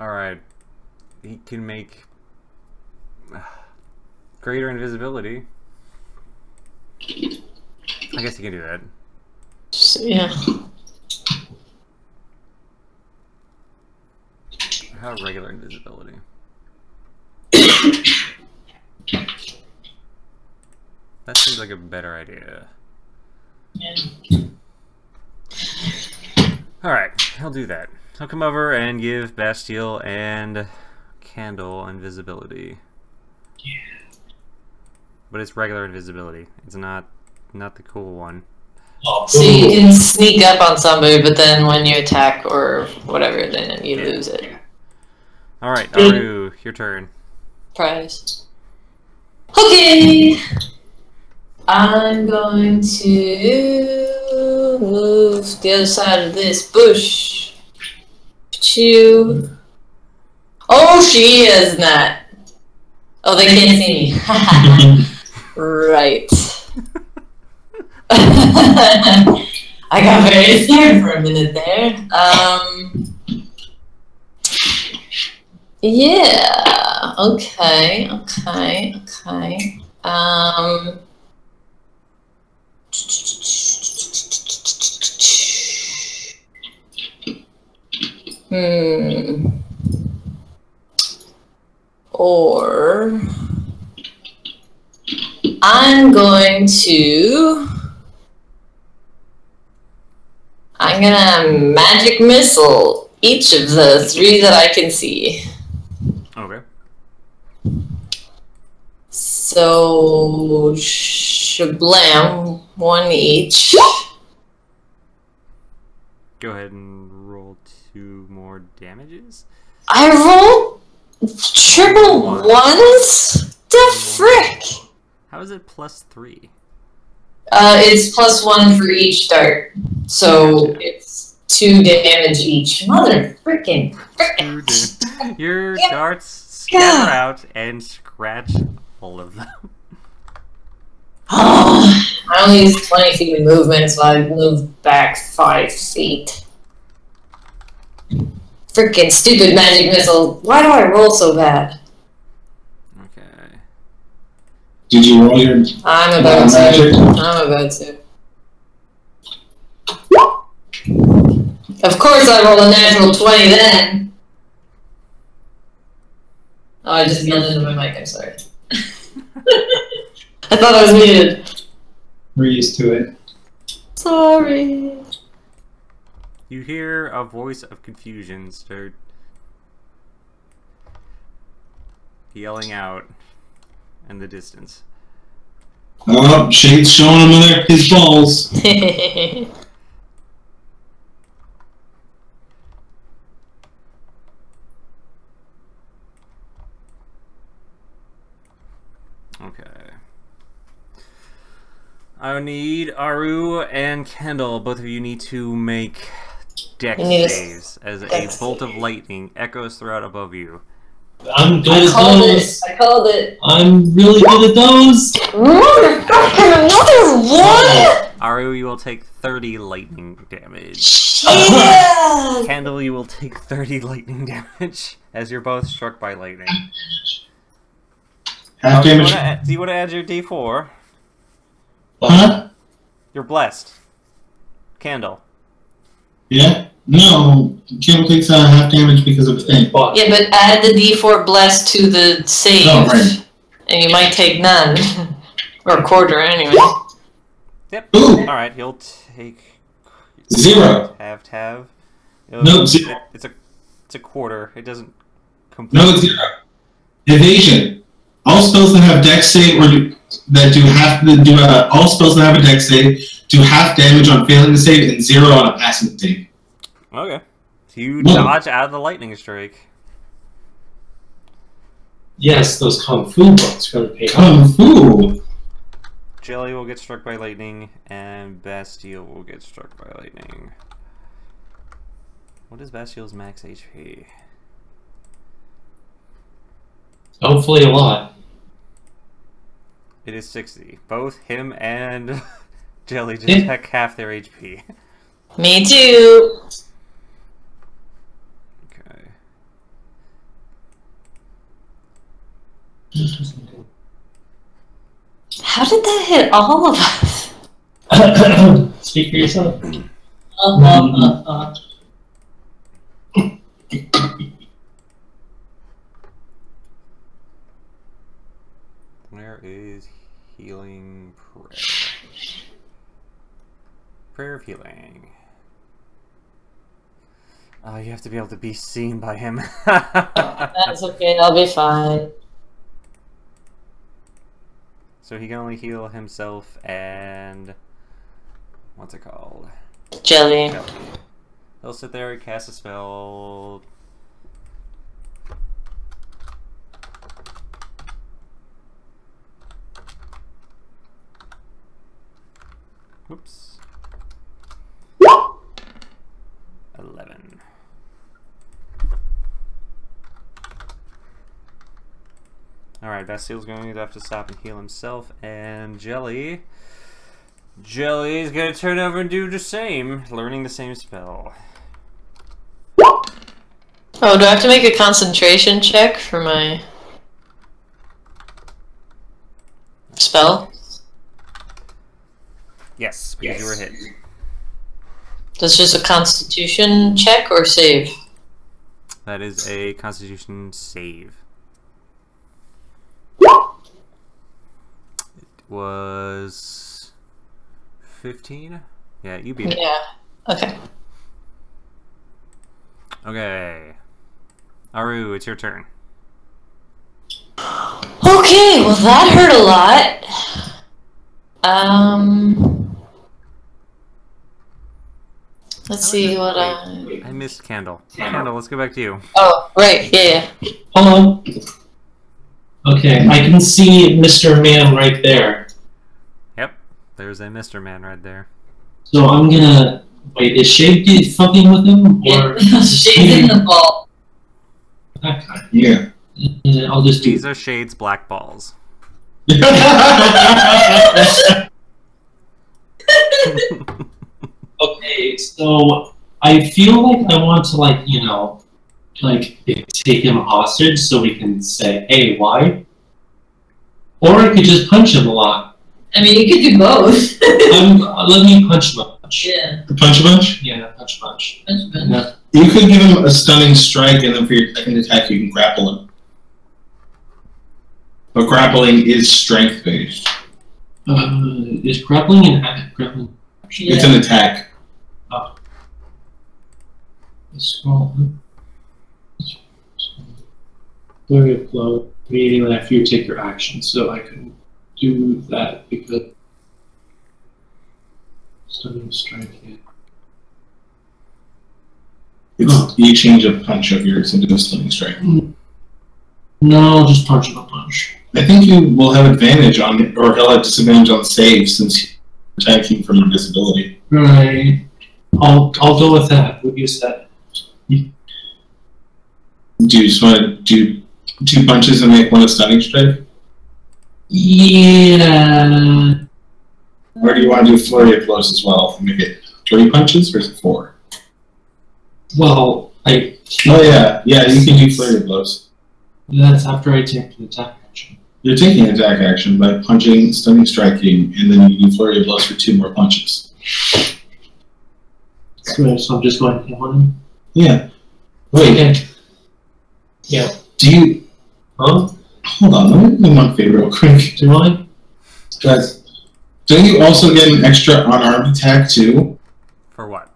[SPEAKER 3] Alright. He can make greater invisibility. I guess he can do that.
[SPEAKER 8] Yeah.
[SPEAKER 3] How regular invisibility? That seems like a better idea. Alright, he'll do that. He'll come over and give Bastille and Candle invisibility. Yeah. But it's regular invisibility. It's not the cool one.
[SPEAKER 8] So you can sneak up on somebody, but then when you attack or whatever, then you lose it.
[SPEAKER 3] Alright, Aru, your turn.
[SPEAKER 8] Prize. Okay! I'm going to move the other side of this bush. Oh, she is not. Oh, they can't see me. Right. I got very scared for a minute there. Yeah. Okay. Or I'm gonna magic missile each of the 3 that I can see.
[SPEAKER 3] Okay.
[SPEAKER 8] So shablam, 1 each.
[SPEAKER 3] Go ahead and roll 2 more damages.
[SPEAKER 8] I rolled triple ones? The frick?
[SPEAKER 3] How is it +3?
[SPEAKER 8] It's +1 for each dart. So it's 2 damage each. Mother frickin'.
[SPEAKER 3] Your darts scatter out and scratch all of them.
[SPEAKER 8] I only use 20 feet of movement, so I moved back 5 feet. Frickin' stupid magic missile. Why do I roll so bad?
[SPEAKER 3] Okay.
[SPEAKER 5] Did you roll your
[SPEAKER 8] I'm about to. Of course I rolled a natural 20 then. Oh, I just yelled into my mic, I'm sorry. I thought I was muted.
[SPEAKER 10] We're used to it.
[SPEAKER 8] Sorry.
[SPEAKER 3] You hear a voice of confusion start yelling out in the distance.
[SPEAKER 5] Oh, Shade's showing him his balls.
[SPEAKER 3] Okay. I need Aru and Kendall. Both of you need to make dex saves as a bolt of lightning echoes throughout above you.
[SPEAKER 11] I'm good at those.
[SPEAKER 8] I called it.
[SPEAKER 11] I'm really good at those.
[SPEAKER 8] Motherfucking another one!
[SPEAKER 3] Aru, you will take 30 lightning damage.
[SPEAKER 8] Yeah!
[SPEAKER 3] Candle, you will take 30 lightning damage as you're both struck by lightning.
[SPEAKER 5] Half damage.
[SPEAKER 3] Do you want to add your D4?
[SPEAKER 5] Huh?
[SPEAKER 3] You're blessed. Candle.
[SPEAKER 5] Yeah? No. Candle takes half damage because of the thing.
[SPEAKER 8] Yeah, but add the D4 blessed to the save.
[SPEAKER 5] Oh, right.
[SPEAKER 8] And you might take none. Or a quarter, anyway.
[SPEAKER 3] Yep.
[SPEAKER 5] Ooh.
[SPEAKER 3] Alright, you'll take...
[SPEAKER 5] 0.
[SPEAKER 3] Have.
[SPEAKER 5] No, 0.
[SPEAKER 3] It's a quarter. It doesn't complete.
[SPEAKER 5] No, it's 0. Evasion. All spells that have dex save all spells that have a dex save do half damage on failing to save and 0 on a passing save.
[SPEAKER 3] Okay. So you dodge out of the lightning strike.
[SPEAKER 7] Yes, those Kung Fu books gotta pay off.
[SPEAKER 5] Kung Fu!
[SPEAKER 3] Jelly will get struck by lightning, and Bastille will get struck by lightning. What is Bastille's max HP?
[SPEAKER 7] Hopefully a lot.
[SPEAKER 3] It is 60. Both him and Jelly just take half their HP.
[SPEAKER 8] Me too.
[SPEAKER 3] Okay.
[SPEAKER 8] How did that hit all of us?
[SPEAKER 7] Speak for yourself.
[SPEAKER 3] Where is healing prayer? Prayer of healing. Oh, you have to be able to be seen by him.
[SPEAKER 8] That's okay, I'll be fine.
[SPEAKER 3] So he can only heal himself and... what's it called?
[SPEAKER 8] Jelly.
[SPEAKER 3] He'll sit there and cast a spell. Whoops. 11. Alright, Bastille's going to have to stop and heal himself, and Jelly's gonna turn over and do the same, learning the same spell.
[SPEAKER 8] Oh, do I have to make a concentration check for my spell?
[SPEAKER 3] Yes, because you were hit.
[SPEAKER 8] That's just a constitution check or save?
[SPEAKER 3] That is a constitution save. It was 15? Yeah, you beat it.
[SPEAKER 8] Yeah, okay.
[SPEAKER 3] Okay. Aru, it's your turn.
[SPEAKER 8] Okay, well that hurt a lot. Let's see what
[SPEAKER 3] I missed Candle. Candle, let's go back to you.
[SPEAKER 8] Oh, right, yeah.
[SPEAKER 7] Hold on. Okay, I can see Mr. Man right there.
[SPEAKER 3] Yep, there's a Mr. Man right there.
[SPEAKER 7] So I'm gonna... Wait, is Shade fucking with him? Or
[SPEAKER 8] Shade's in the ball.
[SPEAKER 7] That guy.
[SPEAKER 5] Yeah.
[SPEAKER 7] I'll just do...
[SPEAKER 3] These are Shade's black balls.
[SPEAKER 7] Okay, so I feel like I want to, like, you know, like, take him hostage so we can say, hey, why? Or I could just punch him a lot.
[SPEAKER 1] I mean, you could do both.
[SPEAKER 7] Let me punch him a bunch.
[SPEAKER 1] Yeah.
[SPEAKER 5] Punch a bunch?
[SPEAKER 7] Yeah, punch a bunch.
[SPEAKER 1] Punch a bunch.
[SPEAKER 7] Yeah.
[SPEAKER 5] You could give him a stunning strike, and then for your second attack, you can grapple him. But grappling is strength based.
[SPEAKER 7] Is grappling an grappling?
[SPEAKER 1] Yeah.
[SPEAKER 5] It's an attack.
[SPEAKER 7] Oh. Scroll. Flurry of blow immediately after you take your action, so I can do that because stunning strike hit.
[SPEAKER 5] It's you change a punch of yours into a stunning strike.
[SPEAKER 7] No, I'll just punch him a bunch.
[SPEAKER 5] I think you will have advantage on, or he'll have disadvantage on saves since you're attacking from invisibility.
[SPEAKER 7] Right. I'll go with that. What you said.
[SPEAKER 5] Do you just want to do 2 punches and make one a stunning strike?
[SPEAKER 7] Yeah.
[SPEAKER 5] Or do you want to do flurry of blows as well? Make it 3 punches or is it 4?
[SPEAKER 7] Well,
[SPEAKER 5] Oh yeah, you can do flurry of blows.
[SPEAKER 7] That's after I take the attack action.
[SPEAKER 5] You're taking an attack action by punching, stunning, striking, and then you do flurry of blows for 2 more punches.
[SPEAKER 7] So I'm just going to hit one.
[SPEAKER 5] Yeah. Wait.
[SPEAKER 7] Okay. Yeah.
[SPEAKER 5] Do you?
[SPEAKER 7] Huh?
[SPEAKER 5] Hold on. Let me do one favor real quick.
[SPEAKER 7] Do I?
[SPEAKER 5] Guys, don't you also get an extra unarmed attack too?
[SPEAKER 3] For what?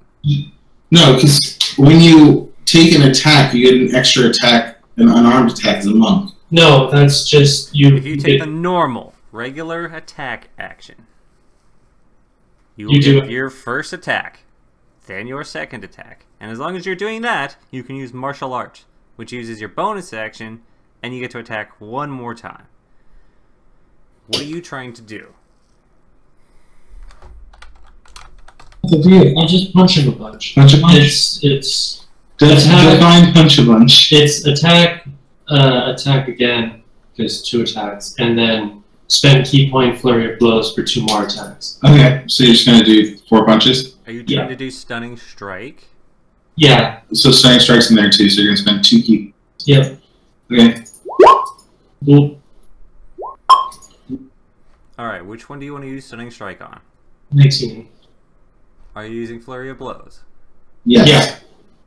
[SPEAKER 5] No, because when you take an attack, you get an extra attack, an unarmed attack as a monk.
[SPEAKER 7] No, that's just you.
[SPEAKER 3] If you take the normal, regular attack action, you will
[SPEAKER 7] You do
[SPEAKER 3] get
[SPEAKER 7] it.
[SPEAKER 3] your first attack, then your second attack. And as long as you're doing that, you can use martial arts, which uses your bonus action, and you get to attack 1 more time. What are you trying to do?
[SPEAKER 7] I'll just punch him a bunch.
[SPEAKER 5] Punch a bunch?
[SPEAKER 7] It's
[SPEAKER 5] Define punch a bunch.
[SPEAKER 7] It's attack, attack again, because 2 attacks, and then spend key point flurry of blows for 2 more attacks.
[SPEAKER 5] Okay, so you're just gonna do 4 punches?
[SPEAKER 3] Are you trying to do stunning strike?
[SPEAKER 7] Yeah.
[SPEAKER 5] So stunning strike's in there too, so you're gonna spend 2 key.
[SPEAKER 7] Yep.
[SPEAKER 5] Okay.
[SPEAKER 7] Well,
[SPEAKER 3] Alright, which one do you want to use stunning strike on?
[SPEAKER 7] 19.
[SPEAKER 3] Are you using flurry of blows?
[SPEAKER 5] Yes.
[SPEAKER 7] Yeah.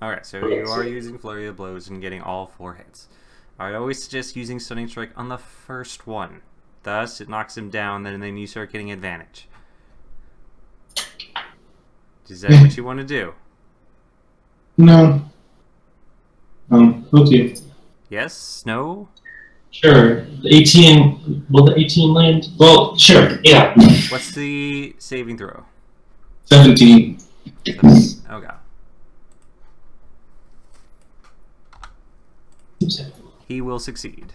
[SPEAKER 3] Alright, so you are using flurry of blows and getting all 4 hits. I always suggest using stunning strike on the first one. Thus, it knocks him down, and then you start getting advantage. Is that what you want to do?
[SPEAKER 5] No. Okay.
[SPEAKER 3] Yes? No?
[SPEAKER 7] Sure. The 18. Will the 18 land? Well, sure. Yeah.
[SPEAKER 3] What's the saving throw?
[SPEAKER 5] 17.
[SPEAKER 3] Okay. He will succeed.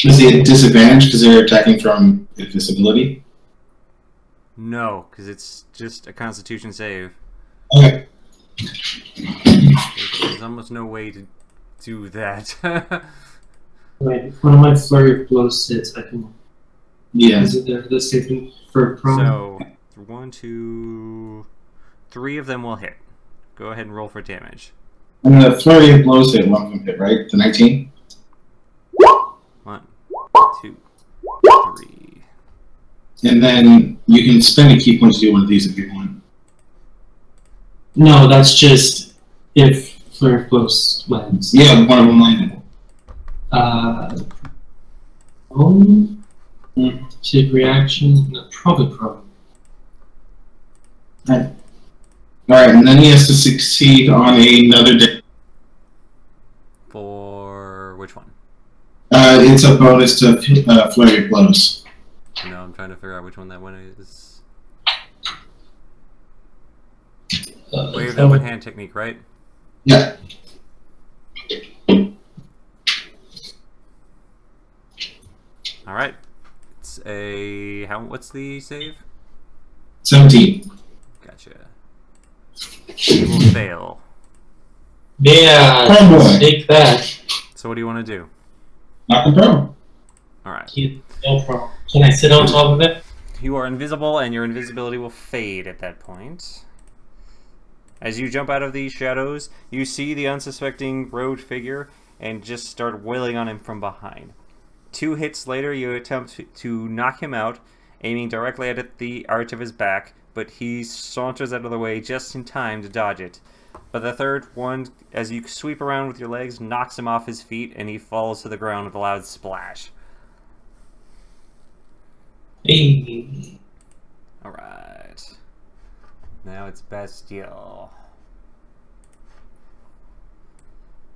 [SPEAKER 5] Is he at disadvantage because they're attacking from invisibility?
[SPEAKER 3] No, because it's just a Constitution save.
[SPEAKER 5] Okay.
[SPEAKER 3] There's almost no way to do that.
[SPEAKER 7] Wait, one of my flurry of blows hits, I can.
[SPEAKER 5] Yeah.
[SPEAKER 7] Is it there the saving for prone?
[SPEAKER 3] So, 1, 2, 3 of them will hit. Go ahead and roll for damage.
[SPEAKER 5] And the flurry of blows hit, one of them hit, right? The 19?
[SPEAKER 3] 1, 2, 3.
[SPEAKER 5] And then you can spend a key point to do one of these if you want.
[SPEAKER 7] No, that's just if flurry of blows lands.
[SPEAKER 5] Yeah, one of them landed.
[SPEAKER 7] Take reaction. No, probably prone.
[SPEAKER 5] Alright, and then he has to succeed on another day.
[SPEAKER 3] For which one?
[SPEAKER 5] It's a bonus to flurry of blows.
[SPEAKER 3] No, I'm trying to figure out which one that one is. Wave the one hand technique, right?
[SPEAKER 5] Yeah.
[SPEAKER 3] Alright. It's a... what's the save?
[SPEAKER 5] 17.
[SPEAKER 3] Gotcha. It will fail.
[SPEAKER 7] Yeah,
[SPEAKER 5] Oh boy.
[SPEAKER 7] take that.
[SPEAKER 3] So what do you want to do?
[SPEAKER 5] Knock him prone.
[SPEAKER 3] Alright.
[SPEAKER 7] No problem. Can I sit on top of it?
[SPEAKER 3] You are invisible, and your invisibility will fade at that point. As you jump out of these shadows, you see the unsuspecting robed figure and just start wailing on him from behind. 2 hits later, you attempt to knock him out, aiming directly at the arch of his back, but he saunters out of the way just in time to dodge it. But the third one, as you sweep around with your legs, knocks him off his feet, and he falls to the ground with a loud splash.
[SPEAKER 7] Hey.
[SPEAKER 3] Alright. Now it's Bestial.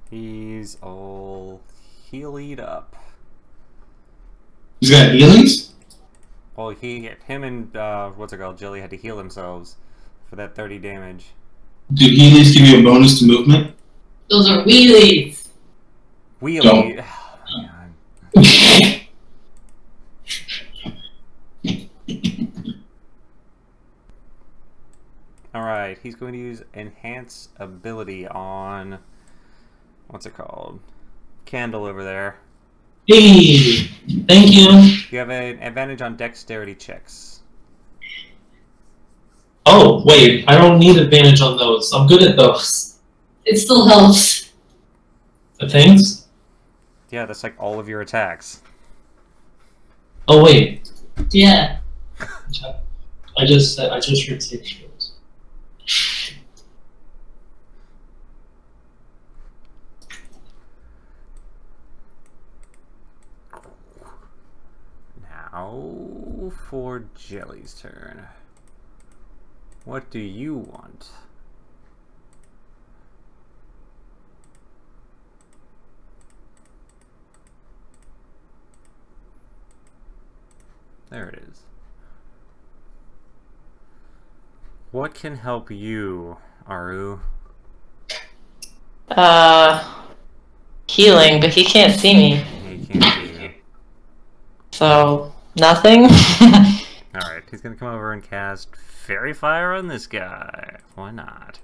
[SPEAKER 3] He's all healed up.
[SPEAKER 5] He's got healings?
[SPEAKER 3] Well, him and, what's it called, Jelly had to heal themselves for that 30 damage.
[SPEAKER 5] Do healings give you a bonus to movement?
[SPEAKER 1] Those are wheelies.
[SPEAKER 3] Wheelie. Oh, man. Alright, he's going to use Enhance Ability on... what's it called? Candle over there.
[SPEAKER 7] Hey, thank you.
[SPEAKER 3] You have an advantage on dexterity checks.
[SPEAKER 11] Oh, wait, I don't need advantage on those. I'm good at those.
[SPEAKER 1] It still helps.
[SPEAKER 11] The things?
[SPEAKER 3] Yeah, that's like all of your attacks.
[SPEAKER 11] Oh, wait.
[SPEAKER 1] Yeah.
[SPEAKER 11] I just heard 6 shields.
[SPEAKER 3] Now for Jelly's turn. What do you want? There it is. What can help you, Aru?
[SPEAKER 8] Healing, but he can't see me.
[SPEAKER 3] He can't see you.
[SPEAKER 8] So, nothing?
[SPEAKER 3] Alright, he's gonna come over and cast Fairy Fire on this guy. Why not?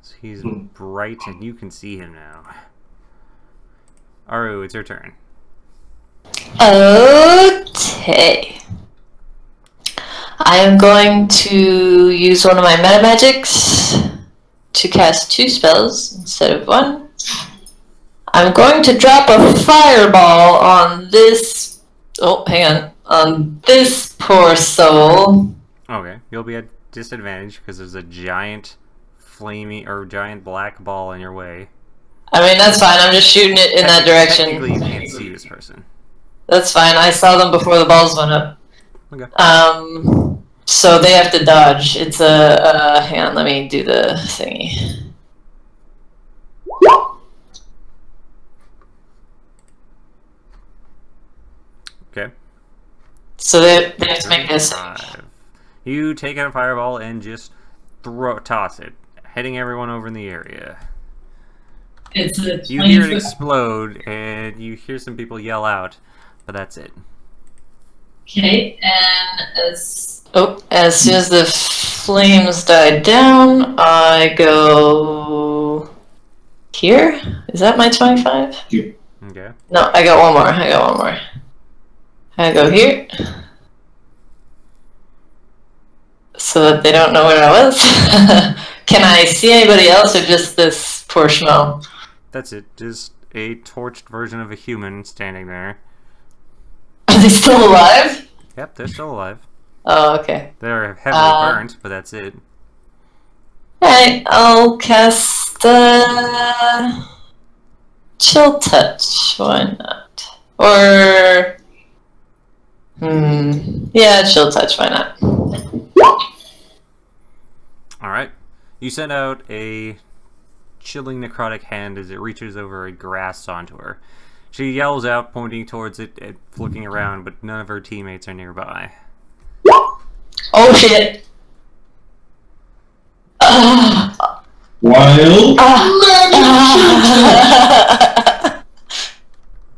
[SPEAKER 3] So he's bright and you can see him now. Aru, it's your turn.
[SPEAKER 8] Okay. I am going to use one of my meta magics to cast 2 spells instead of 1. I'm going to drop a fireball on this. Oh, hang on. On this poor soul.
[SPEAKER 3] Okay, you'll be at disadvantage because there's a giant flaming or giant black ball in your way.
[SPEAKER 8] I mean, that's fine. I'm just shooting it in that direction.
[SPEAKER 3] Technically, you can't see this person.
[SPEAKER 8] That's fine. I saw them before the balls went up.
[SPEAKER 3] Okay.
[SPEAKER 8] So they have to dodge. It's a hang on, let me do the thingy.
[SPEAKER 3] Okay.
[SPEAKER 8] So they have to make this.
[SPEAKER 3] You take out a fireball and just toss it, hitting everyone over in the area.
[SPEAKER 1] It's a
[SPEAKER 3] You hear it explode, and you hear some people yell out, but that's it.
[SPEAKER 1] Okay, and
[SPEAKER 8] as soon as the flames die down, I go here. Is that my 25?
[SPEAKER 5] Here.
[SPEAKER 3] Okay.
[SPEAKER 8] No, I got one more. I go here. So that they don't know where I was. Can I see anybody else or just this poor schmo?
[SPEAKER 3] That's it. Just a torched version of a human standing there.
[SPEAKER 8] Are they still alive?
[SPEAKER 3] Yep, they're still alive.
[SPEAKER 8] Oh, okay.
[SPEAKER 3] They're heavily burnt, but that's it.
[SPEAKER 8] Alright, I'll cast Chill Touch. Why not? Or yeah, Chill Touch. Why not?
[SPEAKER 3] Alright. You send out a chilling necrotic hand as it reaches over and grasps onto her. She yells out, pointing towards it, and looking around, but none of her teammates are nearby.
[SPEAKER 8] Oh shit!
[SPEAKER 5] Wild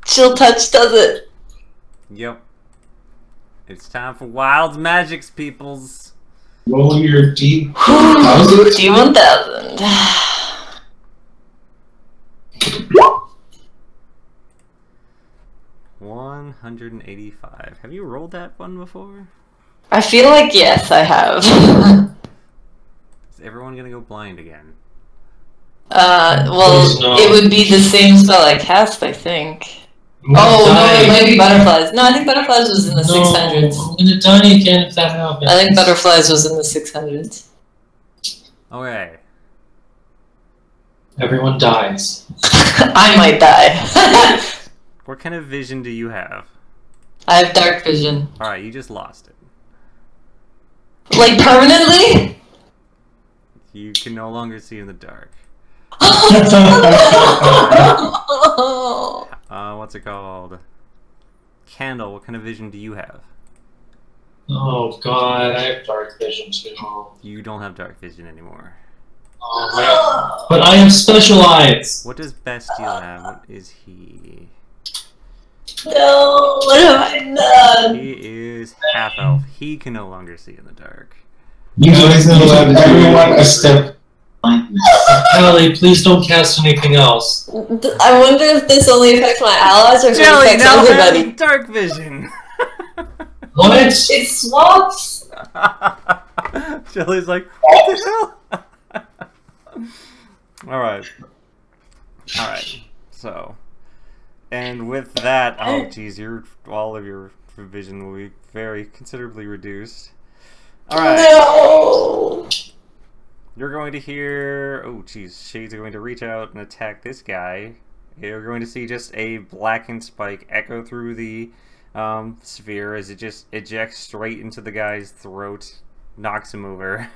[SPEAKER 8] Chill Touch does it.
[SPEAKER 3] Yep. It's time for wild magics, peoples.
[SPEAKER 5] Roll your D1000.
[SPEAKER 8] D1000.
[SPEAKER 3] 185. Have you rolled that one before?
[SPEAKER 8] I feel like yes, I have.
[SPEAKER 3] Is everyone gonna go blind again?
[SPEAKER 8] Well, it would be the same spell I cast, I think. Oh, no, it might be Butterflies. No, I think Butterflies was in the 600s.
[SPEAKER 11] I'm gonna die again if that happens.
[SPEAKER 8] I think Butterflies was in the 600s.
[SPEAKER 3] Okay.
[SPEAKER 11] Everyone dies.
[SPEAKER 8] I might die.
[SPEAKER 3] What kind of vision do you have?
[SPEAKER 8] I have dark vision.
[SPEAKER 3] Alright, you just lost it.
[SPEAKER 8] Like permanently?
[SPEAKER 3] You can no longer see in the dark. What's it called? Candle, what kind of vision do you have?
[SPEAKER 11] Oh god, I have dark vision too.
[SPEAKER 3] You don't have dark vision anymore.
[SPEAKER 11] Oh man. But I have special eyes!
[SPEAKER 3] What does Bastille have? What is he?
[SPEAKER 8] No, what have I done?
[SPEAKER 3] He is half elf. He can no longer see in the dark.
[SPEAKER 5] You guys have everyone a step.
[SPEAKER 11] Allie, please don't cast anything else.
[SPEAKER 8] I wonder if this only affects my allies or if it
[SPEAKER 3] Jelly
[SPEAKER 8] affects
[SPEAKER 3] now
[SPEAKER 8] everybody.
[SPEAKER 3] has dark vision.
[SPEAKER 11] What? it!
[SPEAKER 8] It swaps!
[SPEAKER 3] Jelly's like, what the hell? Alright. Alright. So. And with that, oh geez, all of your vision will be very considerably reduced. Alright.
[SPEAKER 8] No!
[SPEAKER 3] You're going to hear, oh geez, Shades are going to reach out and attack this guy. You're going to see just a blackened spike echo through the sphere as it just ejects straight into the guy's throat, knocks him over.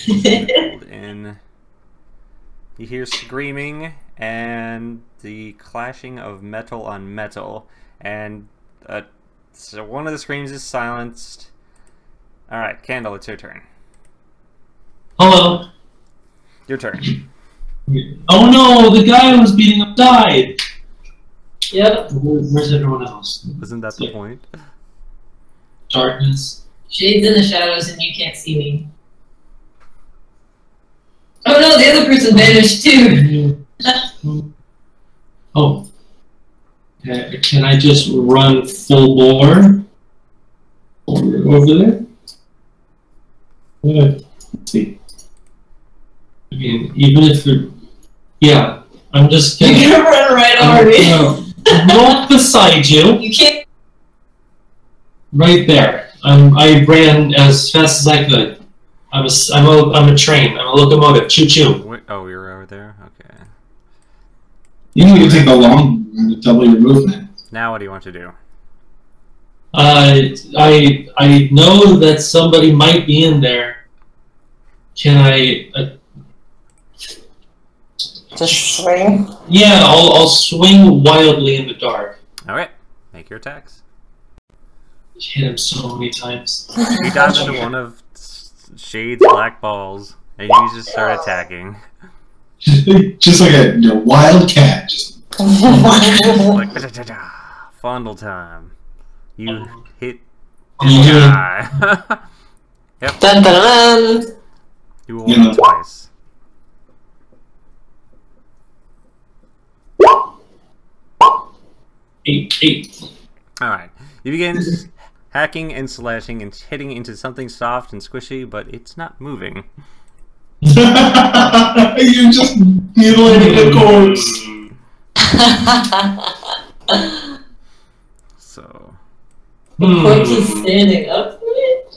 [SPEAKER 3] In. You hear screaming and the clashing of metal on metal, and so one of the screams is silenced. Alright, Candle, it's your turn.
[SPEAKER 11] Hello.
[SPEAKER 3] Your turn.
[SPEAKER 11] Oh no, the guy who was beating up died!
[SPEAKER 8] Yep.
[SPEAKER 11] Where's everyone else?
[SPEAKER 3] Isn't that the point?
[SPEAKER 11] Darkness.
[SPEAKER 1] Shade's in the shadows and you can't see me. Oh no, the other person vanished too!
[SPEAKER 11] Oh. Can I just run full bore? Over there? Let's see. I mean, even if they're... Yeah, I'm just gonna...
[SPEAKER 1] You're gonna run right over me.
[SPEAKER 11] Walk beside you.
[SPEAKER 1] You can't...
[SPEAKER 11] Right there. I ran as fast as I could. I'm a train. I'm a locomotive. Choo choo.
[SPEAKER 3] Wait, oh, you're over there? Okay.
[SPEAKER 5] You need to take the long run to double your movement.
[SPEAKER 3] Now what do you want to do?
[SPEAKER 11] I know that somebody might be in there. Can I...
[SPEAKER 8] Just swing?
[SPEAKER 11] Yeah, I'll swing wildly in the dark.
[SPEAKER 3] Alright, make your attacks.
[SPEAKER 11] Hit him so many times.
[SPEAKER 3] You dodge into one of Shade's black balls, and you just start attacking.
[SPEAKER 5] Just like a wild cat. Just
[SPEAKER 3] like, fondle time. You hit this guy. Yep.
[SPEAKER 8] Dun, dun, dun.
[SPEAKER 3] You will roll twice.
[SPEAKER 11] Eight.
[SPEAKER 3] Alright. You begin hacking and slashing and hitting into something soft and squishy, but it's not moving.
[SPEAKER 5] You're just mutilating the corpse.
[SPEAKER 3] So.
[SPEAKER 1] The corpse is standing up for it?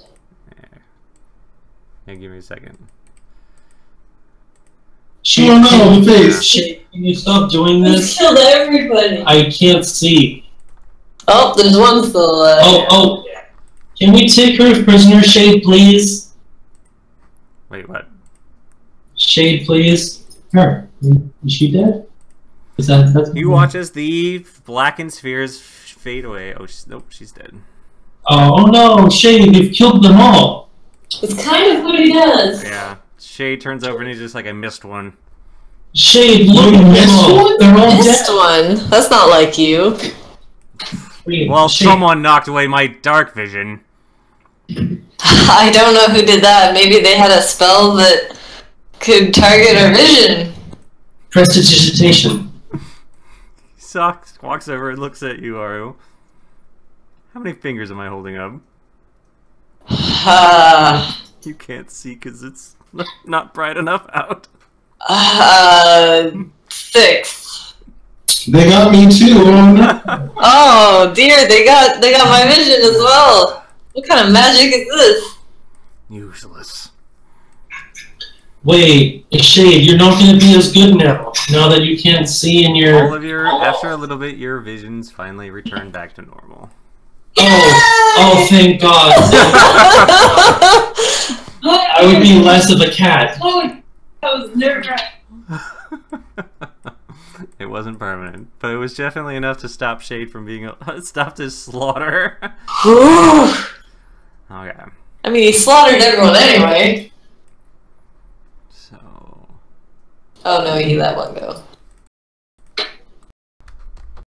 [SPEAKER 3] Yeah, give me a second.
[SPEAKER 11] Shade,
[SPEAKER 5] no, the face.
[SPEAKER 11] Shade, can you stop doing
[SPEAKER 1] He
[SPEAKER 11] this?
[SPEAKER 1] killed everybody.
[SPEAKER 11] I can't see.
[SPEAKER 8] Oh, there's one still left.
[SPEAKER 11] Oh. Can we take her prisoner, Shade, please?
[SPEAKER 3] Wait, what?
[SPEAKER 11] Shade, please. Her. Is she dead? Is that's
[SPEAKER 3] You watch as the blackened spheres fade away. Oh, nope, she's dead.
[SPEAKER 11] Oh no, Shade, you've killed them all.
[SPEAKER 1] It's kind of what he does.
[SPEAKER 3] Yeah. Shade turns over and he's just like, I missed one.
[SPEAKER 11] Shade, look at them all. They're all
[SPEAKER 8] Missed
[SPEAKER 11] dead.
[SPEAKER 8] one. That's not like you.
[SPEAKER 3] Well,
[SPEAKER 11] Shade.
[SPEAKER 3] someone knocked away my dark vision.
[SPEAKER 8] I don't know who did that. Maybe they had a spell that could target our vision.
[SPEAKER 11] Prestidigitation.
[SPEAKER 3] Socks walks over and looks at you, Aru. How many fingers am I holding up? You can't see because it's not bright enough out.
[SPEAKER 8] 6.
[SPEAKER 5] They got me too. Oh no.
[SPEAKER 8] Oh dear, they got my vision as well. What kind of magic is this?
[SPEAKER 3] Useless.
[SPEAKER 11] Wait, Shade, you're not going to be as good now. Now that you can't see in your...
[SPEAKER 3] All of your, after a little bit, your visions finally return back to normal.
[SPEAKER 11] Oh, thank God. I would be less of a cat.
[SPEAKER 1] Oh, that was never
[SPEAKER 3] It wasn't permanent, but it was definitely enough to stop Shade from being stop this slaughter. Okay.
[SPEAKER 8] I mean, he slaughtered everyone anyway.
[SPEAKER 3] So.
[SPEAKER 8] Oh no, he let one go.